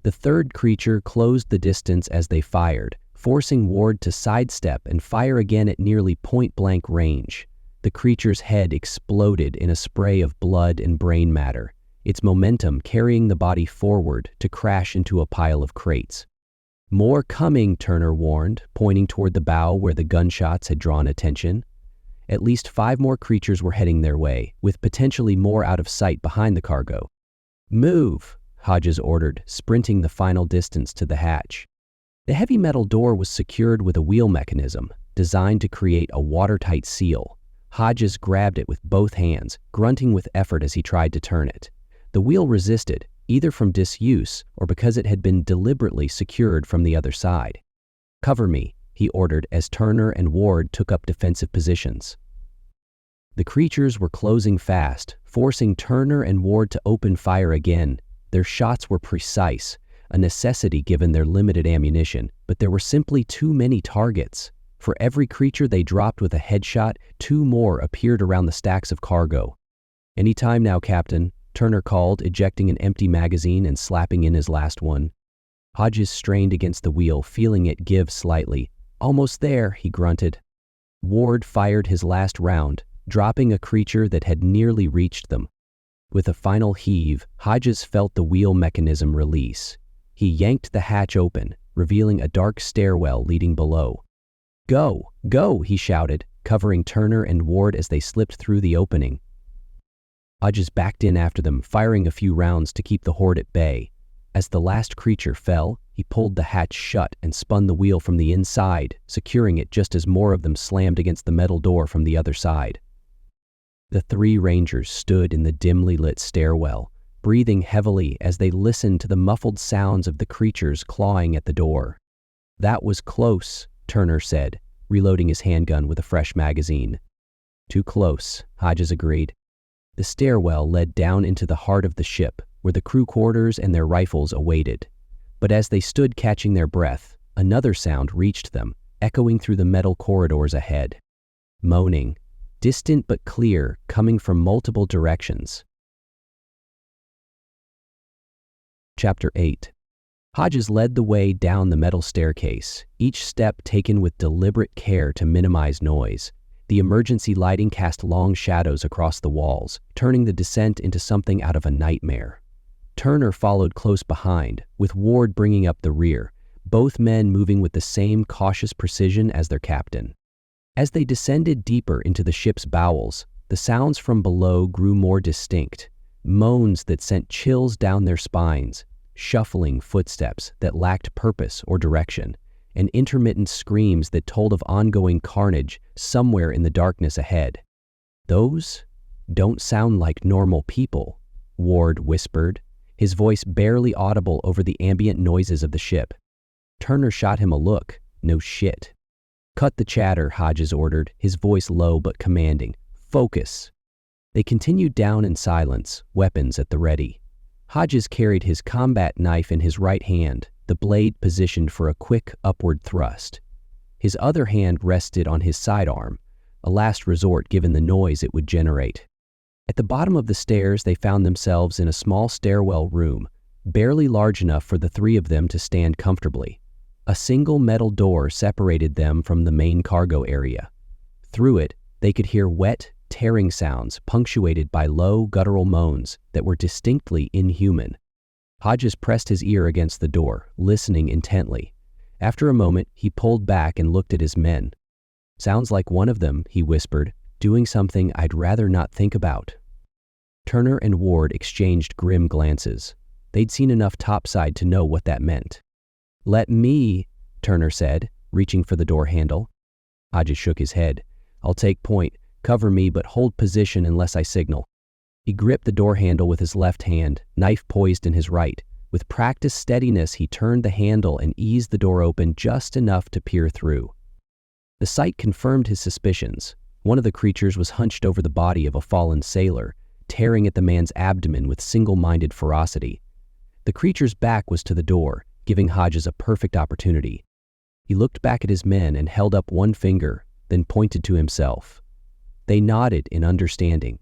The third creature closed the distance as they fired, forcing Ward to sidestep and fire again at nearly point-blank range. The creature's head exploded in a spray of blood and brain matter, its momentum carrying the body forward to crash into a pile of crates. "More coming," Turner warned, pointing toward the bow where the gunshots had drawn attention. At least 5 more creatures were heading their way, with potentially more out of sight behind the cargo. "Move," Hodges ordered, sprinting the final distance to the hatch. The heavy metal door was secured with a wheel mechanism designed to create a watertight seal. Hodges grabbed it with both hands, grunting with effort as he tried to turn it. The wheel resisted, either from disuse or because it had been deliberately secured from the other side. "Cover me," he ordered as Turner and Ward took up defensive positions. The creatures were closing fast, forcing Turner and Ward to open fire again. Their shots were precise, a necessity given their limited ammunition, but there were simply too many targets. For every creature they dropped with a headshot, 2 more appeared around the stacks of cargo. "Any time now, Captain," Turner called, ejecting an empty magazine and slapping in his last one. Hodges strained against the wheel, feeling it give slightly. "Almost there," he grunted. Ward fired his last round, dropping a creature that had nearly reached them. With a final heave, Hodges felt the wheel mechanism release. He yanked the hatch open, revealing a dark stairwell leading below. "Go! Go!" he shouted, covering Turner and Ward as they slipped through the opening. Hodges backed in after them, firing a few rounds to keep the horde at bay. As the last creature fell, he pulled the hatch shut and spun the wheel from the inside, securing it just as more of them slammed against the metal door from the other side. The 3 Rangers stood in the dimly lit stairwell, breathing heavily as they listened to the muffled sounds of the creatures clawing at the door. "That was close," Turner said, reloading his handgun with a fresh magazine. "Too close," Hodges agreed. The stairwell led down into the heart of the ship, where the crew quarters and their rifles awaited. But as they stood catching their breath, another sound reached them, echoing through the metal corridors ahead. Moaning, distant but clear, coming from multiple directions. Chapter 8. Hodges led the way down the metal staircase, each step taken with deliberate care to minimize noise. The emergency lighting cast long shadows across the walls, turning the descent into something out of a nightmare. Turner followed close behind, with Ward bringing up the rear, both men moving with the same cautious precision as their captain. As they descended deeper into the ship's bowels, the sounds from below grew more distinct, moans that sent chills down their spines, shuffling footsteps that lacked purpose or direction, and intermittent screams that told of ongoing carnage somewhere in the darkness ahead. "Those don't sound like normal people," Ward whispered, his voice barely audible over the ambient noises of the ship. Turner shot him a look. "No shit." "Cut the chatter," Hodges ordered, his voice low but commanding. "Focus." They continued down in silence, weapons at the ready. Hodges carried his combat knife in his right hand, the blade positioned for a quick upward thrust. His other hand rested on his sidearm, a last resort given the noise it would generate. At the bottom of the stairs, they found themselves in a small stairwell room, barely large enough for the 3 of them to stand comfortably. A single metal door separated them from the main cargo area. Through it, they could hear wet, tearing sounds punctuated by low, guttural moans that were distinctly inhuman. Hodges pressed his ear against the door, listening intently. After a moment, he pulled back and looked at his men. "Sounds like one of them," he whispered, "doing something I'd rather not think about." Turner and Ward exchanged grim glances. They'd seen enough topside to know what that meant. "Let me," Turner said, reaching for the door handle. Hodges shook his head. "I'll take point. Cover me, but hold position unless I signal." He gripped the door handle with his left hand, knife poised in his right. With practiced steadiness, he turned the handle and eased the door open just enough to peer through. The sight confirmed his suspicions. One of the creatures was hunched over the body of a fallen sailor, tearing at the man's abdomen with single-minded ferocity. The creature's back was to the door, giving Hodges a perfect opportunity. He looked back at his men and held up one finger, then pointed to himself. They nodded in understanding.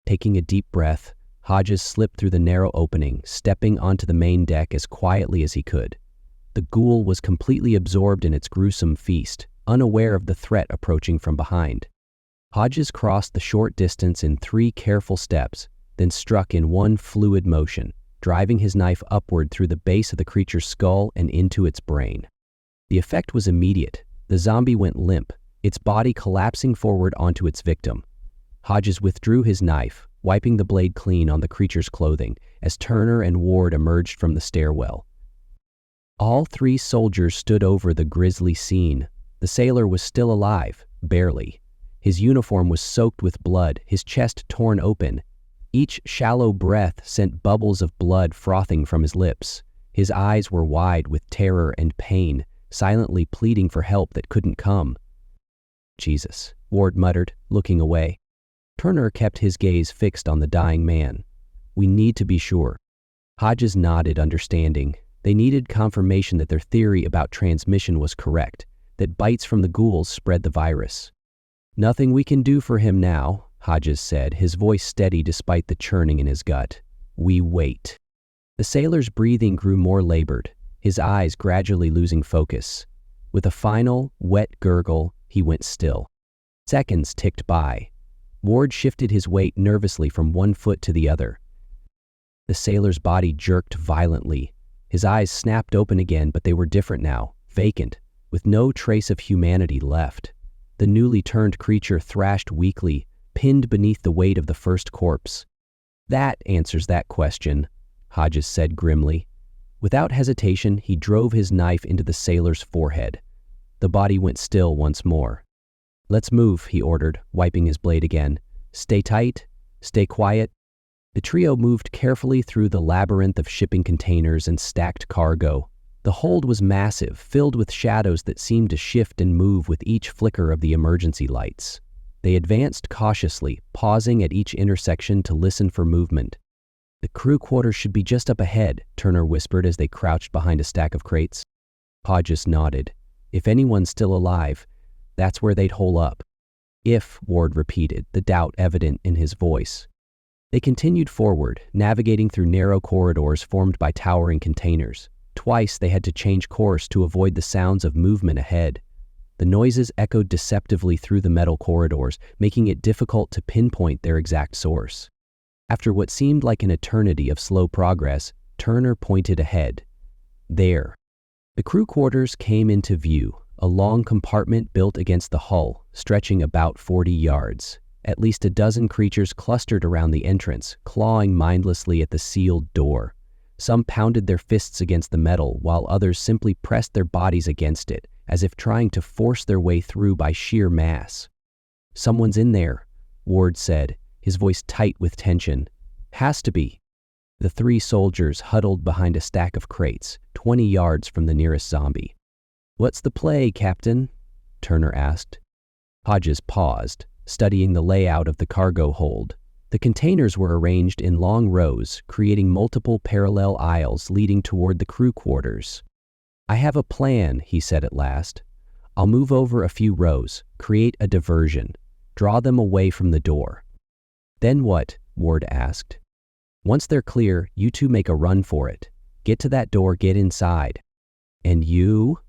Taking a deep breath, Hodges slipped through the narrow opening, stepping onto the main deck as quietly as he could. The ghoul was completely absorbed in its gruesome feast, unaware of the threat approaching from behind. Hodges crossed the short distance in 3 careful steps, then struck in one fluid motion, driving his knife upward through the base of the creature's skull and into its brain. The effect was immediate. The zombie went limp, its body collapsing forward onto its victim. Hodges withdrew his knife, wiping the blade clean on the creature's clothing, as Turner and Ward emerged from the stairwell. All three soldiers stood over the grisly scene. The sailor was still alive, barely. His uniform was soaked with blood, his chest torn open. Each shallow breath sent bubbles of blood frothing from his lips. His eyes were wide with terror and pain, silently pleading for help that couldn't come. "Jesus," Ward muttered, looking away. Turner kept his gaze fixed on the dying man. "We need to be sure." Hodges nodded, understanding. They needed confirmation that their theory about transmission was correct, that bites from the ghouls spread the virus. "Nothing we can do for him now," Hodges said, his voice steady despite the churning in his gut. "We wait." The sailor's breathing grew more labored, his eyes gradually losing focus. With a final, wet gurgle, he went still. Seconds ticked by. Ward shifted his weight nervously from one foot to the other. The sailor's body jerked violently. His eyes snapped open again, but they were different now, vacant, with no trace of humanity left. The newly turned creature thrashed weakly, pinned beneath the weight of the first corpse. "That answers that question," Hodges said grimly. Without hesitation, he drove his knife into the sailor's forehead. The body went still once more. "Let's move," he ordered, wiping his blade again. "Stay tight, stay quiet." The trio moved carefully through the labyrinth of shipping containers and stacked cargo. The hold was massive, filled with shadows that seemed to shift and move with each flicker of the emergency lights. They advanced cautiously, pausing at each intersection to listen for movement. "The crew quarters should be just up ahead," Turner whispered as they crouched behind a stack of crates. Hodges nodded. If anyone's still alive, that's where they'd hole up. "If," Ward repeated, the doubt evident in his voice. They continued forward, navigating through narrow corridors formed by towering containers. Twice they had to change course to avoid the sounds of movement ahead. The noises echoed deceptively through the metal corridors, making it difficult to pinpoint their exact source. After what seemed like an eternity of slow progress, Turner pointed ahead. There. The crew quarters came into view, a long compartment built against the hull, stretching about 40 yards. At least a dozen creatures clustered around the entrance, clawing mindlessly at the sealed door. Some pounded their fists against the metal, while others simply pressed their bodies against it, as if trying to force their way through by sheer mass. "Someone's in there," Ward said, his voice tight with tension. "Has to be." The three soldiers huddled behind a stack of crates, 20 yards from the nearest zombie. "What's the play, Captain?" Turner asked. Hodges paused, studying the layout of the cargo hold. The containers were arranged in long rows, creating multiple parallel aisles leading toward the crew quarters. "I have a plan," he said at last. "I'll move over a few rows, create a diversion, draw them away from the door." "Then what?" Ward asked. "Once they're clear, you two make a run for it. Get to that door, get inside." "And you?"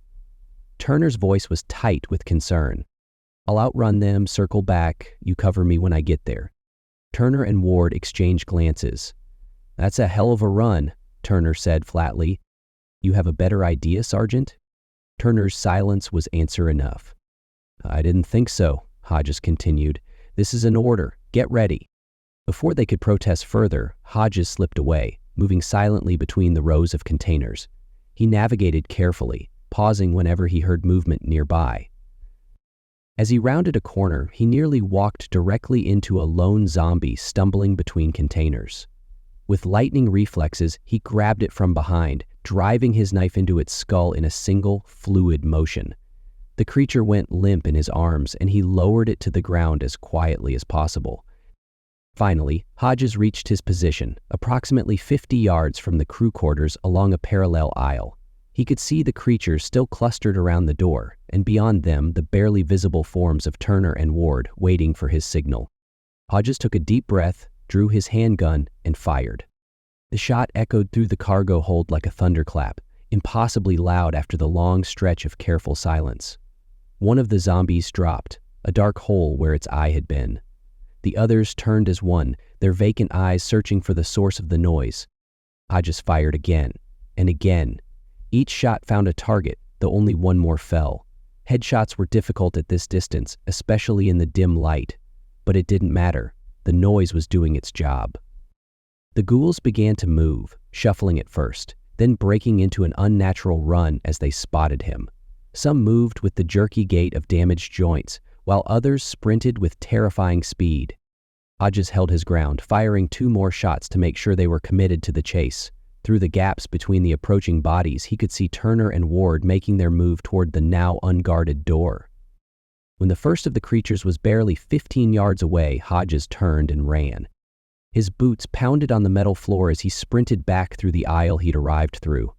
Turner's voice was tight with concern. "I'll outrun them, circle back, you cover me when I get there." Turner and Ward exchanged glances. "That's a hell of a run," Turner said flatly. "You have a better idea, Sergeant?" Turner's silence was answer enough. "I didn't think so," Hodges continued. "This is an order. Get ready." Before they could protest further, Hodges slipped away, moving silently between the rows of containers. He navigated carefully, pausing whenever he heard movement nearby. As he rounded a corner, he nearly walked directly into a lone zombie stumbling between containers. With lightning reflexes, he grabbed it from behind, driving his knife into its skull in a single, fluid motion. The creature went limp in his arms, and he lowered it to the ground as quietly as possible. Finally, Hodges reached his position, approximately 50 yards from the crew quarters along a parallel aisle. He could see the creatures still clustered around the door, and beyond them the barely visible forms of Turner and Ward waiting for his signal. Hodges took a deep breath, drew his handgun, and fired. The shot echoed through the cargo hold like a thunderclap, impossibly loud after the long stretch of careful silence. One of the zombies dropped, a dark hole where its eye had been. The others turned as one, their vacant eyes searching for the source of the noise. Hodges fired again, and again. Each shot found a target, though only one more fell. Headshots were difficult at this distance, especially in the dim light. But it didn't matter. The noise was doing its job. The ghouls began to move, shuffling at first, then breaking into an unnatural run as they spotted him. Some moved with the jerky gait of damaged joints, while others sprinted with terrifying speed. Hodges held his ground, firing 2 more shots to make sure they were committed to the chase. Through the gaps between the approaching bodies, he could see Turner and Ward making their move toward the now unguarded door. When the first of the creatures was barely 15 yards away, Hodges turned and ran. His boots pounded on the metal floor as he sprinted back through the aisle he'd arrived through.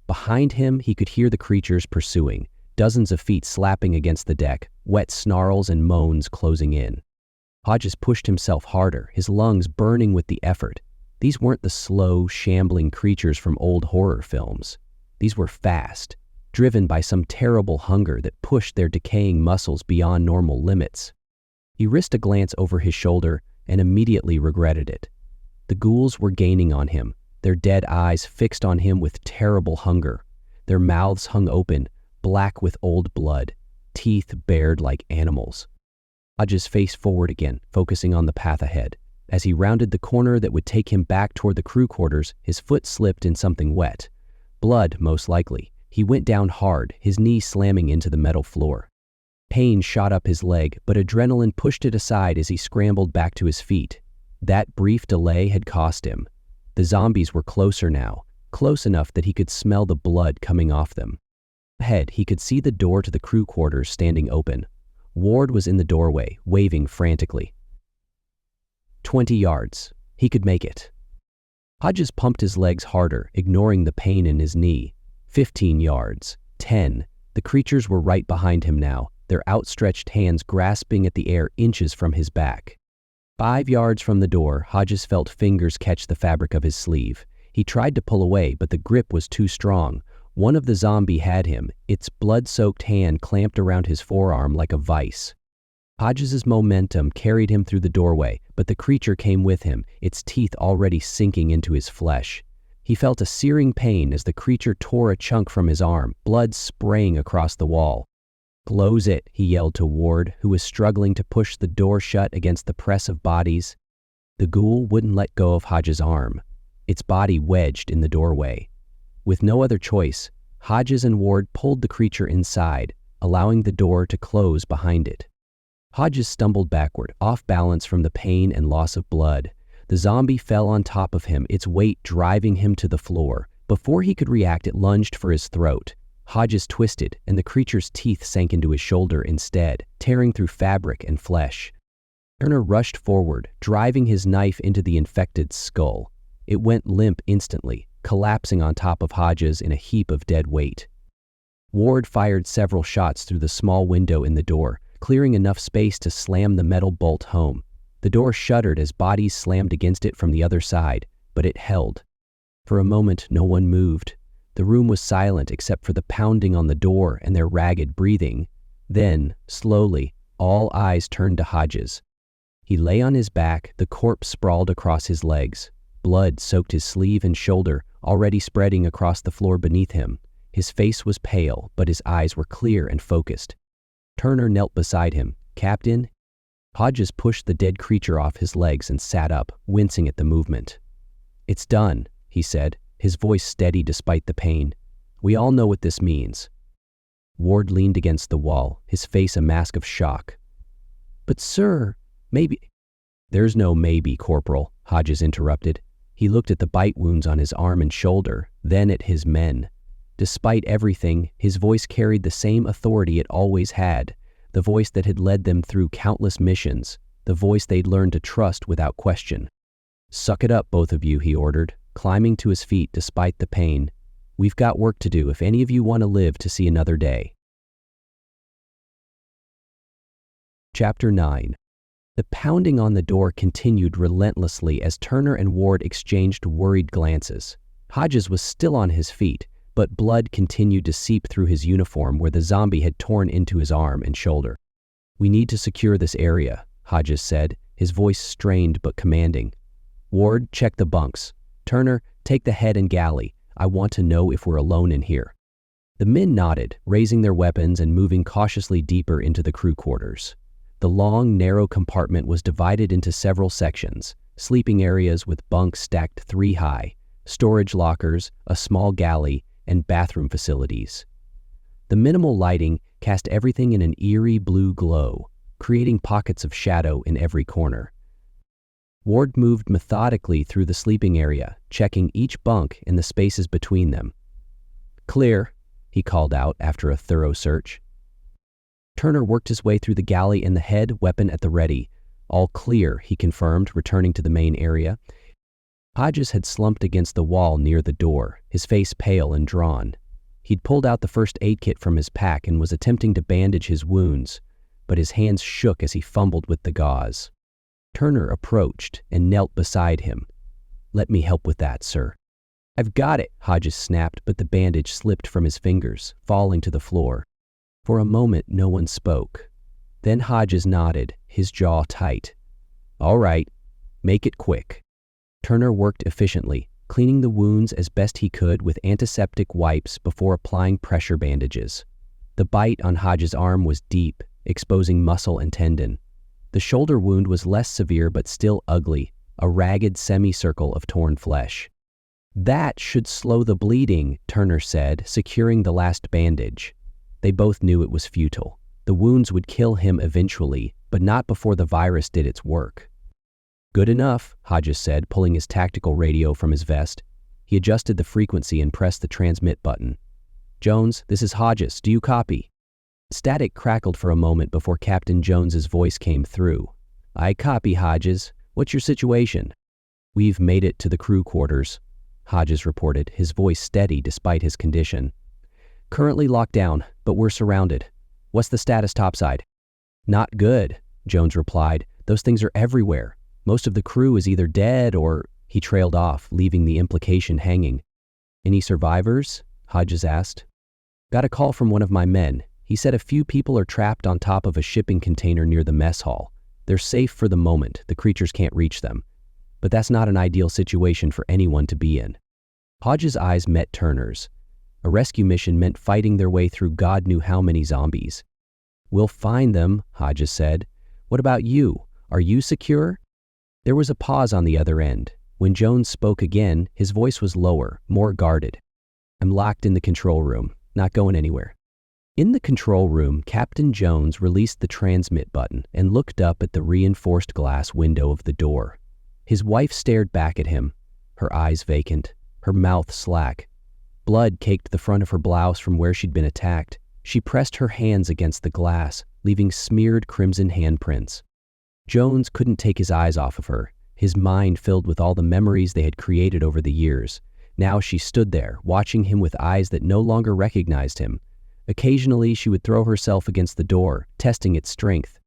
Behind him, he could hear the creatures pursuing, dozens of feet slapping against the deck, wet snarls and moans closing in. Hodges pushed himself harder, his lungs burning with the effort. These weren't the slow, shambling creatures from old horror films. These were fast, driven by some terrible hunger that pushed their decaying muscles beyond normal limits. He risked a glance over his shoulder and immediately regretted it. The ghouls were gaining on him, their dead eyes fixed on him with terrible hunger. Their mouths hung open, black with old blood, teeth bared like animals. Hodges faced forward again, focusing on the path ahead. As he rounded the corner that would take him back toward the crew quarters, his foot slipped in something wet. Blood, most likely. He went down hard, his knee slamming into the metal floor. Pain shot up his leg, but adrenaline pushed it aside as he scrambled back to his feet. That brief delay had cost him. The zombies were closer now, close enough that he could smell the blood coming off them. Ahead, he could see the door to the crew quarters standing open. Ward was in the doorway, waving frantically. 20 yards. He could make it. Hodges pumped his legs harder, ignoring the pain in his knee. 15 yards. 10. The creatures were right behind him now, their outstretched hands grasping at the air inches from his back. 5 yards from the door, Hodges felt fingers catch the fabric of his sleeve. He tried to pull away, but the grip was too strong. One of the zombie had him, its blood-soaked hand clamped around his forearm like a vice. Hodges's momentum carried him through the doorway, but the creature came with him, its teeth already sinking into his flesh. He felt a searing pain as the creature tore a chunk from his arm, blood spraying across the wall. "Close it," he yelled to Ward, who was struggling to push the door shut against the press of bodies. The ghoul wouldn't let go of Hodges' arm, its body wedged in the doorway. With no other choice, Hodges and Ward pulled the creature inside, allowing the door to close behind it. Hodges stumbled backward, off balance from the pain and loss of blood. The zombie fell on top of him, its weight driving him to the floor. Before he could react, it lunged for his throat. Hodges twisted, and the creature's teeth sank into his shoulder instead, tearing through fabric and flesh. Turner rushed forward, driving his knife into the infected skull. It went limp instantly, collapsing on top of Hodges in a heap of dead weight. Ward fired several shots through the small window in the door, clearing enough space to slam the metal bolt home. The door shuddered as bodies slammed against it from the other side, but it held. For a moment, no one moved. The room was silent except for the pounding on the door and their ragged breathing. Then, slowly, all eyes turned to Hodges. He lay on his back, the corpse sprawled across his legs. Blood soaked his sleeve and shoulder, already spreading across the floor beneath him. His face was pale, but his eyes were clear and focused. Turner knelt beside him. "Captain?" Hodges pushed the dead creature off his legs and sat up, wincing at the movement. "It's done," he said, his voice steady despite the pain. "We all know what this means." Ward leaned against the wall, his face a mask of shock. "But sir, maybe—" "There's no maybe, Corporal," Hodges interrupted. He looked at the bite wounds on his arm and shoulder, then at his men. Despite everything, his voice carried the same authority it always had, the voice that had led them through countless missions, the voice they'd learned to trust without question. "Suck it up, both of you," he ordered, climbing to his feet despite the pain. "We've got work to do if any of you want to live to see another day." Chapter 9. The pounding on the door continued relentlessly as Turner and Ward exchanged worried glances. Hodges was still on his feet, but blood continued to seep through his uniform where the zombie had torn into his arm and shoulder. "We need to secure this area," Hodges said, his voice strained but commanding. "Ward, check the bunks. Turner, take the head and galley. I want to know if we're alone in here." The men nodded, raising their weapons and moving cautiously deeper into the crew quarters. The long, narrow compartment was divided into several sections, sleeping areas with bunks stacked 3 high. storage lockers, a small galley, and bathroom facilities. The minimal lighting cast everything in an eerie blue glow, creating pockets of shadow in every corner. Ward moved methodically through the sleeping area, checking each bunk and the spaces between them. "Clear," he called out after a thorough search. Turner worked his way through the galley and the head, weapon at the ready. "All clear," he confirmed, returning to the main area. Hodges had slumped against the wall near the door, his face pale and drawn. He'd pulled out the first aid kit from his pack and was attempting to bandage his wounds, but his hands shook as he fumbled with the gauze. Turner approached and knelt beside him. "Let me help with that, sir." "I've got it," Hodges snapped, but the bandage slipped from his fingers, falling to the floor. For a moment, no one spoke. Then Hodges nodded, his jaw tight. "All right, make it quick." Turner worked efficiently, cleaning the wounds as best he could with antiseptic wipes before applying pressure bandages. The bite on Hodges' arm was deep, exposing muscle and tendon. The shoulder wound was less severe but still ugly, a ragged semicircle of torn flesh. "That should slow the bleeding," Turner said, securing the last bandage. They both knew it was futile. The wounds would kill him eventually, but not before the virus did its work. "Good enough," Hodges said, pulling his tactical radio from his vest. He adjusted the frequency and pressed the transmit button. "Jones, this is Hodges. Do you copy?" Static crackled for a moment before Captain Jones's voice came through. "I copy, Hodges. What's your situation?" "We've made it to the crew quarters," Hodges reported, his voice steady despite his condition. "Currently locked down, but we're surrounded. What's the status topside?" "Not good," Jones replied. "Those things are everywhere. Most of the crew is either dead or—" He trailed off, leaving the implication hanging. "Any survivors?" Hodges asked. "Got a call from one of my men. He said a few people are trapped on top of a shipping container near the mess hall. They're safe for the moment. The creatures can't reach them. But that's not an ideal situation for anyone to be in." Hodges' eyes met Turner's. A rescue mission meant fighting their way through God knew how many zombies. "We'll find them," Hodges said. "What about you? Are you secure?" There was a pause on the other end. When Jones spoke again, his voice was lower, more guarded. "I'm locked in the control room, not going anywhere." In the control room, Captain Jones released the transmit button and looked up at the reinforced glass window of the door. His wife stared back at him, her eyes vacant, her mouth slack. Blood caked the front of her blouse from where she'd been attacked. She pressed her hands against the glass, leaving smeared crimson handprints. Jones couldn't take his eyes off of her, his mind filled with all the memories they had created over the years. Now she stood there, watching him with eyes that no longer recognized him. Occasionally, she would throw herself against the door, testing its strength.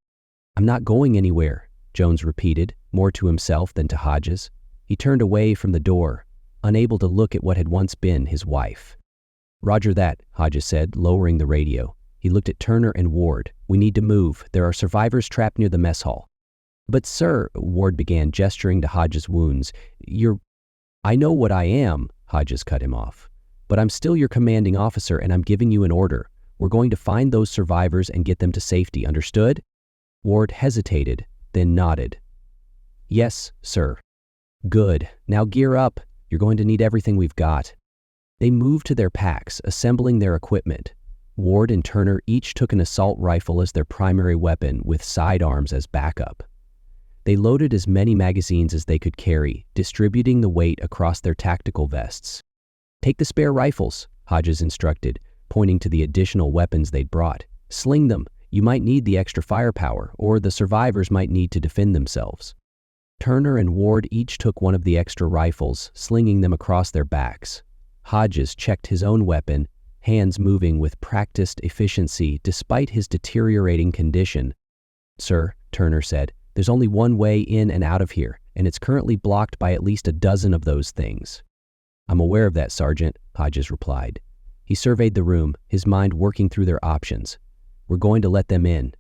"I'm not going anywhere," Jones repeated, more to himself than to Hodges. He turned away from the door, unable to look at what had once been his wife. "Roger that," Hodges said, lowering the radio. He looked at Turner and Ward. "We need to move. There are survivors trapped near the mess hall." "But sir," Ward began, gesturing to Hodges' wounds. "I know what I am," Hodges cut him off. "But I'm still your commanding officer and I'm giving you an order. We're going to find those survivors and get them to safety, understood?" Ward hesitated, then nodded. "Yes, sir." "Good. Now gear up. You're going to need everything we've got." They moved to their packs, assembling their equipment. Ward and Turner each took an assault rifle as their primary weapon, with sidearms as backup. They loaded as many magazines as they could carry, distributing the weight across their tactical vests. "Take the spare rifles," Hodges instructed, pointing to the additional weapons they'd brought. "Sling them. You might need the extra firepower, or the survivors might need to defend themselves." Turner and Ward each took one of the extra rifles, slinging them across their backs. Hodges checked his own weapon, hands moving with practiced efficiency despite his deteriorating condition. "Sir," Turner said, "there's only one way in and out of here, and it's currently blocked by at least a dozen of those things." "I'm aware of that, Sergeant," Hodges replied. He surveyed the room, his mind working through their options. "We're going to let them in."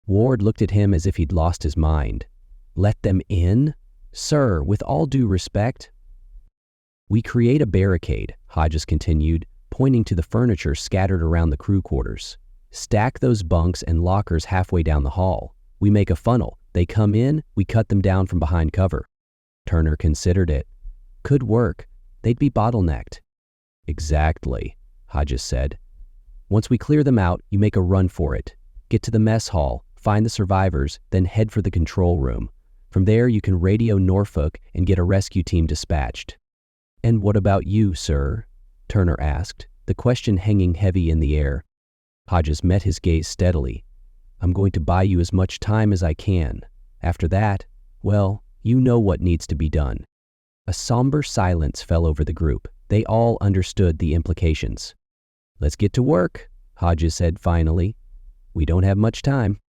Ward looked at him as if he'd lost his mind. "Let them in? Sir, with all due respect." "We create a barricade," Hodges continued, pointing to the furniture scattered around the crew quarters. "Stack those bunks and lockers halfway down the hall. We make a funnel. They come in, we cut them down from behind cover." Turner considered it. "Could work. they'd be bottlenecked. Exactly, Hodges said. Once we clear them out, you make a run for it. Get to the mess hall, find the survivors, then head for the control room. From there, you can radio Norfolk and get a rescue team dispatched. And what about you, sir? Turner asked, the question hanging heavy in the air. Hodges met his gaze steadily. I'm going to buy you as much time as I can. After that, well, you know what needs to be done. A somber silence fell over the group. They all understood the implications. Let's get to work, Hodges said finally. We don't have much time.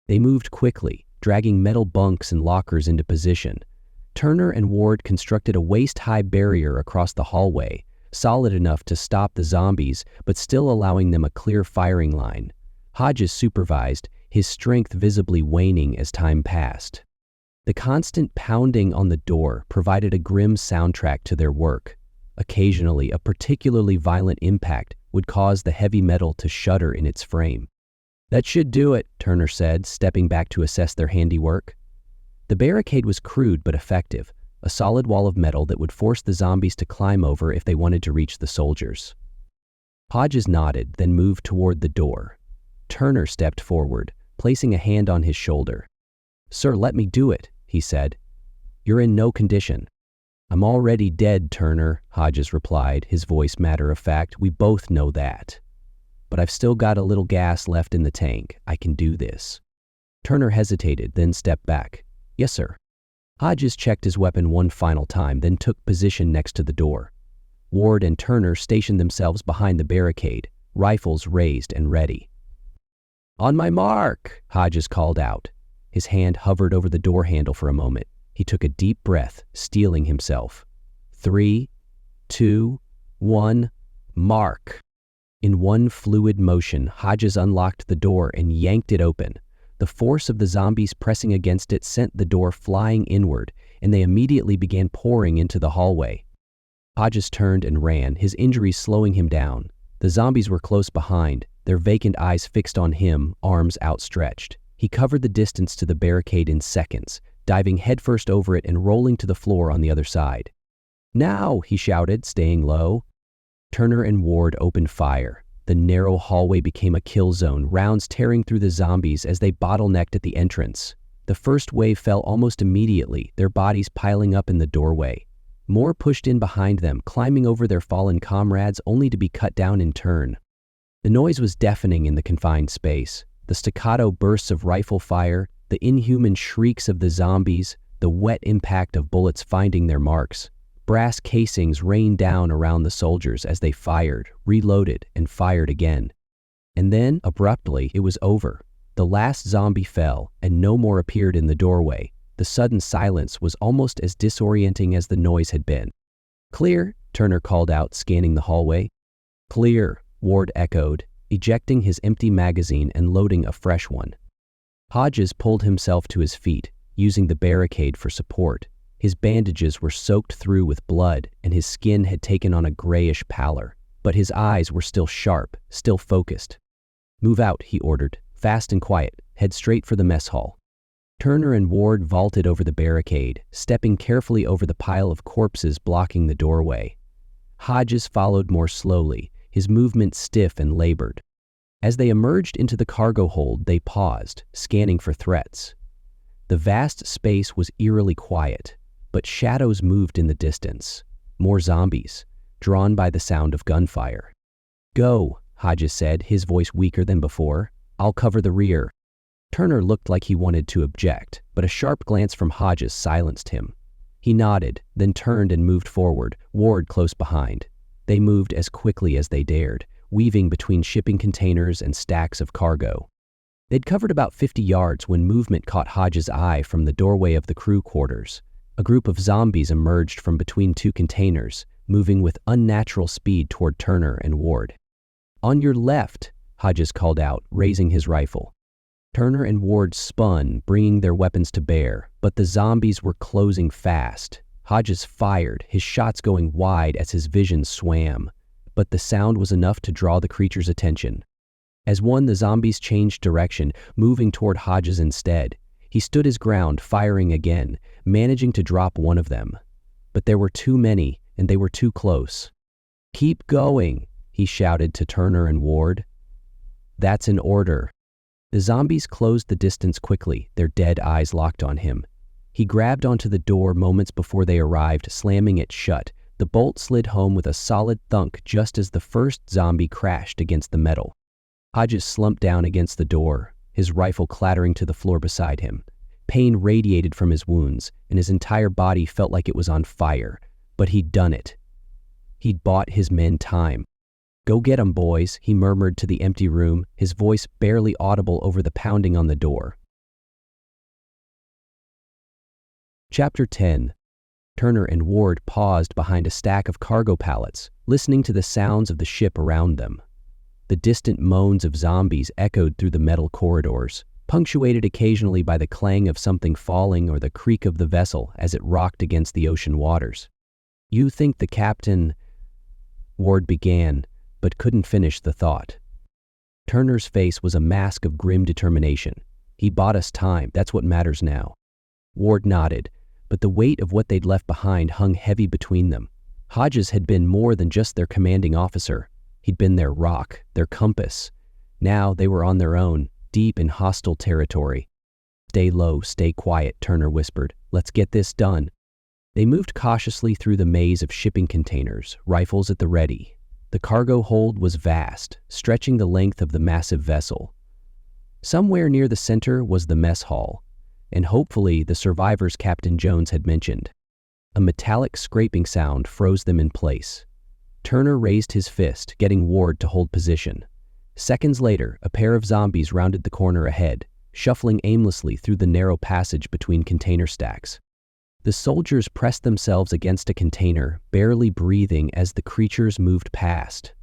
They moved quickly, dragging metal bunks and lockers into position. Turner and Ward constructed a waist-high barrier across the hallway, solid enough to stop the zombies, but still allowing them a clear firing line. Hodges supervised, his strength visibly waning as time passed. The constant pounding on the door provided a grim soundtrack to their work. Occasionally, a particularly violent impact would cause the heavy metal to shudder in its frame. That should do it, Turner said, stepping back to assess their handiwork. The barricade was crude but effective, a solid wall of metal that would force the zombies to climb over if they wanted to reach the soldiers. Hodges nodded, then moved toward the door. Turner stepped forward, placing a hand on his shoulder. Sir, let me do it, he said. You're in no condition. I'm already dead, Turner, Hodges replied, his voice matter-of-fact. We both know that. But I've still got a little gas left in the tank. I can do this. Turner hesitated, then stepped back. Yes, sir. Hodges checked his weapon one final time, then took position next to the door. Ward and Turner stationed themselves behind the barricade, rifles raised and ready. On my mark, Hodges called out. His hand hovered over the door handle for a moment. He took a deep breath, steeling himself. 3, 2, 1, mark. In one fluid motion, Hodges unlocked the door and yanked it open. The force of the zombies pressing against it sent the door flying inward, and they immediately began pouring into the hallway. Hodges turned and ran, his injuries slowing him down. The zombies were close behind, their vacant eyes fixed on him, arms outstretched. He covered the distance to the barricade in seconds, diving headfirst over it and rolling to the floor on the other side. Now, he shouted, staying low. Turner and Ward opened fire. The narrow hallway became a kill zone, rounds tearing through the zombies as they bottlenecked at the entrance. The first wave fell almost immediately, their bodies piling up in the doorway. More pushed in behind them, climbing over their fallen comrades only to be cut down in turn. The noise was deafening in the confined space. The staccato bursts of rifle fire, the inhuman shrieks of the zombies, the wet impact of bullets finding their marks. Brass casings rained down around the soldiers as they fired, reloaded, and fired again. And then, abruptly, it was over. The last zombie fell, and no more appeared in the doorway. The sudden silence was almost as disorienting as the noise had been. Clear, Turner called out, scanning the hallway. Clear, Ward echoed, ejecting his empty magazine and loading a fresh one. Hodges pulled himself to his feet, using the barricade for support. His bandages were soaked through with blood, and his skin had taken on a grayish pallor. But his eyes were still sharp, still focused. Move out, he ordered, fast and quiet, head straight for the mess hall. Turner and Ward vaulted over the barricade, stepping carefully over the pile of corpses blocking the doorway. Hodges followed more slowly, his movement stiff and labored. As they emerged into the cargo hold, they paused, scanning for threats. The vast space was eerily quiet, but shadows moved in the distance. More zombies, drawn by the sound of gunfire. Go, Hodges said, his voice weaker than before. I'll cover the rear. Turner looked like he wanted to object, but a sharp glance from Hodges silenced him. He nodded, then turned and moved forward, Ward close behind. They moved as quickly as they dared, weaving between shipping containers and stacks of cargo. They'd covered about 50 yards when movement caught Hodges' eye from the doorway of the crew quarters. A group of zombies emerged from between two containers, moving with unnatural speed toward Turner and Ward. On your left, Hodges called out, raising his rifle. Turner and Ward spun, bringing their weapons to bear, but the zombies were closing fast. Hodges fired, his shots going wide as his vision swam, but the sound was enough to draw the creature's attention. As one, the zombies changed direction, moving toward Hodges instead. He stood his ground, firing again, managing to drop one of them. But there were too many, and they were too close. "Keep going," he shouted to Turner and Ward. "That's an order." The zombies closed the distance quickly, their dead eyes locked on him. He grabbed onto the door moments before they arrived, slamming it shut. The bolt slid home with a solid thunk just as the first zombie crashed against the metal. Hodges slumped down against the door, his rifle clattering to the floor beside him. Pain radiated from his wounds, and his entire body felt like it was on fire. But he'd done it. He'd bought his men time. "Go get 'em, boys," he murmured to the empty room, his voice barely audible over the pounding on the door. Chapter 10. Turner and Ward paused behind a stack of cargo pallets, listening to the sounds of the ship around them. The distant moans of zombies echoed through the metal corridors, punctuated occasionally by the clang of something falling or the creak of the vessel as it rocked against the ocean waters. "You think the captain—" Ward began, but couldn't finish the thought. Turner's face was a mask of grim determination. "He bought us time, that's what matters now." Ward nodded, but the weight of what they'd left behind hung heavy between them. Hodges had been more than just their commanding officer. He'd been their rock, their compass. Now they were on their own, deep in hostile territory. "Stay low, stay quiet," Turner whispered. "Let's get this done." They moved cautiously through the maze of shipping containers, rifles at the ready. The cargo hold was vast, stretching the length of the massive vessel. Somewhere near the center was the mess hall, and hopefully the survivors Captain Jones had mentioned. A metallic scraping sound froze them in place. Turner raised his fist, getting Ward to hold position. Seconds later, a pair of zombies rounded the corner ahead, shuffling aimlessly through the narrow passage between container stacks. The soldiers pressed themselves against a container, barely breathing as the creatures moved past.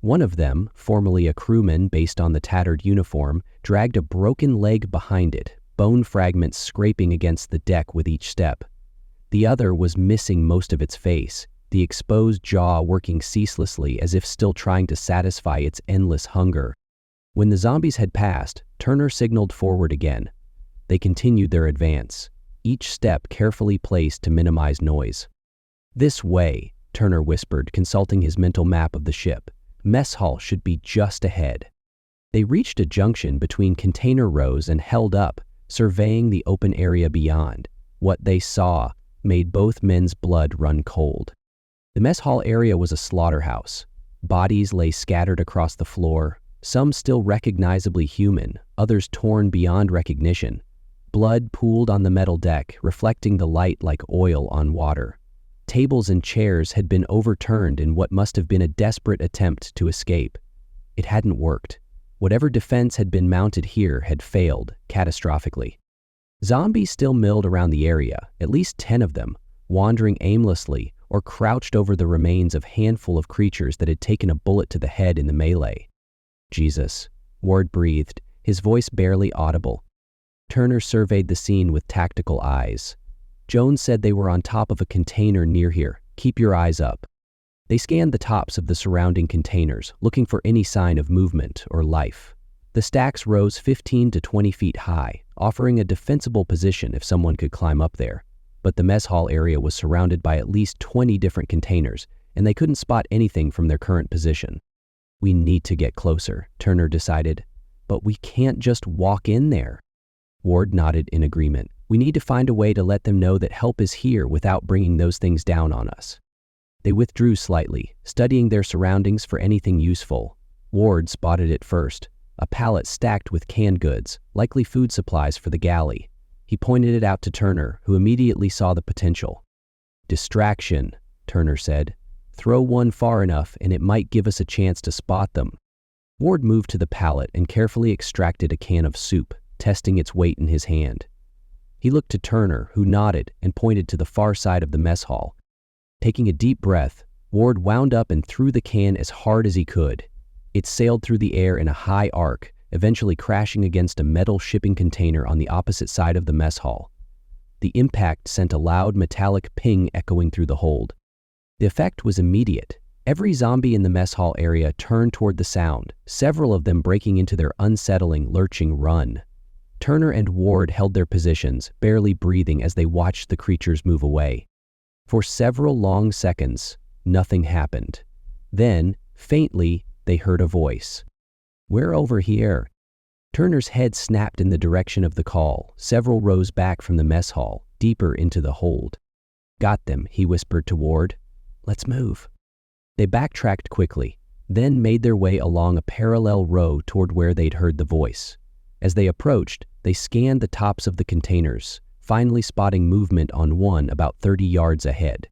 One of them, formerly a crewman based on the tattered uniform, dragged a broken leg behind it, bone fragments scraping against the deck with each step. The other was missing most of its face, the exposed jaw working ceaselessly as if still trying to satisfy its endless hunger. When the zombies had passed, Turner signaled forward again. They continued their advance, each step carefully placed to minimize noise. "This way," Turner whispered, consulting his mental map of the ship. "Mess hall should be just ahead." They reached a junction between container rows and held up, surveying the open area beyond. What they saw made both men's blood run cold. The mess hall area was a slaughterhouse. Bodies lay scattered across the floor, some still recognizably human, others torn beyond recognition. Blood pooled on the metal deck, reflecting the light like oil on water. Tables and chairs had been overturned in what must have been a desperate attempt to escape. It hadn't worked. Whatever defense had been mounted here had failed, catastrophically. Zombies still milled around the area, at least 10 of them, wandering aimlessly or crouched over the remains of a handful of creatures that had taken a bullet to the head in the melee. "Jesus," Ward breathed, his voice barely audible. Turner surveyed the scene with tactical eyes. "Jones said they were on top of a container near here. Keep your eyes up." They scanned the tops of the surrounding containers, looking for any sign of movement or life. The stacks rose 15 to 20 feet high, offering a defensible position if someone could climb up there. But the mess hall area was surrounded by at least 20 different containers, and they couldn't spot anything from their current position. "We need to get closer," Turner decided. "But we can't just walk in there." Ward nodded in agreement. "We need to find a way to let them know that help is here without bringing those things down on us." They withdrew slightly, studying their surroundings for anything useful. Ward spotted it first, a pallet stacked with canned goods, likely food supplies for the galley. He pointed it out to Turner, who immediately saw the potential. "Distraction," Turner said. "Throw one far enough and it might give us a chance to spot them." Ward moved to the pallet and carefully extracted a can of soup, testing its weight in his hand. He looked to Turner, who nodded and pointed to the far side of the mess hall. Taking a deep breath, Ward wound up and threw the can as hard as he could. It sailed through the air in a high arc, eventually crashing against a metal shipping container on the opposite side of the mess hall. The impact sent a loud metallic ping echoing through the hold. The effect was immediate. Every zombie in the mess hall area turned toward the sound, several of them breaking into their unsettling, lurching run. Turner and Ward held their positions, barely breathing as they watched the creatures move away. For several long seconds, nothing happened. Then, faintly, they heard a voice. "We're over here." Turner's head snapped in the direction of the call, several rows back from the mess hall, deeper into the hold. "Got them," he whispered to Ward. "Let's move." They backtracked quickly, then made their way along a parallel row toward where they'd heard the voice. As they approached, they scanned the tops of the containers, finally spotting movement on one about 30 yards ahead.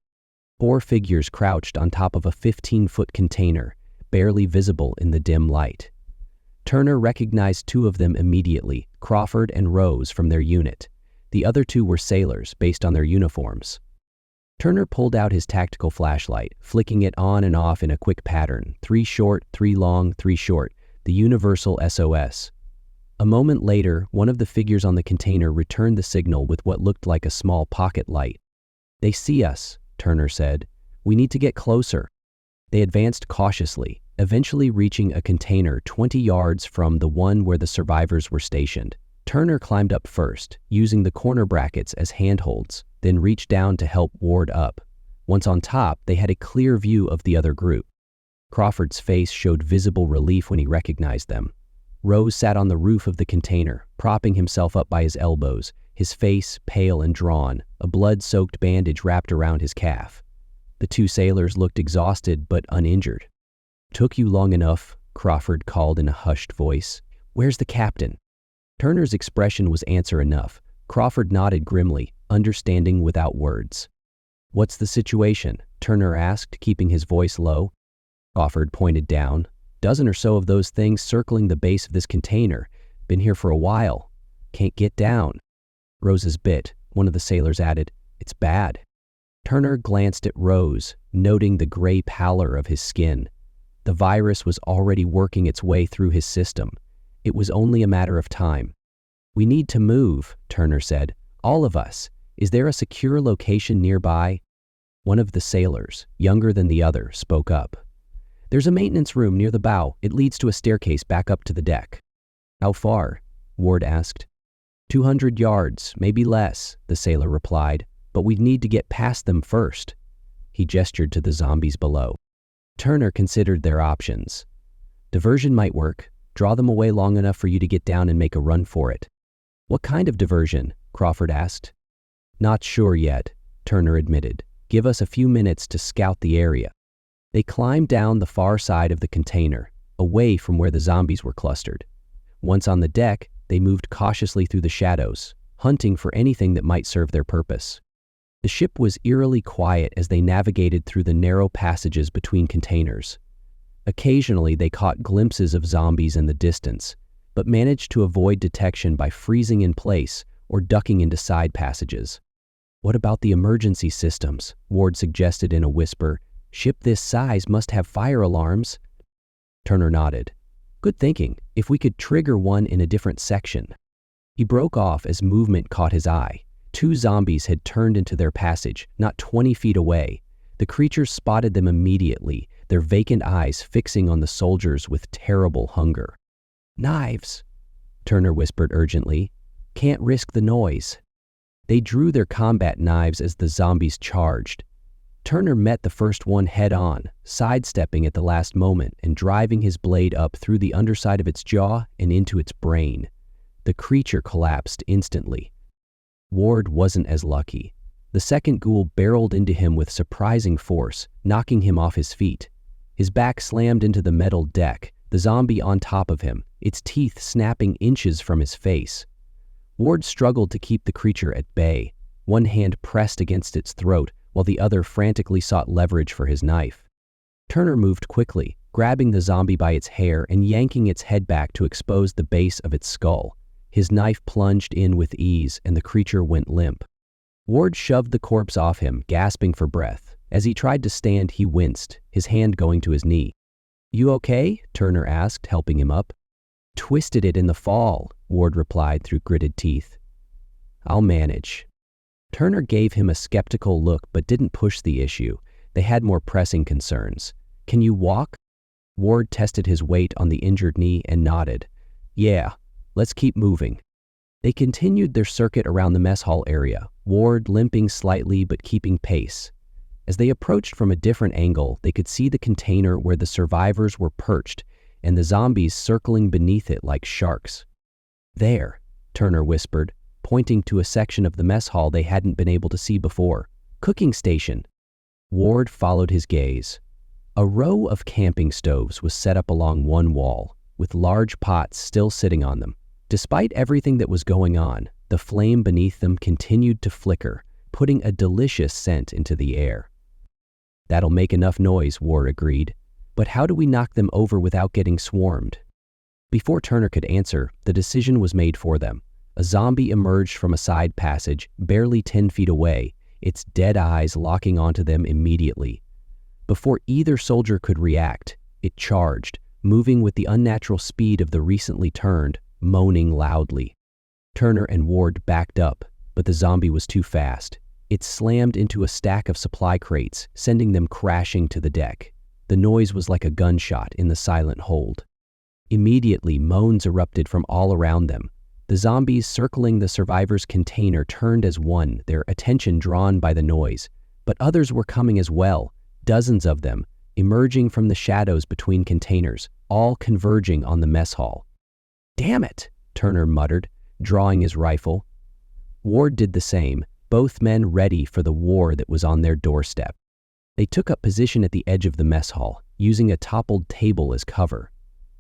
4 figures crouched on top of a 15-foot container, barely visible in the dim light. Turner recognized 2 of them immediately, Crawford and Rose, from their unit. The other 2 were sailors, based on their uniforms. Turner pulled out his tactical flashlight, flicking it on and off in a quick pattern, 3 short, 3 long, 3 short, the universal SOS. A moment later, one of the figures on the container returned the signal with what looked like a small pocket light. "They see us," Turner said. "We need to get closer." They advanced cautiously, eventually reaching a container 20 yards from the one where the survivors were stationed. Turner climbed up first, using the corner brackets as handholds, then reached down to help Ward up. Once on top, they had a clear view of the other group. Crawford's face showed visible relief when he recognized them. Rose sat on the roof of the container, propping himself up by his elbows, his face pale and drawn, a blood-soaked bandage wrapped around his calf. The 2 sailors looked exhausted but uninjured. "Took you long enough," Crawford called in a hushed voice. "Where's the captain?" Turner's expression was answer enough. Crawford nodded grimly, understanding without words. "What's the situation?" Turner asked, keeping his voice low. Crawford pointed down. "Dozen or so of those things circling the base of this container. Been here for a while. Can't get down." "Rose's bit," one of the sailors added. "It's bad." Turner glanced at Rose, noting the gray pallor of his skin. The virus was already working its way through his system. It was only a matter of time. "We need to move," Turner said. "All of us. Is there a secure location nearby?" One of the sailors, younger than the other, spoke up. "There's a maintenance room near the bow. It leads to a staircase back up to the deck." "How far?" Ward asked. 200 yards, maybe less," the sailor replied, "but we'd need to get past them first." He gestured to the zombies below. Turner considered their options. "Diversion might work. Draw them away long enough for you to get down and make a run for it." "What kind of diversion?" Crawford asked. "Not sure yet," Turner admitted. "Give us a few minutes to scout the area." They climbed down the far side of the container, away from where the zombies were clustered. Once on the deck, they moved cautiously through the shadows, hunting for anything that might serve their purpose. The ship was eerily quiet as they navigated through the narrow passages between containers. Occasionally, they caught glimpses of zombies in the distance, but managed to avoid detection by freezing in place or ducking into side passages. "What about the emergency systems?" Ward suggested in a whisper. "Ship this size must have fire alarms." Turner nodded. "Good thinking, if we could trigger one in a different section." He broke off as movement caught his eye. 2 zombies had turned into their passage, not 20 feet away. The creatures spotted them immediately, their vacant eyes fixing on the soldiers with terrible hunger. "Knives," Turner whispered urgently. "Can't risk the noise." They drew their combat knives as the zombies charged. Turner met the first one head-on, sidestepping at the last moment and driving his blade up through the underside of its jaw and into its brain. The creature collapsed instantly. Ward wasn't as lucky. The second ghoul barreled into him with surprising force, knocking him off his feet. His back slammed into the metal deck, the zombie on top of him, its teeth snapping inches from his face. Ward struggled to keep the creature at bay, one hand pressed against its throat, while the other frantically sought leverage for his knife. Turner moved quickly, grabbing the zombie by its hair and yanking its head back to expose the base of its skull. His knife plunged in with ease, and the creature went limp. Ward shoved the corpse off him, gasping for breath. As he tried to stand, he winced, his hand going to his knee. "You okay?" Turner asked, helping him up. "Twisted it in the fall," Ward replied through gritted teeth. "I'll manage." Turner gave him a skeptical look but didn't push the issue. They had more pressing concerns. "Can you walk?" Ward tested his weight on the injured knee and nodded. "Yeah, let's keep moving." They continued their circuit around the mess hall area, Ward limping slightly but keeping pace. As they approached from a different angle, they could see the container where the survivors were perched and the zombies circling beneath it like sharks. "There," Turner whispered, pointing to a section of the mess hall they hadn't been able to see before. "Cooking station." Ward followed his gaze. A row of camping stoves was set up along one wall, with large pots still sitting on them. Despite everything that was going on, the flame beneath them continued to flicker, putting a delicious scent into the air. "That'll make enough noise," Ward agreed. "But how do we knock them over without getting swarmed?" Before Turner could answer, the decision was made for them. A zombie emerged from a side passage, barely 10 feet away, its dead eyes locking onto them immediately. Before either soldier could react, it charged, moving with the unnatural speed of the recently turned, moaning loudly. Turner and Ward backed up, but the zombie was too fast. It slammed into a stack of supply crates, sending them crashing to the deck. The noise was like a gunshot in the silent hold. Immediately, moans erupted from all around them. The zombies circling the survivors' container turned as one, their attention drawn by the noise. But others were coming as well, dozens of them, emerging from the shadows between containers, all converging on the mess hall. "Damn it," Turner muttered, drawing his rifle. Ward did the same, both men ready for the war that was on their doorstep. They took up position at the edge of the mess hall, using a toppled table as cover.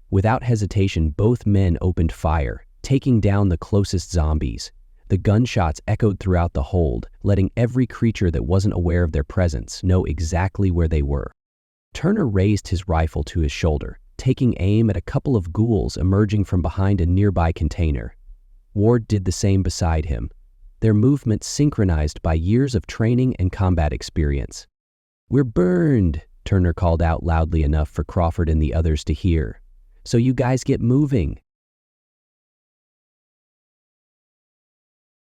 Without hesitation, both men opened fire, taking down the closest zombies. The gunshots echoed throughout the hold, letting every creature that wasn't aware of their presence know exactly where they were. Turner raised his rifle to his shoulder, taking aim at a couple of ghouls emerging from behind a nearby container. Ward did the same beside him, their movements synchronized by years of training and combat experience. "We're burned," Turner called out loudly enough for Crawford and the others to hear. "So you guys get moving."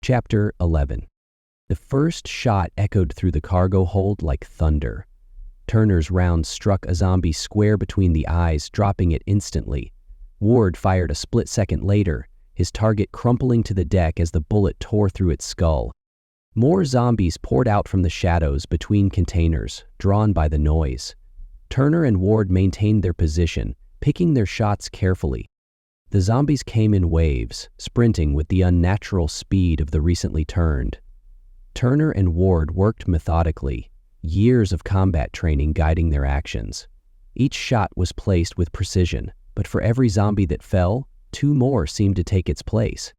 Chapter 11. The first shot echoed through the cargo hold like thunder. Turner's round struck a zombie square between the eyes, dropping it instantly. Ward fired a split second later, his target crumpling to the deck as the bullet tore through its skull. More zombies poured out from the shadows between containers, drawn by the noise. Turner and Ward maintained their position, picking their shots carefully. The zombies came in waves, sprinting with the unnatural speed of the recently turned. Turner and Ward worked methodically, years of combat training guiding their actions. Each shot was placed with precision, but for every zombie that fell, 2 more seemed to take its place.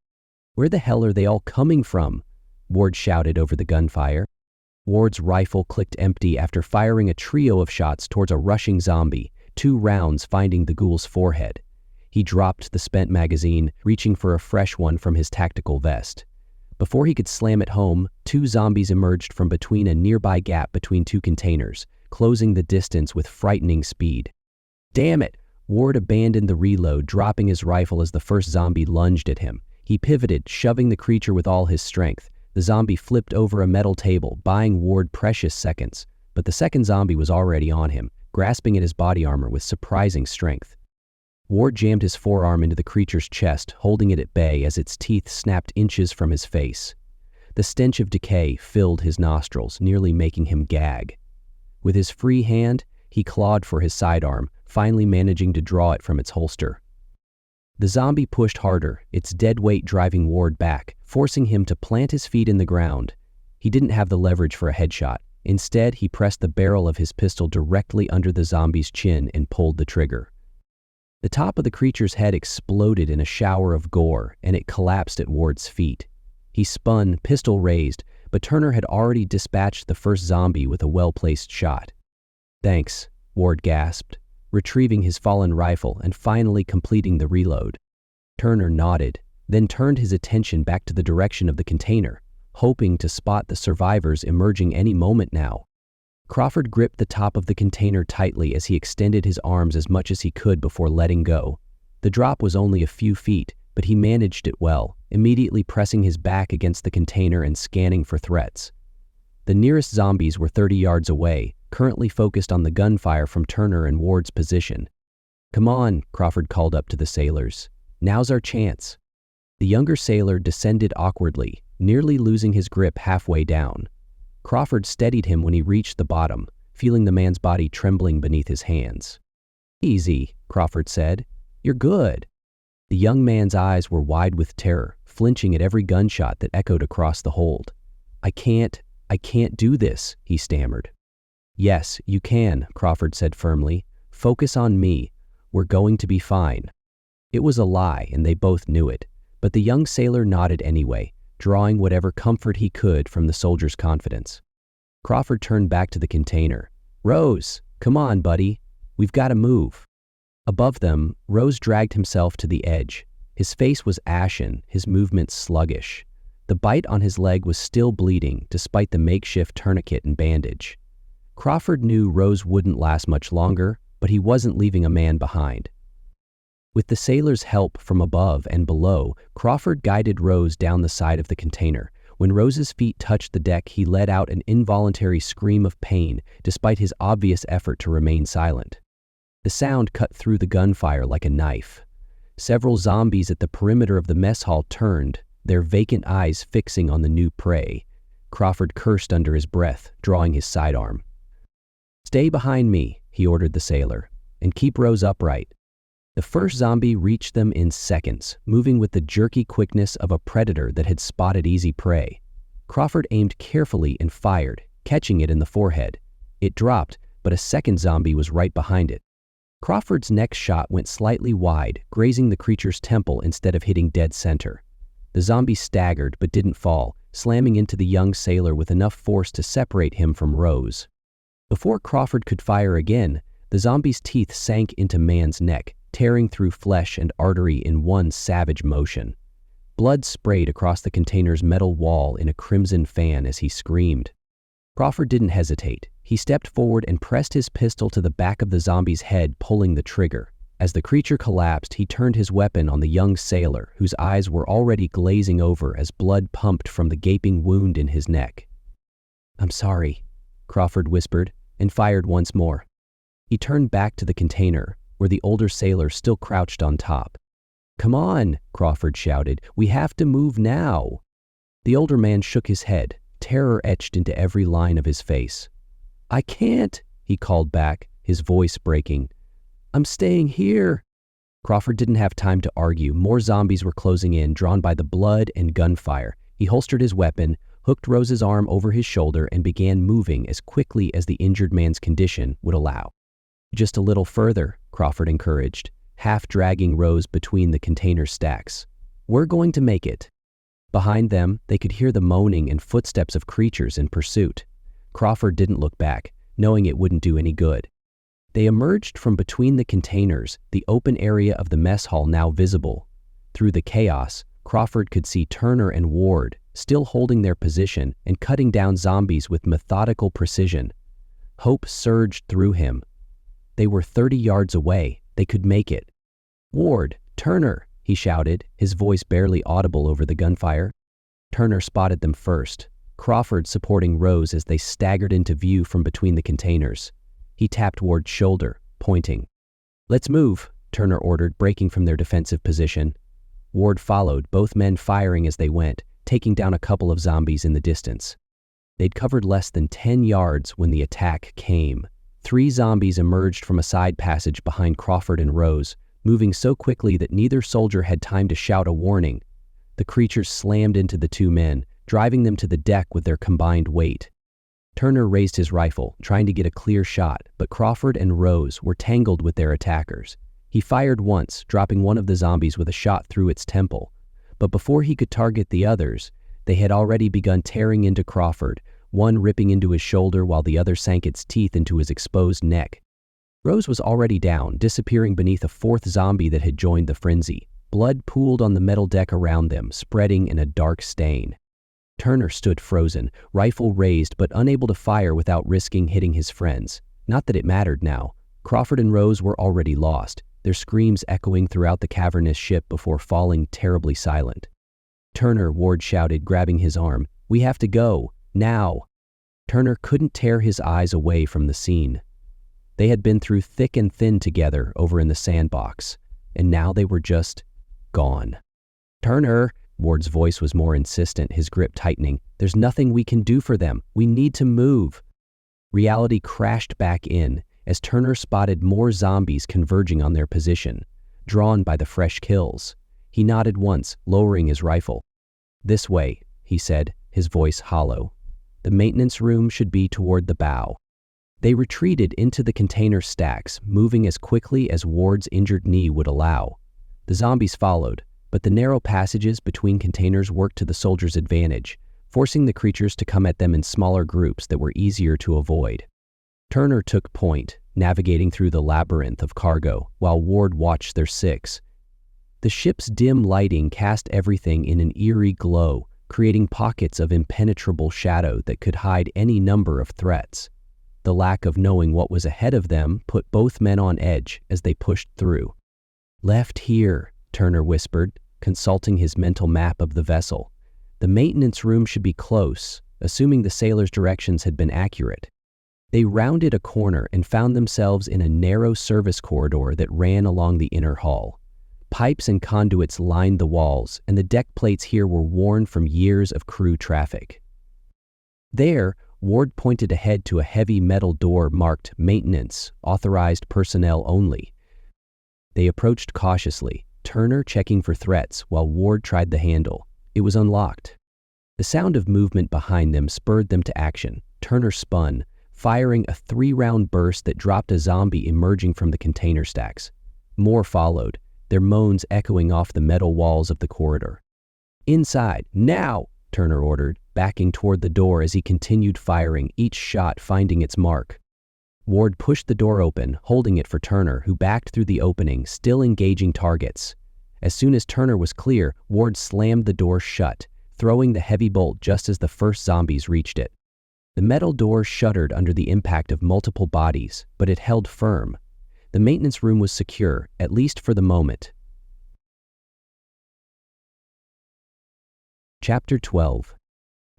"Where the hell are they all coming from?" Ward shouted over the gunfire. Ward's rifle clicked empty after firing a trio of shots towards a rushing zombie, 2 rounds finding the ghoul's forehead. He dropped the spent magazine, reaching for a fresh one from his tactical vest. Before he could slam it home, 2 zombies emerged from between a nearby gap between 2 containers, closing the distance with frightening speed. "Damn it!" Ward abandoned the reload, dropping his rifle as the first zombie lunged at him. He pivoted, shoving the creature with all his strength. The zombie flipped over a metal table, buying Ward precious seconds. But the second zombie was already on him, grasping at his body armor with surprising strength. Ward jammed his forearm into the creature's chest, holding it at bay as its teeth snapped inches from his face. The stench of decay filled his nostrils, nearly making him gag. With his free hand, he clawed for his sidearm, finally managing to draw it from its holster. The zombie pushed harder, its dead weight driving Ward back, forcing him to plant his feet in the ground. He didn't have the leverage for a headshot. Instead, he pressed the barrel of his pistol directly under the zombie's chin and pulled the trigger. The top of the creature's head exploded in a shower of gore, and it collapsed at Ward's feet. He spun, pistol raised, but Turner had already dispatched the first zombie with a well-placed shot. "Thanks," Ward gasped, retrieving his fallen rifle and finally completing the reload. Turner nodded, then turned his attention back to the direction of the container, hoping to spot the survivors emerging any moment now. Crawford gripped the top of the container tightly as he extended his arms as much as he could before letting go. The drop was only a few feet, but he managed it well, immediately pressing his back against the container and scanning for threats. The nearest zombies were 30 yards away, currently focused on the gunfire from Turner and Ward's position. "Come on," Crawford called up to the sailors. "Now's our chance." The younger sailor descended awkwardly, nearly losing his grip halfway down. Crawford steadied him when he reached the bottom, feeling the man's body trembling beneath his hands. "Easy," Crawford said. "You're good." The young man's eyes were wide with terror, flinching at every gunshot that echoed across the hold. I can't do this," he stammered. "Yes, you can," Crawford said firmly. "Focus on me. We're going to be fine." It was a lie, and they both knew it, but the young sailor nodded anyway, drawing whatever comfort he could from the soldier's confidence. Crawford turned back to the container. "Rose, come on, buddy. We've got to move." Above them, Rose dragged himself to the edge. His face was ashen, his movements sluggish. The bite on his leg was still bleeding, despite the makeshift tourniquet and bandage. Crawford knew Rose wouldn't last much longer, but he wasn't leaving a man behind. With the sailor's help from above and below, Crawford guided Rose down the side of the container. When Rose's feet touched the deck, he let out an involuntary scream of pain, despite his obvious effort to remain silent. The sound cut through the gunfire like a knife. Several zombies at the perimeter of the mess hall turned, their vacant eyes fixing on the new prey. Crawford cursed under his breath, drawing his sidearm. "Stay behind me," he ordered the sailor, "and keep Rose upright." The first zombie reached them in seconds, moving with the jerky quickness of a predator that had spotted easy prey. Crawford aimed carefully and fired, catching it in the forehead. It dropped, but a second zombie was right behind it. Crawford's next shot went slightly wide, grazing the creature's temple instead of hitting dead center. The zombie staggered but didn't fall, slamming into the young sailor with enough force to separate him from Rose. Before Crawford could fire again, the zombie's teeth sank into man's neck, tearing through flesh and artery in one savage motion. Blood sprayed across the container's metal wall in a crimson fan as he screamed. Crawford didn't hesitate. He stepped forward and pressed his pistol to the back of the zombie's head, pulling the trigger. As the creature collapsed, he turned his weapon on the young sailor, whose eyes were already glazing over as blood pumped from the gaping wound in his neck. "I'm sorry," Crawford whispered, and fired once more. He turned back to the container, where the older sailor still crouched on top. "Come on," Crawford shouted. "We have to move now." The older man shook his head, terror etched into every line of his face. "I can't," he called back, his voice breaking. "I'm staying here." Crawford didn't have time to argue. More zombies were closing in, drawn by the blood and gunfire. He holstered his weapon, hooked Rose's arm over his shoulder, and began moving as quickly as the injured man's condition would allow. "Just a little further," Crawford encouraged, half dragging Rose between the container stacks. "We're going to make it." Behind them, they could hear the moaning and footsteps of creatures in pursuit. Crawford didn't look back, knowing it wouldn't do any good. They emerged from between the containers, the open area of the mess hall now visible. Through the chaos, Crawford could see Turner and Ward, still holding their position and cutting down zombies with methodical precision. Hope surged through him. They were 30 yards away. They could make it. "Ward, Turner," he shouted, his voice barely audible over the gunfire. Turner spotted them first, Crawford supporting Rose as they staggered into view from between the containers. He tapped Ward's shoulder, pointing. "Let's move," Turner ordered, breaking from their defensive position. Ward followed, both men firing as they went, taking down a couple of zombies in the distance. They'd covered less than 10 yards when the attack came. 3 zombies emerged from a side passage behind Crawford and Rose, moving so quickly that neither soldier had time to shout a warning. The creatures slammed into the 2 men, driving them to the deck with their combined weight. Turner raised his rifle, trying to get a clear shot, but Crawford and Rose were tangled with their attackers. He fired once, dropping one of the zombies with a shot through its temple. But before he could target the others, they had already begun tearing into Crawford, one ripping into his shoulder while the other sank its teeth into his exposed neck. Rose was already down, disappearing beneath a 4th zombie that had joined the frenzy. Blood pooled on the metal deck around them, spreading in a dark stain. Turner stood frozen, rifle raised but unable to fire without risking hitting his friends. Not that it mattered now. Crawford and Rose were already lost, their screams echoing throughout the cavernous ship before falling terribly silent. "Turner," Ward shouted, grabbing his arm. "We have to go. Now." Turner couldn't tear his eyes away from the scene. They had been through thick and thin together over in the sandbox, and now they were just gone. "Turner," Ward's voice was more insistent, his grip tightening. "There's nothing we can do for them. We need to move." Reality crashed back in as Turner spotted more zombies converging on their position, drawn by the fresh kills. He nodded once, lowering his rifle. "This way," he said, his voice hollow. "The maintenance room should be toward the bow." They retreated into the container stacks, moving as quickly as Ward's injured knee would allow. The zombies followed, but the narrow passages between containers worked to the soldiers' advantage, forcing the creatures to come at them in smaller groups that were easier to avoid. Turner took point, navigating through the labyrinth of cargo, while Ward watched their six. The ship's dim lighting cast everything in an eerie glow, creating pockets of impenetrable shadow that could hide any number of threats. The lack of knowing what was ahead of them put both men on edge as they pushed through. "Left here," Turner whispered, consulting his mental map of the vessel. The maintenance room should be close, assuming the sailors' directions had been accurate. They rounded a corner and found themselves in a narrow service corridor that ran along the inner hull. Pipes and conduits lined the walls, and the deck plates here were worn from years of crew traffic. There, Ward pointed ahead to a heavy metal door marked "Maintenance, Authorized Personnel Only." They approached cautiously, Turner checking for threats while Ward tried the handle. It was unlocked. The sound of movement behind them spurred them to action. Turner spun, firing a 3-round burst that dropped a zombie emerging from the container stacks. More followed, their moans echoing off the metal walls of the corridor. "Inside, now!" Turner ordered, backing toward the door as he continued firing, each shot finding its mark. Ward pushed the door open, holding it for Turner, who backed through the opening, still engaging targets. As soon as Turner was clear, Ward slammed the door shut, throwing the heavy bolt just as the first zombies reached it. The metal door shuddered under the impact of multiple bodies, but it held firm. The maintenance room was secure, at least for the moment. Chapter 12.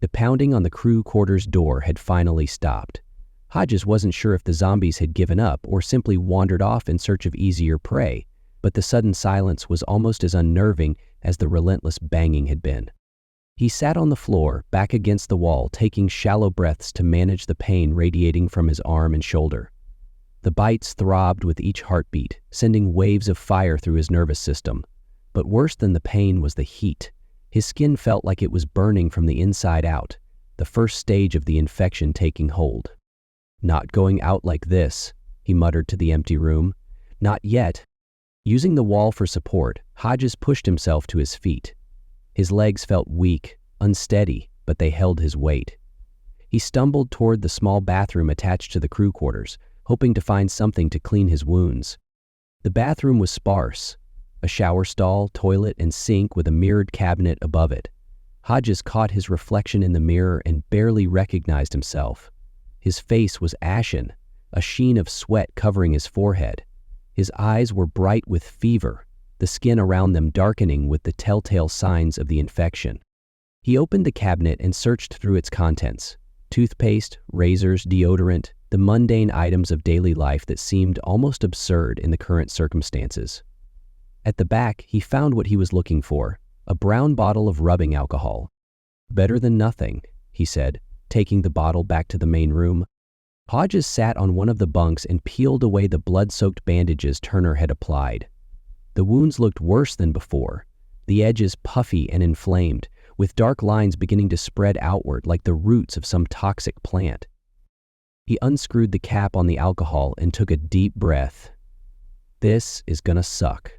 The pounding on the crew quarters door had finally stopped. Hodges wasn't sure if the zombies had given up or simply wandered off in search of easier prey, but the sudden silence was almost as unnerving as the relentless banging had been. He sat on the floor, back against the wall, taking shallow breaths to manage the pain radiating from his arm and shoulder. The bites throbbed with each heartbeat, sending waves of fire through his nervous system. But worse than the pain was the heat. His skin felt like it was burning from the inside out, the first stage of the infection taking hold. "Not going out like this," he muttered to the empty room. "Not yet." Using the wall for support, Hodges pushed himself to his feet. His legs felt weak, unsteady, but they held his weight. He stumbled toward the small bathroom attached to the crew quarters, hoping to find something to clean his wounds. The bathroom was sparse, a shower stall, toilet, and sink with a mirrored cabinet above it. Hodges caught his reflection in the mirror and barely recognized himself. His face was ashen, a sheen of sweat covering his forehead. His eyes were bright with fever, the skin around them darkening with the telltale signs of the infection. He opened the cabinet and searched through its contents. Toothpaste, razors, deodorant, the mundane items of daily life that seemed almost absurd in the current circumstances. At the back, he found what he was looking for, a brown bottle of rubbing alcohol. "Better than nothing," he said, taking the bottle back to the main room. Hodges sat on one of the bunks and peeled away the blood-soaked bandages Turner had applied. The wounds looked worse than before, the edges puffy and inflamed, with dark lines beginning to spread outward like the roots of some toxic plant. He unscrewed the cap on the alcohol and took a deep breath. "This is gonna suck."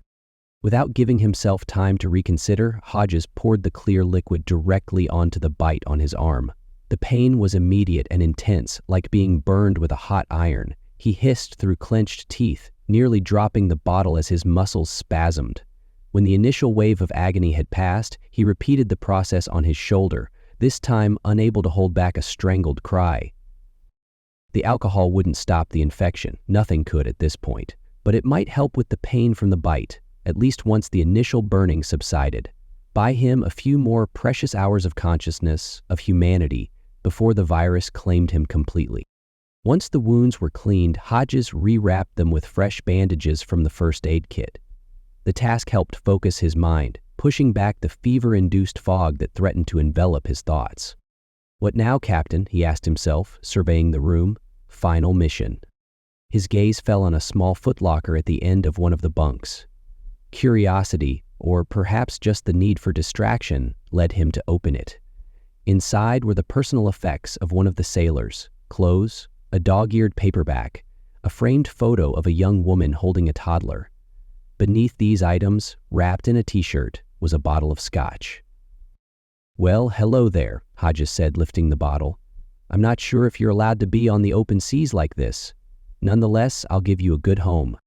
Without giving himself time to reconsider, Hodges poured the clear liquid directly onto the bite on his arm. The pain was immediate and intense, like being burned with a hot iron. He hissed through clenched teeth, nearly dropping the bottle as his muscles spasmed. When the initial wave of agony had passed, he repeated the process on his shoulder, this time unable to hold back a strangled cry. The alcohol wouldn't stop the infection, nothing could at this point, but it might help with the pain from the bite, at least once the initial burning subsided. Buy him a few more precious hours of consciousness, of humanity, before the virus claimed him completely. Once the wounds were cleaned, Hodges rewrapped them with fresh bandages from the first aid kit. The task helped focus his mind, pushing back the fever-induced fog that threatened to envelop his thoughts. "What now, Captain?" he asked himself, surveying the room. "Final mission." His gaze fell on a small footlocker at the end of one of the bunks. Curiosity, or perhaps just the need for distraction, led him to open it. Inside were the personal effects of one of the sailors, clothes, a dog-eared paperback, a framed photo of a young woman holding a toddler. Beneath these items, wrapped in a t-shirt, was a bottle of scotch. "Well, hello there," Hodges said, lifting the bottle. "I'm not sure if you're allowed to be on the open seas like this. Nonetheless, I'll give you a good home."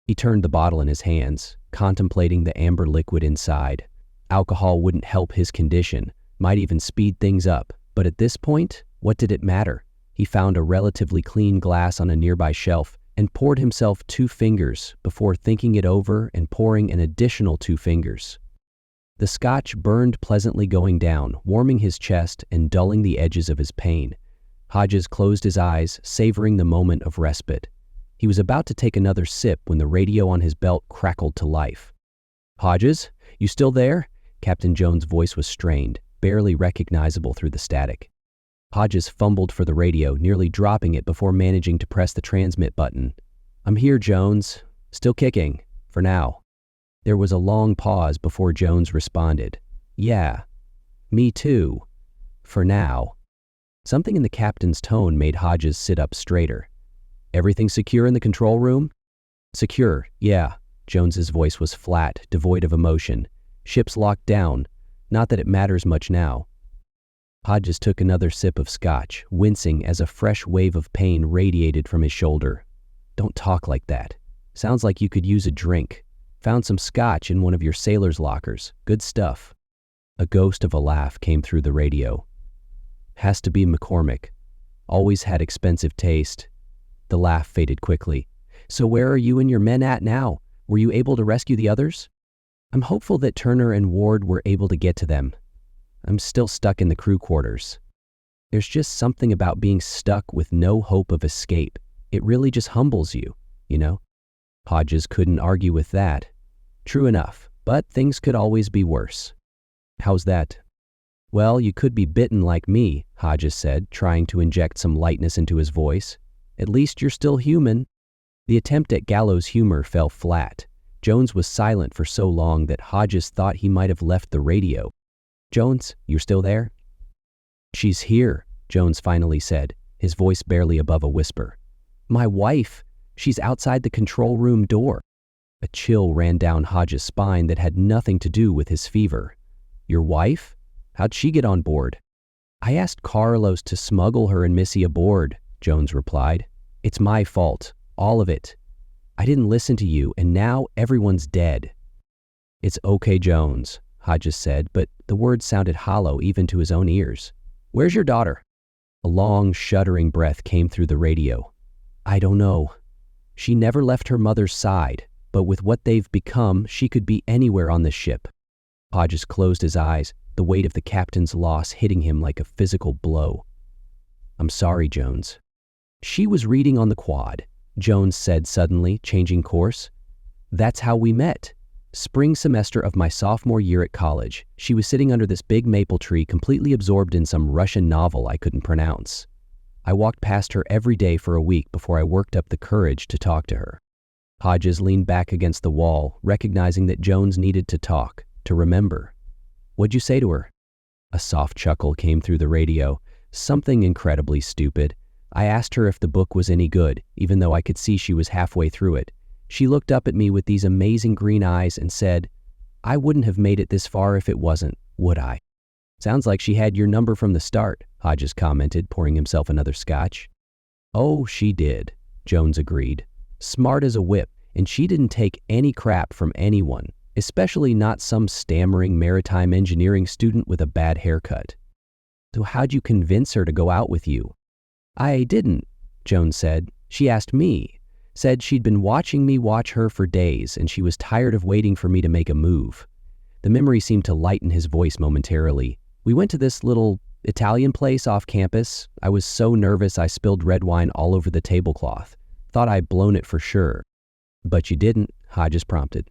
He turned the bottle in his hands, contemplating the amber liquid inside. Alcohol wouldn't help his condition, might even speed things up, but at this point, what did it matter? He found a relatively clean glass on a nearby shelf and poured himself 2 fingers before thinking it over and pouring an additional 2 fingers. The scotch burned pleasantly going down, warming his chest and dulling the edges of his pain. Hodges closed his eyes, savoring the moment of respite. He was about to take another sip when the radio on his belt crackled to life. "Hodges, you still there?" Captain Jones' voice was strained, barely recognizable through the static. Hodges fumbled for the radio, nearly dropping it before managing to press the transmit button. "I'm here, Jones. Still kicking, for now." There was a long pause before Jones responded. "Yeah, me too. For now." Something in the captain's tone made Hodges sit up straighter. "Everything secure in the control room?" "Secure, yeah." Jones's voice was flat, devoid of emotion. "Ship's locked down. Not that it matters much now." Hodges took another sip of scotch, wincing as a fresh wave of pain radiated from his shoulder. "Don't talk like that. Sounds like you could use a drink. Found some scotch in one of your sailors' lockers. Good stuff." A ghost of a laugh came through the radio. "Has to be McCormick. Always had expensive taste." The laugh faded quickly. "So where are you and your men at now? Were you able to rescue the others?" "I'm hopeful that Turner and Ward were able to get to them. I'm still stuck in the crew quarters. There's just something about being stuck with no hope of escape. It really just humbles you, you know?" Hodges couldn't argue with that. True enough, but things could always be worse. "How's that?" "Well, you could be bitten like me," Hodges said, trying to inject some lightness into his voice. "At least you're still human." The attempt at gallows humor fell flat. Jones was silent for so long that Hodges thought he might have left the radio. "Jones, you're still there?" "She's here," Jones finally said, his voice barely above a whisper. "My wife. She's outside the control room door." A chill ran down Hodges' spine that had nothing to do with his fever. "Your wife? How'd she get on board?" "I asked Carlos to smuggle her and Missy aboard," Jones replied. "It's my fault. All of it. I didn't listen to you, and now everyone's dead." "It's okay, Jones," Hodges said, but the words sounded hollow even to his own ears. "Where's your daughter?" A long, shuddering breath came through the radio. "I don't know. She never left her mother's side, but with what they've become, she could be anywhere on the ship." Hodges closed his eyes, the weight of the captain's loss hitting him like a physical blow. "I'm sorry, Jones." "She was reading on the quad," Jones said suddenly, changing course. "That's how we met. Spring semester of my sophomore year at college. She was sitting under this big maple tree, completely absorbed in some Russian novel I couldn't pronounce. I walked past her every day for a week before I worked up the courage to talk to her." Hodges leaned back against the wall, recognizing that Jones needed to talk, to remember. "What'd you say to her?" A soft chuckle came through the radio. "Something incredibly stupid. I asked her if the book was any good, even though I could see she was halfway through it. She looked up at me with these amazing green eyes and said, 'I wouldn't have made it this far if it wasn't, would I?'" "Sounds like she had your number from the start," Hodges commented, pouring himself another scotch. "Oh, she did," Jones agreed. "Smart as a whip, and she didn't take any crap from anyone, especially not some stammering maritime engineering student with a bad haircut." "So how'd you convince her to go out with you?" "I didn't," Jones said. "She asked me. Said she'd been watching me watch her for days, and she was tired of waiting for me to make a move." The memory seemed to lighten his voice momentarily. "We went to this little Italian place off campus. I was so nervous I spilled red wine all over the tablecloth. Thought I'd blown it for sure." "But you didn't," Hodges prompted.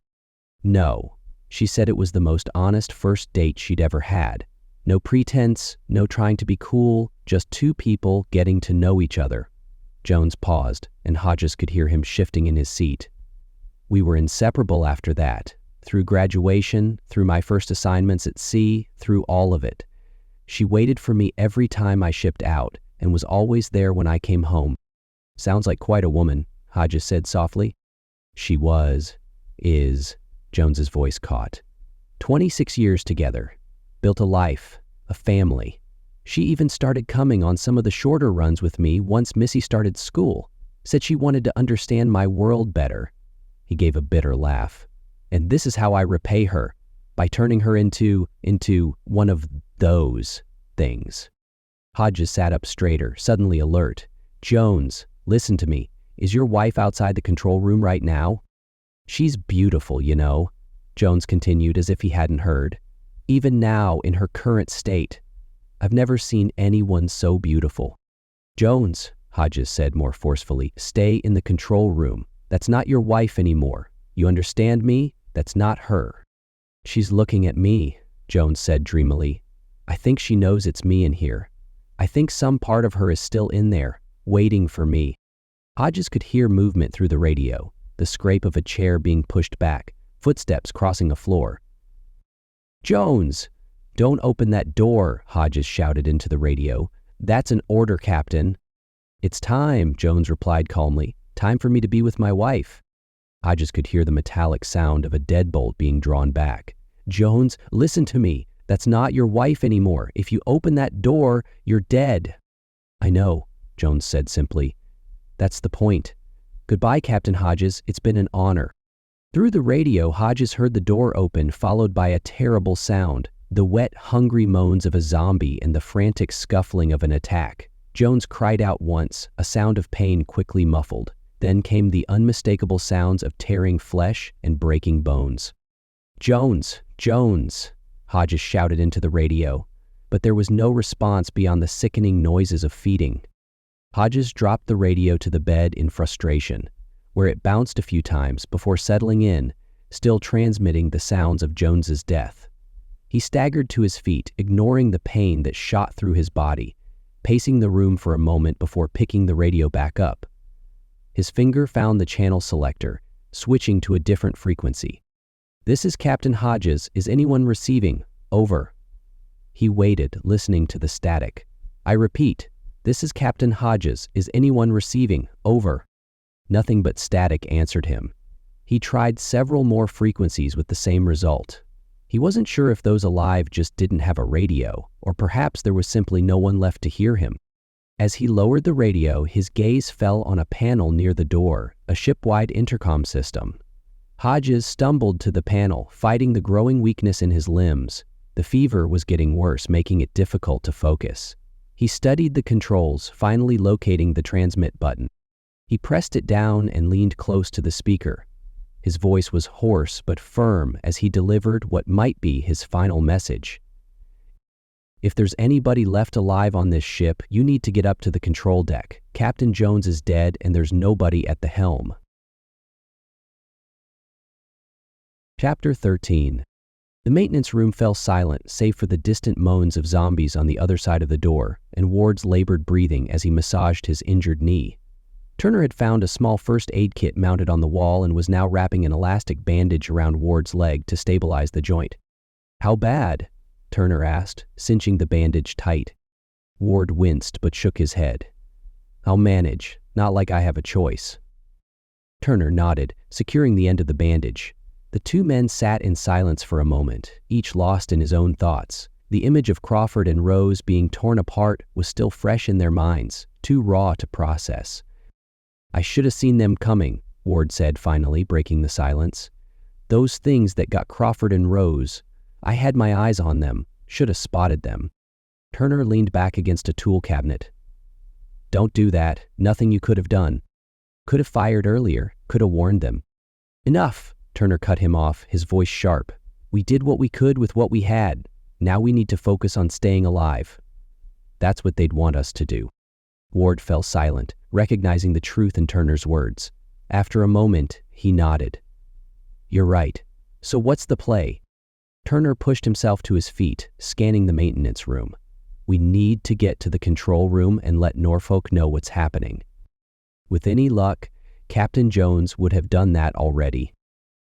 "No." She said it was the most honest first date she'd ever had. No pretense, no trying to be cool, just two people getting to know each other. Jones paused, and Hodges could hear him shifting in his seat. We were inseparable after that. Through graduation, through my first assignments at sea, through all of it. She waited for me every time I shipped out, and was always there when I came home. Sounds like quite a woman, Hodges said softly. She is, Jones's voice caught. 26 years together. Built a life, a family. She even started coming on some of the shorter runs with me once Missy started school. Said she wanted to understand my world better. He gave a bitter laugh. And this is how I repay her, by turning her into one of those things. Hodges sat up straighter, suddenly alert. Jones, listen to me. Is your wife outside the control room right now? She's beautiful, you know, Jones continued as if he hadn't heard. Even now, in her current state. I've never seen anyone so beautiful. Jones, Hodges said more forcefully, stay in the control room. That's not your wife anymore. You understand me? That's not her. She's looking at me, Jones said dreamily. I think she knows it's me in here. I think some part of her is still in there, waiting for me. Hodges could hear movement through the radio, the scrape of a chair being pushed back, footsteps crossing a floor. Jones! Don't open that door, Hodges shouted into the radio. That's an order, Captain. It's time, Jones replied calmly. Time for me to be with my wife. Hodges could hear the metallic sound of a deadbolt being drawn back. Jones, listen to me. That's not your wife anymore. If you open that door, you're dead. I know, Jones said simply. That's the point. Goodbye, Captain Hodges. It's been an honor. Through the radio, Hodges heard the door open, followed by a terrible sound, the wet, hungry moans of a zombie and the frantic scuffling of an attack. Jones cried out once, a sound of pain quickly muffled. Then came the unmistakable sounds of tearing flesh and breaking bones. Jones! Jones! Hodges shouted into the radio, but there was no response beyond the sickening noises of feeding. Hodges dropped the radio to the bed in frustration, where it bounced a few times before settling in, still transmitting the sounds of Jones's death. He staggered to his feet, ignoring the pain that shot through his body, pacing the room for a moment before picking the radio back up. His finger found the channel selector, switching to a different frequency. This is Captain Hodges. Is anyone receiving? Over. He waited, listening to the static. I repeat, this is Captain Hodges. Is anyone receiving? Over. Nothing but static answered him. He tried several more frequencies with the same result. He wasn't sure if those alive just didn't have a radio, or perhaps there was simply no one left to hear him. As he lowered the radio, his gaze fell on a panel near the door, a ship-wide intercom system. Hodges stumbled to the panel, fighting the growing weakness in his limbs. The fever was getting worse, making it difficult to focus. He studied the controls, finally locating the transmit button. He pressed it down and leaned close to the speaker. His voice was hoarse but firm as he delivered what might be his final message. If there's anybody left alive on this ship, you need to get up to the control deck. Captain Jones is dead and there's nobody at the helm. Chapter 13. The maintenance room fell silent, save for the distant moans of zombies on the other side of the door, and Ward's labored breathing as he massaged his injured knee. Turner had found a small first aid kit mounted on the wall and was now wrapping an elastic bandage around Ward's leg to stabilize the joint. How bad? Turner asked, cinching the bandage tight. Ward winced but shook his head. I'll manage, not like I have a choice. Turner nodded, securing the end of the bandage. The two men sat in silence for a moment, each lost in his own thoughts. The image of Crawford and Rose being torn apart was still fresh in their minds, too raw to process. I should have seen them coming, Ward said finally, breaking the silence. Those things that got Crawford and Rose, I had my eyes on them, should have spotted them. Turner leaned back against a tool cabinet. Don't do that, nothing you could have done. Could have fired earlier, could have warned them. Enough, Turner cut him off, his voice sharp. We did what we could with what we had. Now we need to focus on staying alive. That's what they'd want us to do. Ward fell silent, recognizing the truth in Turner's words. After a moment, he nodded. You're right. So what's the play? Turner pushed himself to his feet, scanning the maintenance room. We need to get to the control room and let Norfolk know what's happening. With any luck, Captain Jones would have done that already.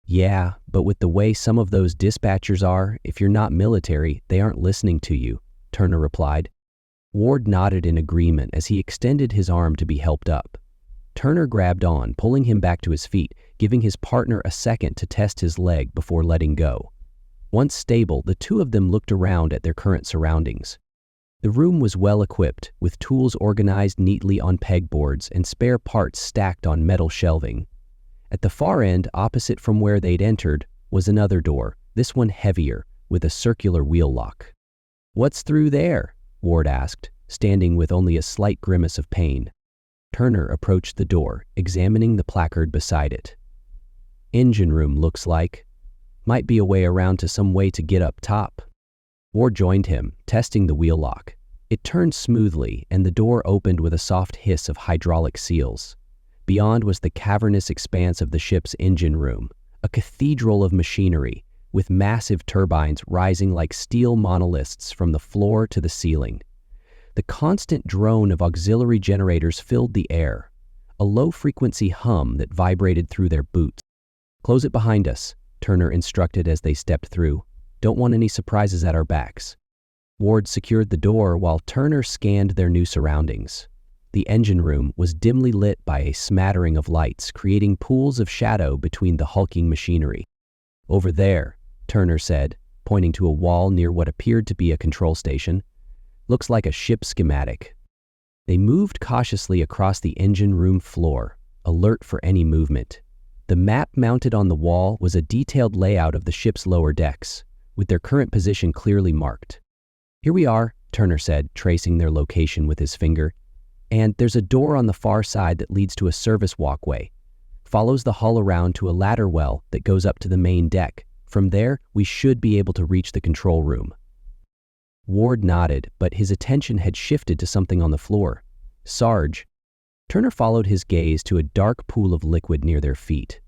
Yeah, but with the way some of those dispatchers are, if you're not military, they aren't listening to you, Turner replied. Ward nodded in agreement as he extended his arm to be helped up. Turner grabbed on, pulling him back to his feet, giving his partner a second to test his leg before letting go. Once stable, the two of them looked around at their current surroundings. The room was well equipped, with tools organized neatly on pegboards and spare parts stacked on metal shelving. At the far end, opposite from where they'd entered, was another door, this one heavier, with a circular wheel lock. "What's through there?" Ward asked, standing with only a slight grimace of pain. Turner approached the door, examining the placard beside it. "Engine room, looks like. Might be a way around to some way to get up top." Ward joined him, testing the wheel lock. It turned smoothly, and the door opened with a soft hiss of hydraulic seals. Beyond was the cavernous expanse of the ship's engine room, a cathedral of machinery, with massive turbines rising like steel monoliths from the floor to the ceiling. The constant drone of auxiliary generators filled the air, a low-frequency hum that vibrated through their boots. "Close it behind us," Turner instructed as they stepped through. "Don't want any surprises at our backs." Ward secured the door while Turner scanned their new surroundings. The engine room was dimly lit by a smattering of lights, creating pools of shadow between the hulking machinery. "Over there," Turner said, pointing to a wall near what appeared to be a control station. "Looks like a ship schematic." They moved cautiously across the engine room floor, alert for any movement. The map mounted on the wall was a detailed layout of the ship's lower decks, with their current position clearly marked. "Here we are," Turner said, tracing their location with his finger. "And there's a door on the far side that leads to a service walkway. Follows the hull around to a ladder well that goes up to the main deck. From there, we should be able to reach the control room." Ward nodded, but his attention had shifted to something on the floor. "Sarge." Turner followed his gaze to a dark pool of liquid near their feet.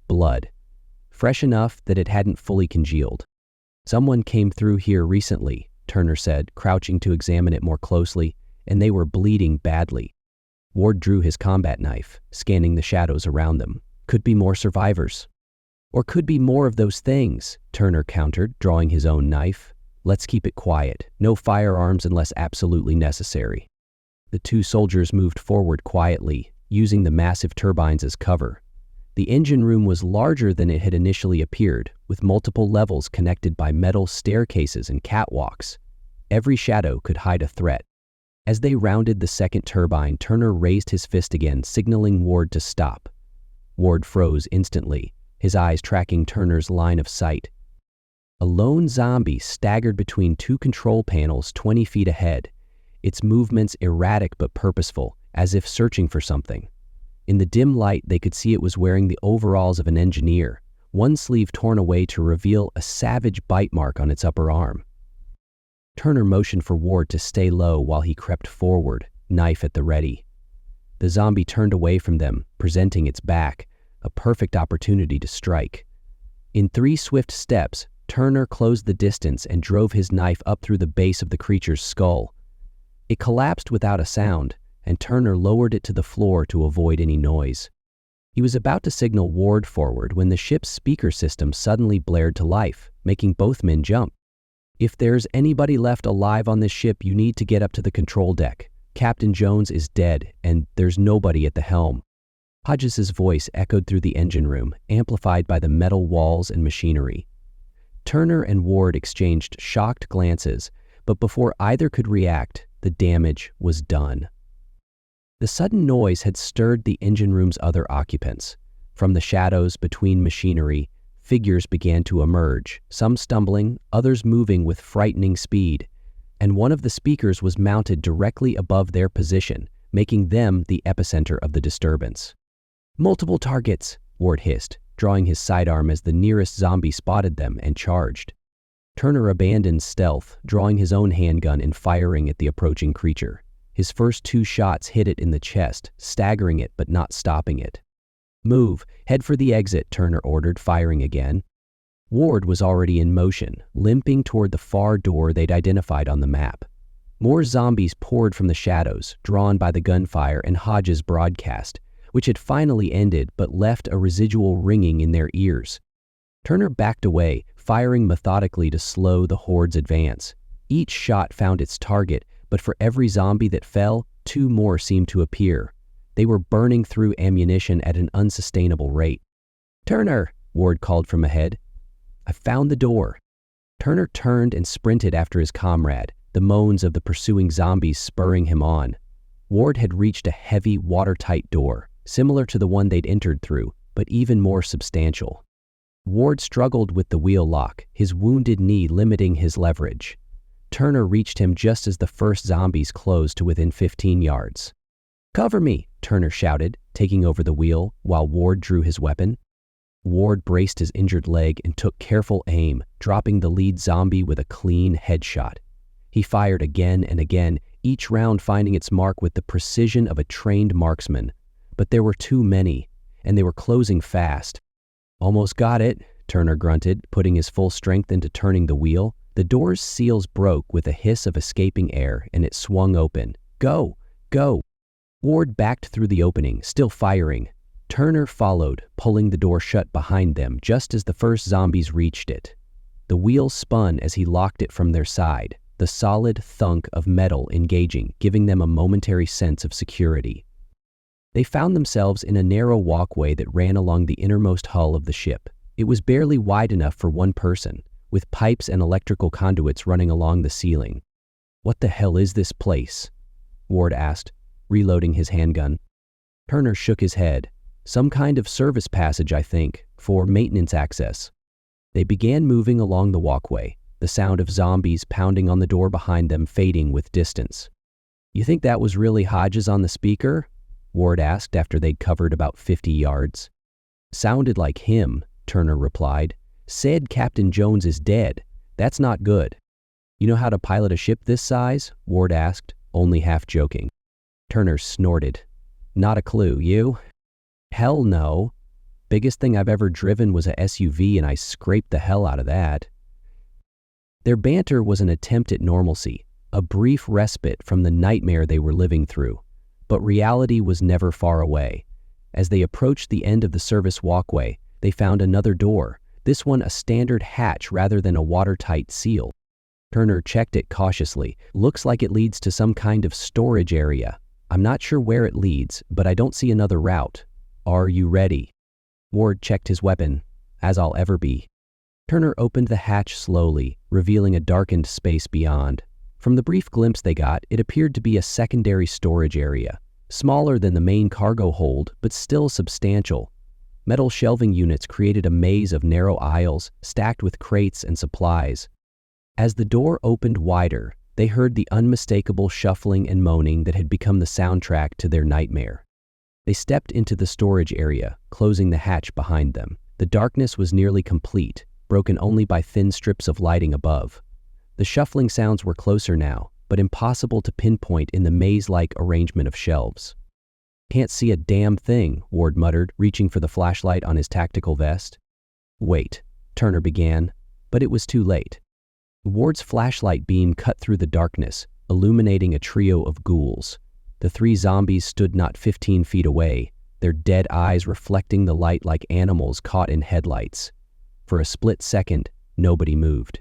Blood. Fresh enough that it hadn't fully congealed. "Someone came through here recently," Turner said, crouching to examine it more closely, "and they were bleeding badly." Ward drew his combat knife, scanning the shadows around them. "Could be more survivors." "Or could be more of those things," Turner countered, drawing his own knife. "Let's keep it quiet. No firearms unless absolutely necessary." The two soldiers moved forward quietly, using the massive turbines as cover. The engine room was larger than it had initially appeared, with multiple levels connected by metal staircases and catwalks. Every shadow could hide a threat. As they rounded the second turbine, Turner raised his fist again, signaling Ward to stop. Ward froze instantly, his eyes tracking Turner's line of sight. A lone zombie staggered between two control panels 20 feet ahead, its movements erratic but purposeful, as if searching for something. In the dim light, they could see it was wearing the overalls of an engineer, one sleeve torn away to reveal a savage bite mark on its upper arm. Turner motioned for Ward to stay low while he crept forward, knife at the ready. The zombie turned away from them, presenting its back, a perfect opportunity to strike. In 3 swift steps, Turner closed the distance and drove his knife up through the base of the creature's skull. It collapsed without a sound, and Turner lowered it to the floor to avoid any noise. He was about to signal Ward forward when the ship's speaker system suddenly blared to life, making both men jump. "If there's anybody left alive on this ship, you need to get up to the control deck. Captain Jones is dead, and there's nobody at the helm." Hodges' voice echoed through the engine room, amplified by the metal walls and machinery. Turner and Ward exchanged shocked glances, but before either could react, the damage was done. The sudden noise had stirred the engine room's other occupants. From the shadows between machinery, figures began to emerge, some stumbling, others moving with frightening speed, and one of the speakers was mounted directly above their position, making them the epicenter of the disturbance. "Multiple targets," Ward hissed, drawing his sidearm as the nearest zombie spotted them and charged. Turner abandoned stealth, drawing his own handgun and firing at the approaching creature. His first 2 shots hit it in the chest, staggering it but not stopping it. "Move, head for the exit," Turner ordered, firing again. Ward was already in motion, limping toward the far door they'd identified on the map. More zombies poured from the shadows, drawn by the gunfire and Hodges' broadcast, which had finally ended but left a residual ringing in their ears. Turner backed away, firing methodically to slow the horde's advance. Each shot found its target, but for every zombie that fell, 2 more seemed to appear. They were burning through ammunition at an unsustainable rate. "Turner!" Ward called from ahead. "I found the door." Turner turned and sprinted after his comrade, the moans of the pursuing zombies spurring him on. Ward had reached a heavy, watertight door, similar to the one they'd entered through, but even more substantial. Ward struggled with the wheel lock, his wounded knee limiting his leverage. Turner reached him just as the first zombies closed to within 15 yards. "Cover me!" Turner shouted, taking over the wheel, while Ward drew his weapon. Ward braced his injured leg and took careful aim, dropping the lead zombie with a clean headshot. He fired again and again, each round finding its mark with the precision of a trained marksman. But there were too many, and they were closing fast. "Almost got it," Turner grunted, putting his full strength into turning the wheel. The door's seals broke with a hiss of escaping air, and it swung open. "Go! Go!" Ward backed through the opening, still firing. Turner followed, pulling the door shut behind them just as the first zombies reached it. The wheel spun as he locked it from their side, the solid thunk of metal engaging, giving them a momentary sense of security. They found themselves in a narrow walkway that ran along the innermost hull of the ship. It was barely wide enough for one person, with pipes and electrical conduits running along the ceiling. "What the hell is this place?" Ward asked, reloading his handgun. Turner shook his head. "Some kind of service passage, I think, for maintenance access." They began moving along the walkway, the sound of zombies pounding on the door behind them fading with distance. "You think that was really Hodges on the speaker?" Ward asked after they'd covered about 50 yards. "Sounded like him," Turner replied. "Said Captain Jones is dead. That's not good." "You know how to pilot a ship this size?" Ward asked, only half joking. Turner snorted. "Not a clue. You?" "Hell no. Biggest thing I've ever driven was a SUV and I scraped the hell out of that." Their banter was an attempt at normalcy, a brief respite from the nightmare they were living through. But reality was never far away. As they approached the end of the service walkway, they found another door, this one a standard hatch rather than a watertight seal. Turner checked it cautiously. "Looks like it leads to some kind of storage area. I'm not sure where it leads, but I don't see another route. Are you ready?" Ward checked his weapon, as I'll ever be. Turner opened the hatch slowly, revealing a darkened space beyond. From the brief glimpse they got, it appeared to be a secondary storage area, smaller than the main cargo hold, but still substantial. Metal shelving units created a maze of narrow aisles, stacked with crates and supplies. As the door opened wider, they heard the unmistakable shuffling and moaning that had become the soundtrack to their nightmare. They stepped into the storage area, closing the hatch behind them. The darkness was nearly complete, broken only by thin strips of lighting above. The shuffling sounds were closer now, but impossible to pinpoint in the maze-like arrangement of shelves. "Can't see a damn thing," Ward muttered, reaching for the flashlight on his tactical vest. "Wait," Turner began, but it was too late. Ward's flashlight beam cut through the darkness, illuminating a trio of ghouls. The 3 zombies stood not 15 feet away, their dead eyes reflecting the light like animals caught in headlights. For a split second, nobody moved.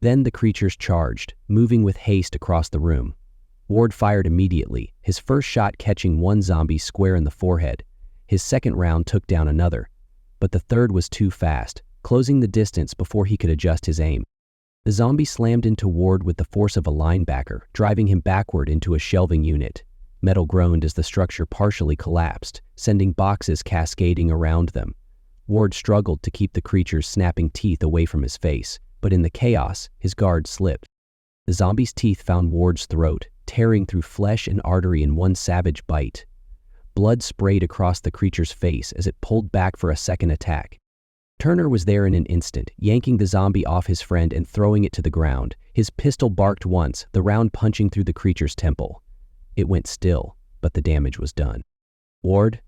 Then the creatures charged, moving with haste across the room. Ward fired immediately, his first shot catching one zombie square in the forehead. His second round took down another, but the third was too fast, closing the distance before he could adjust his aim. The zombie slammed into Ward with the force of a linebacker, driving him backward into a shelving unit. Metal groaned as the structure partially collapsed, sending boxes cascading around them. Ward struggled to keep the creature's snapping teeth away from his face, but in the chaos, his guard slipped. The zombie's teeth found Ward's throat, tearing through flesh and artery in one savage bite. Blood sprayed across the creature's face as it pulled back for a second attack. Turner was there in an instant, yanking the zombie off his friend and throwing it to the ground. His pistol barked once, the round punching through the creature's temple. It went still, but the damage was done. "Ward?"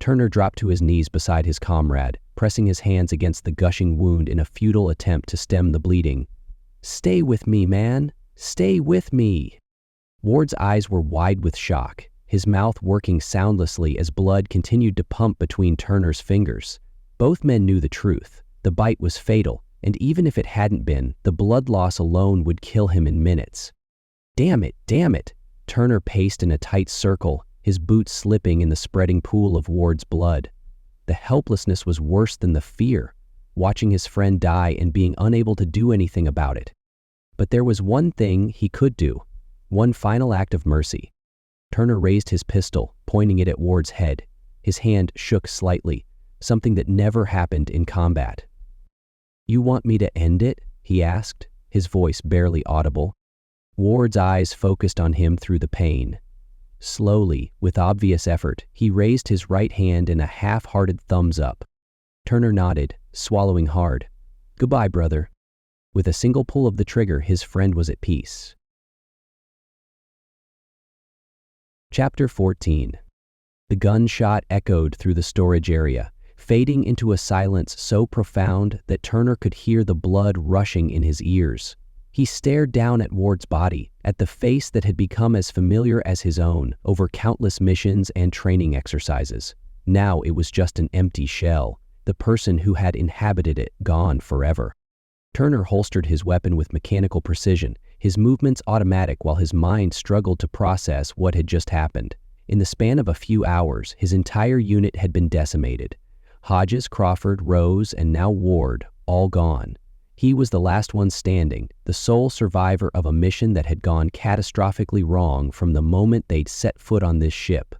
Turner dropped to his knees beside his comrade, pressing his hands against the gushing wound in a futile attempt to stem the bleeding. "Stay with me, man! Stay with me!" Ward's eyes were wide with shock, his mouth working soundlessly as blood continued to pump between Turner's fingers. Both men knew the truth. The bite was fatal, and even if it hadn't been, the blood loss alone would kill him in minutes. Damn it, damn it! Turner paced in a tight circle, his boots slipping in the spreading pool of Ward's blood. The helplessness was worse than the fear, watching his friend die and being unable to do anything about it. But there was one thing he could do, one final act of mercy. Turner raised his pistol, pointing it at Ward's head. His hand shook slightly, something that never happened in combat. "You want me to end it?" he asked, his voice barely audible. Ward's eyes focused on him through the pain. Slowly, with obvious effort, he raised his right hand in a half-hearted thumbs up. Turner nodded, swallowing hard. "Goodbye, brother." With a single pull of the trigger, his friend was at peace. Chapter 14. The gunshot echoed through the storage area, fading into a silence so profound that Turner could hear the blood rushing in his ears. He stared down at Ward's body, at the face that had become as familiar as his own over countless missions and training exercises. Now it was just an empty shell, the person who had inhabited it gone forever. Turner holstered his weapon with mechanical precision, his movements automatic while his mind struggled to process what had just happened. In the span of a few hours, his entire unit had been decimated. Hodges, Crawford, Rose, and now Ward, all gone. He was the last one standing, the sole survivor of a mission that had gone catastrophically wrong from the moment they'd set foot on this ship.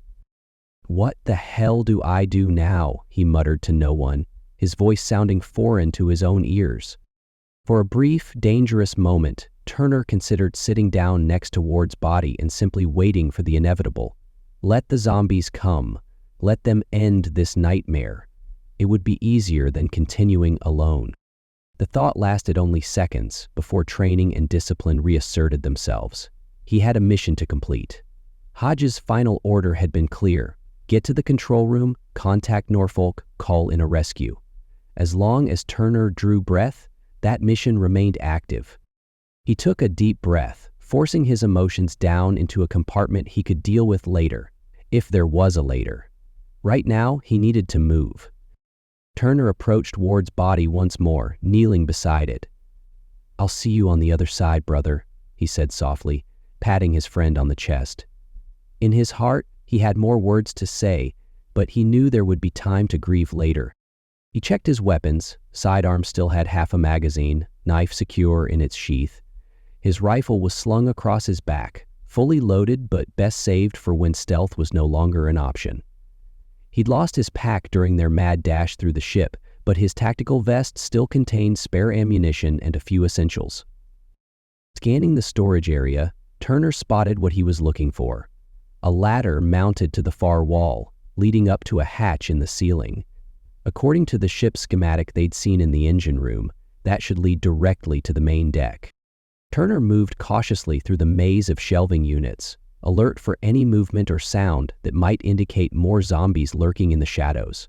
"What the hell do I do now?" he muttered to no one, his voice sounding foreign to his own ears. For a brief, dangerous moment, Turner considered sitting down next to Ward's body and simply waiting for the inevitable. Let the zombies come. Let them end this nightmare. It would be easier than continuing alone. The thought lasted only seconds before training and discipline reasserted themselves. He had a mission to complete. Hodges' final order had been clear. Get to the control room, contact Norfolk, call in a rescue. As long as Turner drew breath, that mission remained active. He took a deep breath, forcing his emotions down into a compartment he could deal with later, if there was a later. Right now, he needed to move. Turner approached Ward's body once more, kneeling beside it. "I'll see you on the other side, brother," he said softly, patting his friend on the chest. In his heart, he had more words to say, but he knew there would be time to grieve later. He checked his weapons. Sidearm still had half a magazine, knife secure in its sheath. His rifle was slung across his back, fully loaded but best saved for when stealth was no longer an option. He'd lost his pack during their mad dash through the ship, but his tactical vest still contained spare ammunition and a few essentials. Scanning the storage area, Turner spotted what he was looking for. A ladder mounted to the far wall, leading up to a hatch in the ceiling. According to the ship's schematic they'd seen in the engine room, that should lead directly to the main deck. Turner moved cautiously through the maze of shelving units, alert for any movement or sound that might indicate more zombies lurking in the shadows.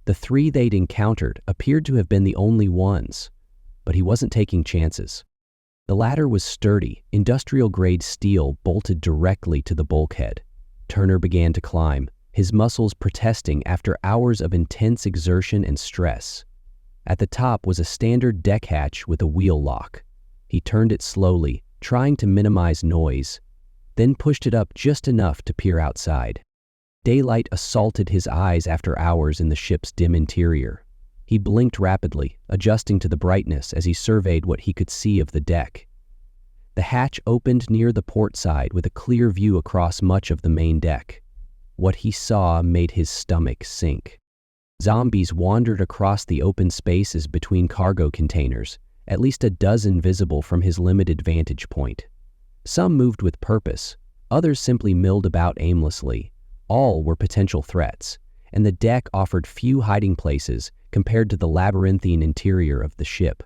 The three they'd encountered appeared to have been the only ones, but he wasn't taking chances. The ladder was sturdy, industrial-grade steel bolted directly to the bulkhead. Turner began to climb, his muscles protesting after hours of intense exertion and stress. At the top was a standard deck hatch with a wheel lock. He turned it slowly, trying to minimize noise, then pushed it up just enough to peer outside. Daylight assaulted his eyes after hours in the ship's dim interior. He blinked rapidly, adjusting to the brightness as he surveyed what he could see of the deck. The hatch opened near the port side with a clear view across much of the main deck. What he saw made his stomach sink. Zombies wandered across the open spaces between cargo containers, at least a dozen visible from his limited vantage point. Some moved with purpose, others simply milled about aimlessly. All were potential threats, and the deck offered few hiding places compared to the labyrinthine interior of the ship.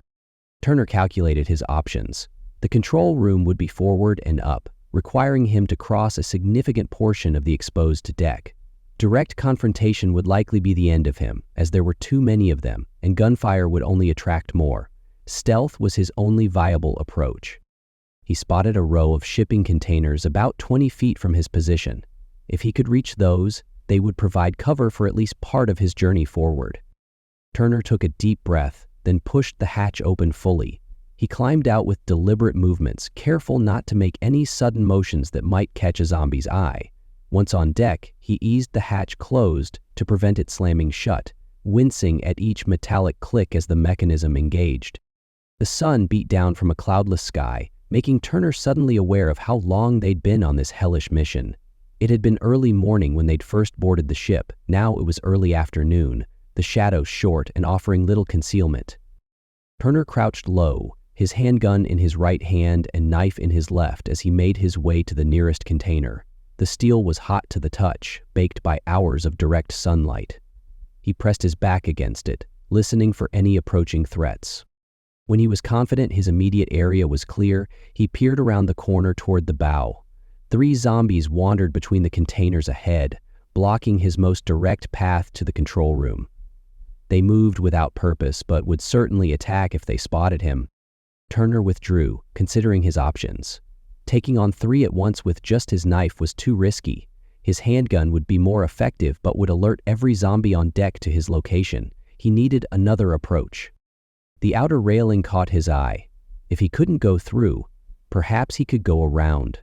Turner calculated his options. The control room would be forward and up, requiring him to cross a significant portion of the exposed deck. Direct confrontation would likely be the end of him, as there were too many of them, and gunfire would only attract more. Stealth was his only viable approach. He spotted a row of shipping containers about 20 feet from his position. If he could reach those, they would provide cover for at least part of his journey forward. Turner took a deep breath, then pushed the hatch open fully. He climbed out with deliberate movements, careful not to make any sudden motions that might catch a zombie's eye. Once on deck, he eased the hatch closed to prevent it slamming shut, wincing at each metallic click as the mechanism engaged. The sun beat down from a cloudless sky, making Turner suddenly aware of how long they'd been on this hellish mission. It had been early morning when they'd first boarded the ship. Now it was early afternoon, the shadows short and offering little concealment. Turner crouched low, his handgun in his right hand and knife in his left as he made his way to the nearest container. The steel was hot to the touch, baked by hours of direct sunlight. He pressed his back against it, listening for any approaching threats. When he was confident his immediate area was clear, he peered around the corner toward the bow. 3 zombies wandered between the containers ahead, blocking his most direct path to the control room. They moved without purpose, but would certainly attack if they spotted him. Turner withdrew, considering his options. Taking on 3 at once with just his knife was too risky. His handgun would be more effective but would alert every zombie on deck to his location. He needed another approach. The outer railing caught his eye. If he couldn't go through, perhaps he could go around.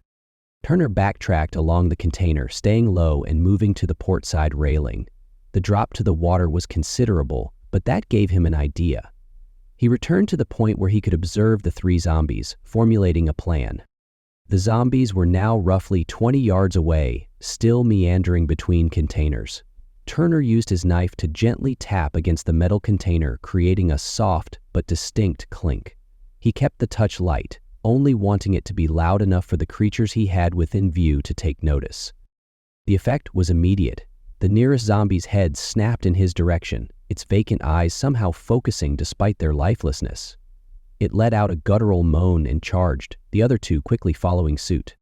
Turner backtracked along the container, staying low and moving to the port side railing. The drop to the water was considerable, but that gave him an idea. He returned to the point where he could observe the 3 zombies, formulating a plan. The zombies were now roughly 20 yards away, still meandering between containers. Turner used his knife to gently tap against the metal container, creating a soft but distinct clink. He kept the touch light, only wanting it to be loud enough for the creatures he had within view to take notice. The effect was immediate. The nearest zombie's head snapped in his direction, its vacant eyes somehow focusing despite their lifelessness. It let out a guttural moan and charged, the other 2 quickly following suit.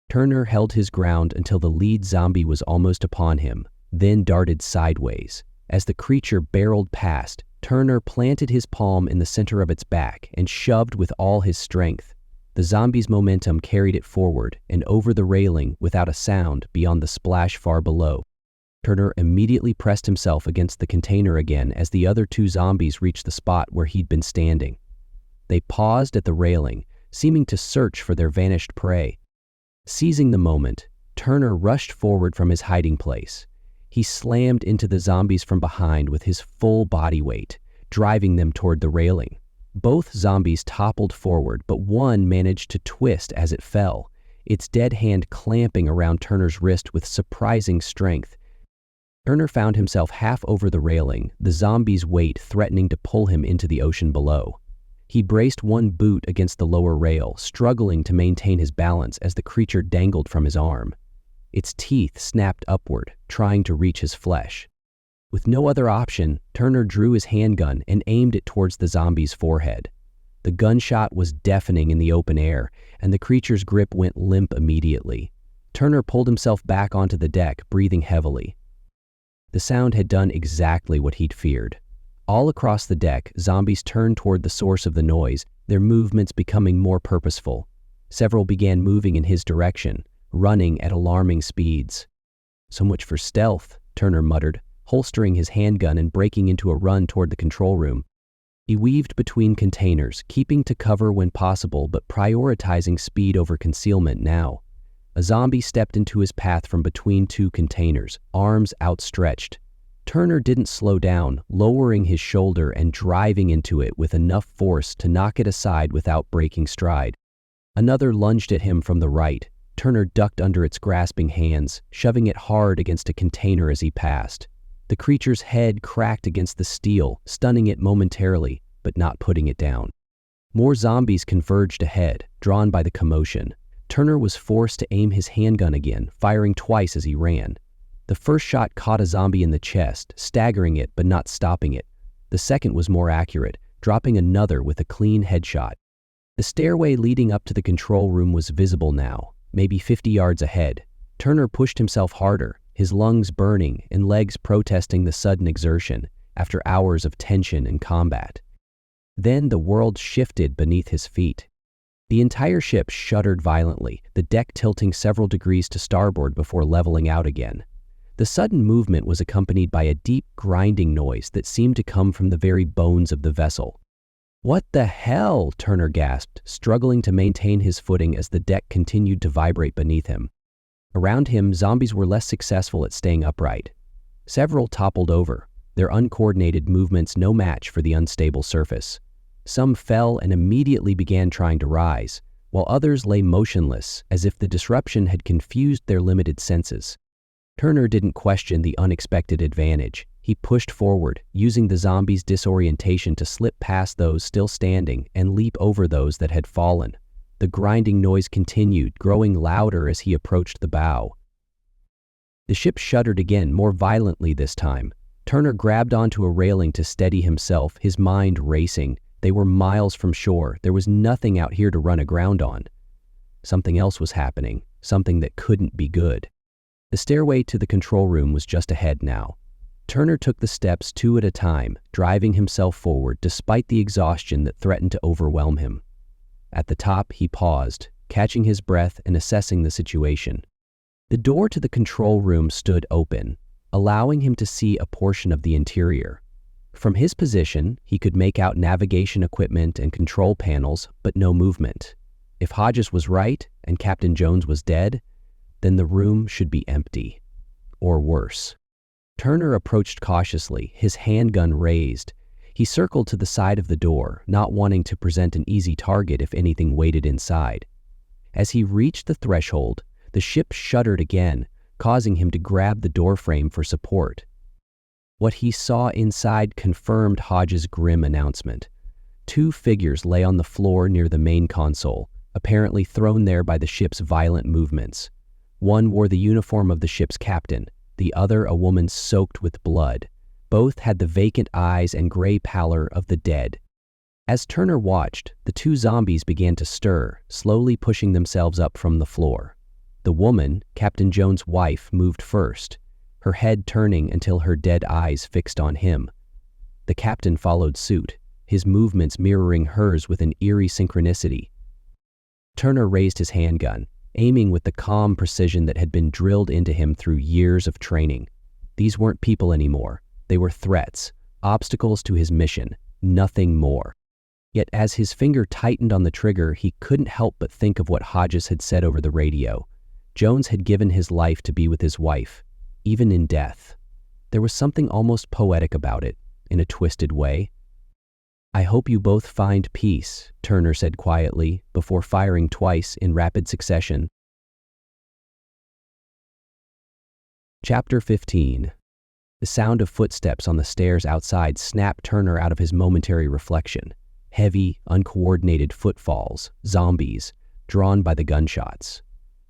Turner held his ground until the lead zombie was almost upon him, then darted sideways. As the creature barreled past, Turner planted his palm in the center of its back and shoved with all his strength. The zombie's momentum carried it forward and over the railing without a sound beyond the splash far below. Turner immediately pressed himself against the container again as the other 2 zombies reached the spot where he'd been standing. They paused at the railing, seeming to search for their vanished prey. Seizing the moment, Turner rushed forward from his hiding place. He slammed into the zombies from behind with his full body weight, driving them toward the railing. Both zombies toppled forward, but one managed to twist as it fell, its dead hand clamping around Turner's wrist with surprising strength. Turner found himself half over the railing, the zombie's weight threatening to pull him into the ocean below. He braced one boot against the lower rail, struggling to maintain his balance as the creature dangled from his arm. Its teeth snapped upward, trying to reach his flesh. With no other option, Turner drew his handgun and aimed it towards the zombie's forehead. The gunshot was deafening in the open air, and the creature's grip went limp immediately. Turner pulled himself back onto the deck, breathing heavily. The sound had done exactly what he'd feared. All across the deck, zombies turned toward the source of the noise, their movements becoming more purposeful. Several began moving in his direction, running at alarming speeds. "So much for stealth," Turner muttered, holstering his handgun and breaking into a run toward the control room. He weaved between containers, keeping to cover when possible but prioritizing speed over concealment now. A zombie stepped into his path from between 2 containers, arms outstretched. Turner didn't slow down, lowering his shoulder and driving into it with enough force to knock it aside without breaking stride. Another lunged at him from the right. Turner ducked under its grasping hands, shoving it hard against a container as he passed. The creature's head cracked against the steel, stunning it momentarily, but not putting it down. More zombies converged ahead, drawn by the commotion. Turner was forced to aim his handgun again, firing twice as he ran. The first shot caught a zombie in the chest, staggering it but not stopping it. The second was more accurate, dropping another with a clean headshot. The stairway leading up to the control room was visible now, maybe 50 yards ahead. Turner pushed himself harder, his lungs burning and legs protesting the sudden exertion after hours of tension and combat. Then the world shifted beneath his feet. The entire ship shuddered violently, the deck tilting several degrees to starboard before leveling out again. The sudden movement was accompanied by a deep, grinding noise that seemed to come from the very bones of the vessel. "What the hell?" Turner gasped, struggling to maintain his footing as the deck continued to vibrate beneath him. Around him, zombies were less successful at staying upright. Several toppled over, their uncoordinated movements no match for the unstable surface. Some fell and immediately began trying to rise, while others lay motionless as if the disruption had confused their limited senses. Turner didn't question the unexpected advantage. He pushed forward, using the zombies' disorientation to slip past those still standing and leap over those that had fallen. The grinding noise continued, growing louder as he approached the bow. The ship shuddered again, more violently this time. Turner grabbed onto a railing to steady himself, his mind racing. They were miles from shore. There was nothing out here to run aground on. Something else was happening, something that couldn't be good. The stairway to the control room was just ahead now. Turner took the steps 2 at a time, driving himself forward despite the exhaustion that threatened to overwhelm him. At the top, he paused, catching his breath and assessing the situation. The door to the control room stood open, allowing him to see a portion of the interior. From his position, he could make out navigation equipment and control panels, but no movement. If Hodges was right and Captain Jones was dead, then the room should be empty. Or worse. Turner approached cautiously, his handgun raised. He circled to the side of the door, not wanting to present an easy target if anything waited inside. As he reached the threshold, the ship shuddered again, causing him to grab the doorframe for support. What he saw inside confirmed Hodges' grim announcement. 2 figures lay on the floor near the main console, apparently thrown there by the ship's violent movements. One wore the uniform of the ship's captain, the other a woman soaked with blood. Both had the vacant eyes and gray pallor of the dead. As Turner watched, the 2 zombies began to stir, slowly pushing themselves up from the floor. The woman, Captain Jones' wife, moved first, her head turning until her dead eyes fixed on him. The captain followed suit, his movements mirroring hers with an eerie synchronicity. Turner raised his handgun, aiming with the calm precision that had been drilled into him through years of training. These weren't people anymore. They were threats, obstacles to his mission, nothing more. Yet as his finger tightened on the trigger, he couldn't help but think of what Hodges had said over the radio. Jones had given his life to be with his wife, even in death. There was something almost poetic about it, in a twisted way. "I hope you both find peace," Turner said quietly, before firing twice in rapid succession. Chapter 15. The sound of footsteps on the stairs outside snapped Turner out of his momentary reflection. Heavy, uncoordinated footfalls, zombies, drawn by the gunshots.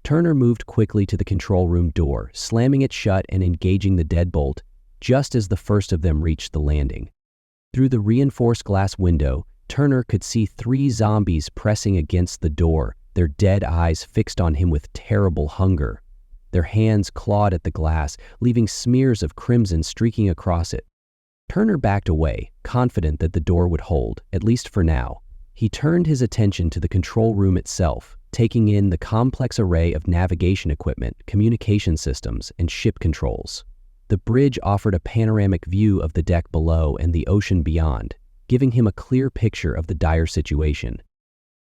Turner moved quickly to the control room door, slamming it shut and engaging the deadbolt just as the first of them reached the landing. Through the reinforced glass window, Turner could see 3 zombies pressing against the door, their dead eyes fixed on him with terrible hunger. Their hands clawed at the glass, leaving smears of crimson streaking across it. Turner backed away, confident that the door would hold, at least for now. He turned his attention to the control room itself, taking in the complex array of navigation equipment, communication systems, and ship controls. The bridge offered a panoramic view of the deck below and the ocean beyond, giving him a clear picture of the dire situation.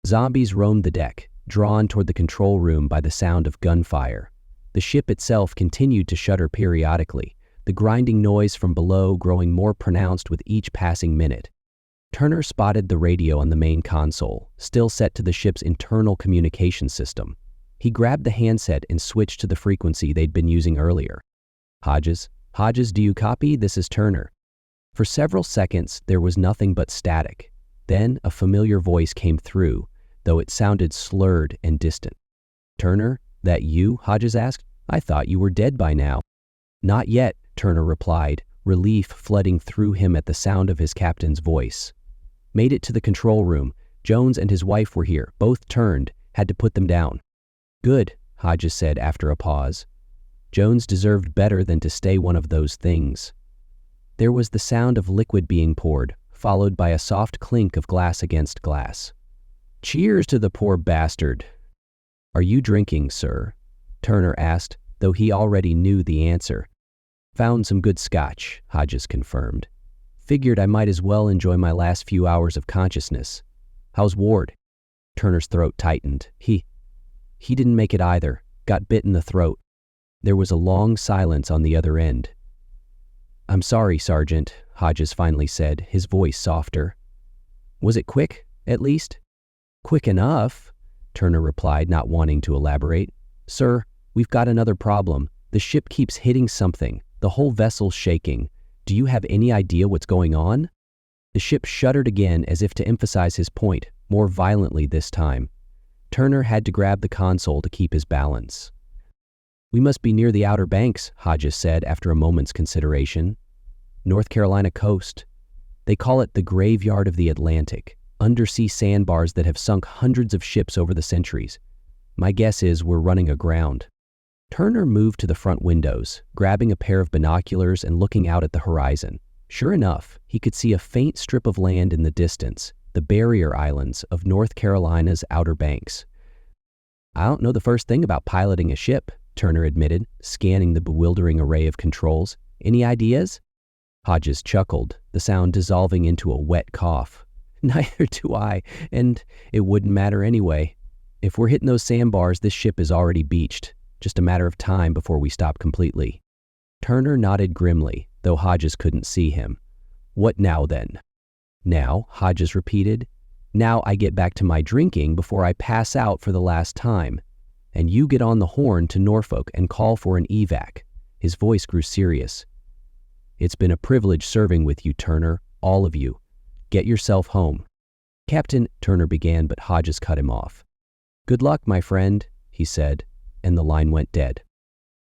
Zombies roamed the deck, drawn toward the control room by the sound of gunfire. The ship itself continued to shudder periodically, the grinding noise from below growing more pronounced with each passing minute. Turner spotted the radio on the main console, still set to the ship's internal communication system. He grabbed the handset and switched to the frequency they'd been using earlier. Hodges, do you copy? This is Turner." For several seconds, there was nothing but static. Then a familiar voice came through, though it sounded slurred and distant. "Turner, that you?" Hodges asked. "I thought you were dead by now." "Not yet," Turner replied, relief flooding through him at the sound of his captain's voice. "Made it to the control room. Jones and his wife were here, both turned, had to put them down." "Good," Hodges said after a pause. Jones deserved better than to stay one of those things. There was the sound of liquid being poured, followed by a soft clink of glass against glass. "Cheers to the poor bastard." "Are you drinking, sir?" Turner asked, though he already knew the answer. "Found some good scotch," Hodges confirmed. "Figured I might as well enjoy my last few hours of consciousness. How's Ward?" Turner's throat tightened. He didn't make it either. Got bit in the throat." There was a long silence on the other end. "I'm sorry, Sergeant," Hodges finally said, his voice softer. "Was it quick, at least?" "Quick enough," Turner replied, not wanting to elaborate. "Sir, we've got another problem. The ship keeps hitting something. The whole vessel's shaking. Do you have any idea what's going on?" The ship shuddered again as if to emphasize his point, more violently this time. Turner had to grab the console to keep his balance. "We must be near the Outer Banks," Hodges said after a moment's consideration. "North Carolina coast. They call it the graveyard of the Atlantic, undersea sandbars that have sunk hundreds of ships over the centuries. My guess is we're running aground." Turner moved to the front windows, grabbing a pair of binoculars and looking out at the horizon. Sure enough, he could see a faint strip of land in the distance, the barrier islands of North Carolina's Outer Banks. "I don't know the first thing about piloting a ship," Turner admitted, scanning the bewildering array of controls. "Any ideas?" Hodges chuckled, the sound dissolving into a wet cough. "Neither do I, and it wouldn't matter anyway. If we're hitting those sandbars, this ship is already beached. Just a matter of time before we stop completely." Turner nodded grimly, though Hodges couldn't see him. "What now, then?" "Now," Hodges repeated. "Now I get back to my drinking before I pass out for the last time. And you get on the horn to Norfolk and call for an evac." His voice grew serious. "It's been a privilege serving with you, Turner, all of you. Get yourself home." "Captain," Turner began, but Hodges cut him off. "Good luck, my friend," he said, and the line went dead.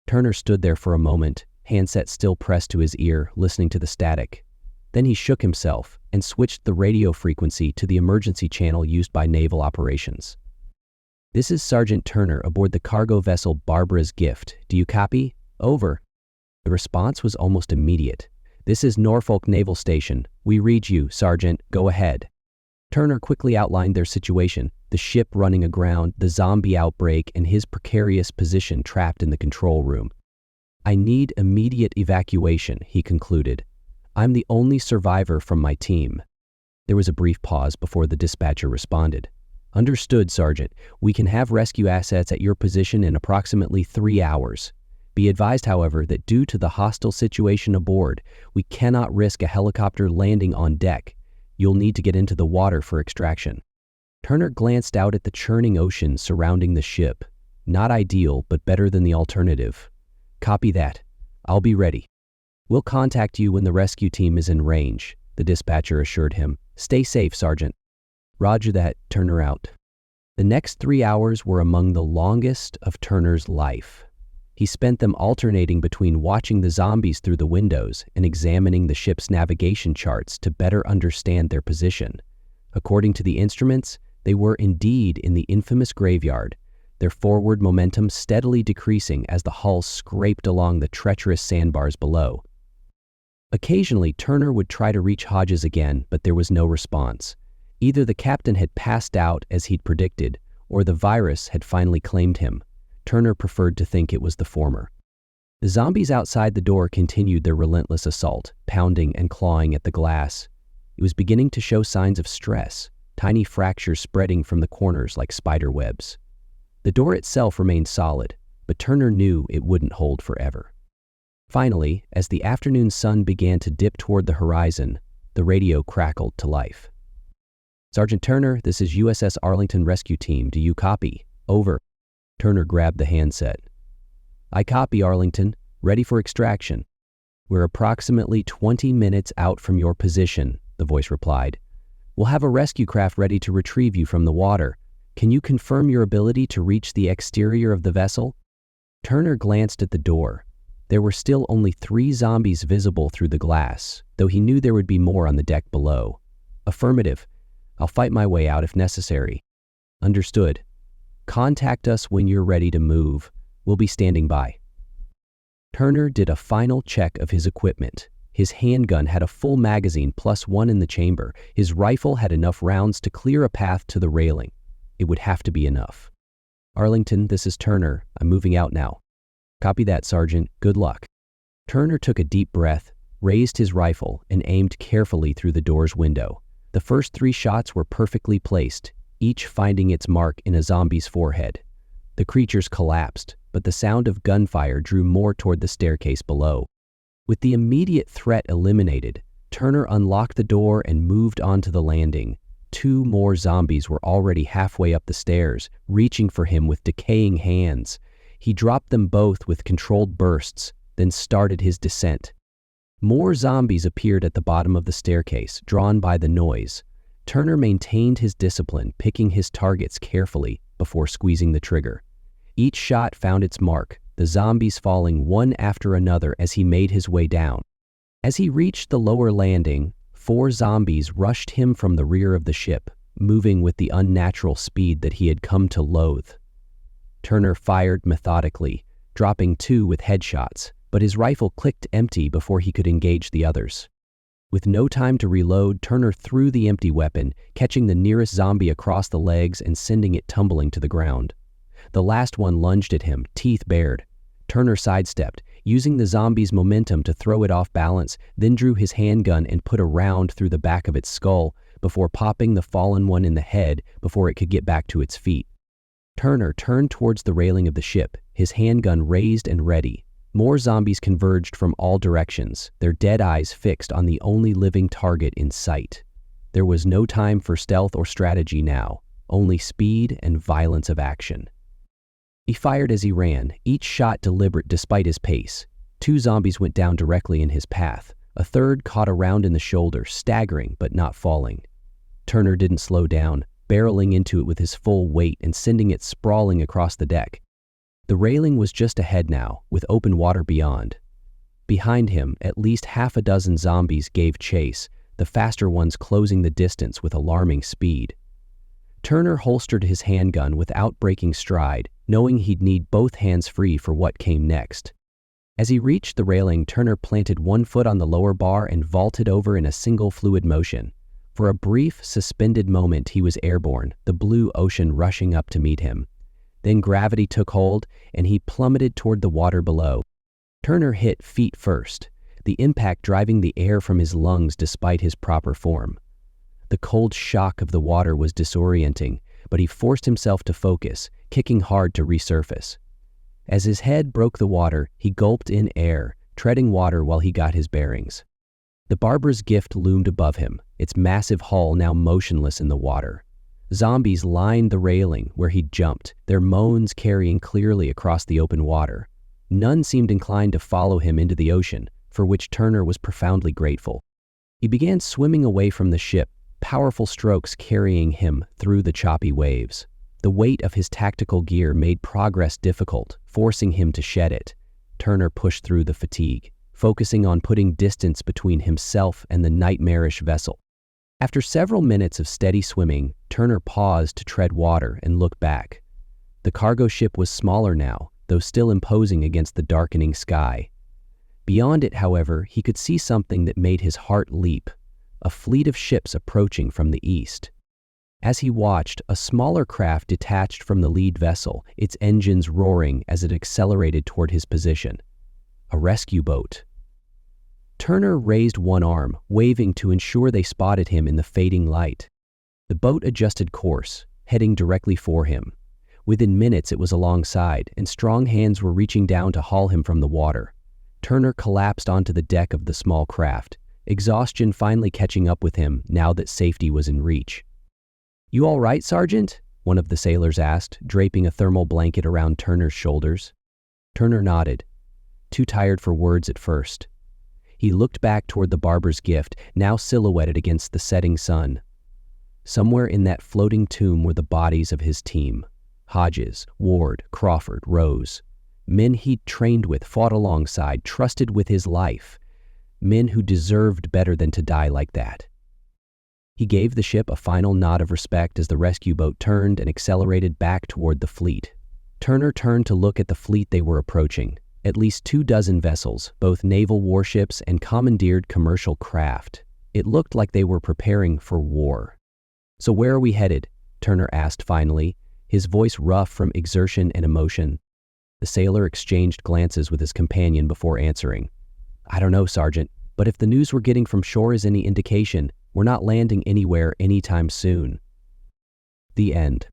Turner stood there for a moment, handset still pressed to his ear, listening to the static. Then he shook himself and switched the radio frequency to the emergency channel used by naval operations. "This is Sergeant Turner aboard the cargo vessel Barbara's Gift. Do you copy? Over." The response was almost immediate. "This is Norfolk Naval Station. We read you, Sergeant. Go ahead." Turner quickly outlined their situation, the ship running aground, the zombie outbreak, and his precarious position trapped in the control room. "I need immediate evacuation," he concluded. "I'm the only survivor from my team." There was a brief pause before the dispatcher responded. "Understood, Sergeant. We can have rescue assets at your position in approximately 3 hours. Be advised, however, that due to the hostile situation aboard, we cannot risk a helicopter landing on deck. You'll need to get into the water for extraction." Turner glanced out at the churning ocean surrounding the ship. Not ideal, but better than the alternative. "Copy that. I'll be ready." "We'll contact you when the rescue team is in range," the dispatcher assured him. "Stay safe, Sergeant." "Roger that." Turner out. The next 3 hours were among the longest of Turner's life. He spent them alternating between watching the zombies through the windows and examining the ship's navigation charts to better understand their position. According to the instruments, they were indeed in the infamous graveyard, their forward momentum steadily decreasing as the hull scraped along the treacherous sandbars below. Occasionally, Turner would try to reach Hodges again, but there was no response. Either the captain had passed out as he'd predicted, or the virus had finally claimed him. Turner preferred to think it was the former. The zombies outside the door continued their relentless assault, pounding and clawing at the glass. It was beginning to show signs of stress, tiny fractures spreading from the corners like spider webs. The door itself remained solid, but Turner knew it wouldn't hold forever. Finally, as the afternoon sun began to dip toward the horizon, the radio crackled to life. "Sergeant Turner, this is USS Arlington Rescue Team. Do you copy? Over." Turner grabbed the handset. "I copy, Arlington. Ready for extraction." "We're approximately 20 minutes out from your position," the voice replied. "We'll have a rescue craft ready to retrieve you from the water. Can you confirm your ability to reach the exterior of the vessel?" Turner glanced at the door. There were still only 3 zombies visible through the glass, though he knew there would be more on the deck below. "Affirmative. I'll fight my way out if necessary." "Understood. Contact us when you're ready to move. We'll be standing by." Turner did a final check of his equipment. His handgun had a full magazine plus one in the chamber. His rifle had enough rounds to clear a path to the railing. It would have to be enough. "Arlington, this is Turner. I'm moving out now." "Copy that, Sergeant. Good luck." Turner took a deep breath, raised his rifle, and aimed carefully through the door's window. The first 3 shots were perfectly placed, each finding its mark in a zombie's forehead. The creatures collapsed, but the sound of gunfire drew more toward the staircase below. With the immediate threat eliminated, Turner unlocked the door and moved onto the landing. 2 more zombies were already halfway up the stairs, reaching for him with decaying hands. He dropped them both with controlled bursts, then started his descent. More zombies appeared at the bottom of the staircase, drawn by the noise. Turner maintained his discipline, picking his targets carefully before squeezing the trigger. Each shot found its mark, the zombies falling one after another as he made his way down. As he reached the lower landing, 4 zombies rushed him from the rear of the ship, moving with the unnatural speed that he had come to loathe. Turner fired methodically, dropping 2 with headshots, but his rifle clicked empty before he could engage the others. With no time to reload, Turner threw the empty weapon, catching the nearest zombie across the legs and sending it tumbling to the ground. The last one lunged at him, teeth bared. Turner sidestepped, using the zombie's momentum to throw it off balance, then drew his handgun and put a round through the back of its skull before popping the fallen one in the head before it could get back to its feet. Turner turned towards the railing of the ship, his handgun raised and ready. More zombies converged from all directions, their dead eyes fixed on the only living target in sight. There was no time for stealth or strategy now, only speed and violence of action. He fired as he ran, each shot deliberate despite his pace. 2 zombies went down directly in his path. A third caught a round in the shoulder, staggering but not falling. Turner didn't slow down, barreling into it with his full weight and sending it sprawling across the deck. The railing was just ahead now, with open water beyond. Behind him, at least half a dozen zombies gave chase, the faster ones closing the distance with alarming speed. Turner holstered his handgun without breaking stride, knowing he'd need both hands free for what came next. As he reached the railing, Turner planted 1 foot on the lower bar and vaulted over in a single fluid motion. For a brief, suspended moment he was airborne, the blue ocean rushing up to meet him. Then gravity took hold, and he plummeted toward the water below. Turner hit feet first, the impact driving the air from his lungs despite his proper form. The cold shock of the water was disorienting, but he forced himself to focus, kicking hard to resurface. As his head broke the water, he gulped in air, treading water while he got his bearings. The barber's gift loomed above him, its massive hull now motionless in the water. Zombies lined the railing where he'd jumped, their moans carrying clearly across the open water. None seemed inclined to follow him into the ocean, for which Turner was profoundly grateful. He began swimming away from the ship, powerful strokes carrying him through the choppy waves. The weight of his tactical gear made progress difficult, forcing him to shed it. Turner pushed through the fatigue, focusing on putting distance between himself and the nightmarish vessel. After several minutes of steady swimming, Turner paused to tread water and look back. The cargo ship was smaller now, though still imposing against the darkening sky. Beyond it, however, he could see something that made his heart leap, a fleet of ships approaching from the east. As he watched, a smaller craft detached from the lead vessel, its engines roaring as it accelerated toward his position. A rescue boat. Turner raised one arm, waving to ensure they spotted him in the fading light. The boat adjusted course, heading directly for him. Within minutes it was alongside, and strong hands were reaching down to haul him from the water. Turner collapsed onto the deck of the small craft, exhaustion finally catching up with him now that safety was in reach. "You all right, Sergeant?" one of the sailors asked, draping a thermal blanket around Turner's shoulders. Turner nodded, too tired for words at first. He looked back toward the barber's gift, now silhouetted against the setting sun. Somewhere in that floating tomb were the bodies of his team. Hodges, Ward, Crawford, Rose. Men he'd trained with, fought alongside, trusted with his life. Men who deserved better than to die like that. He gave the ship a final nod of respect as the rescue boat turned and accelerated back toward the fleet. Turner turned to look at the fleet they were approaching. At least 24 vessels, both naval warships and commandeered commercial craft. It looked like they were preparing for war. "So where are we headed?" Turner asked finally, his voice rough from exertion and emotion. The sailor exchanged glances with his companion before answering. "I don't know, Sergeant, but if the news we're getting from shore is any indication, we're not landing anywhere anytime soon." The end.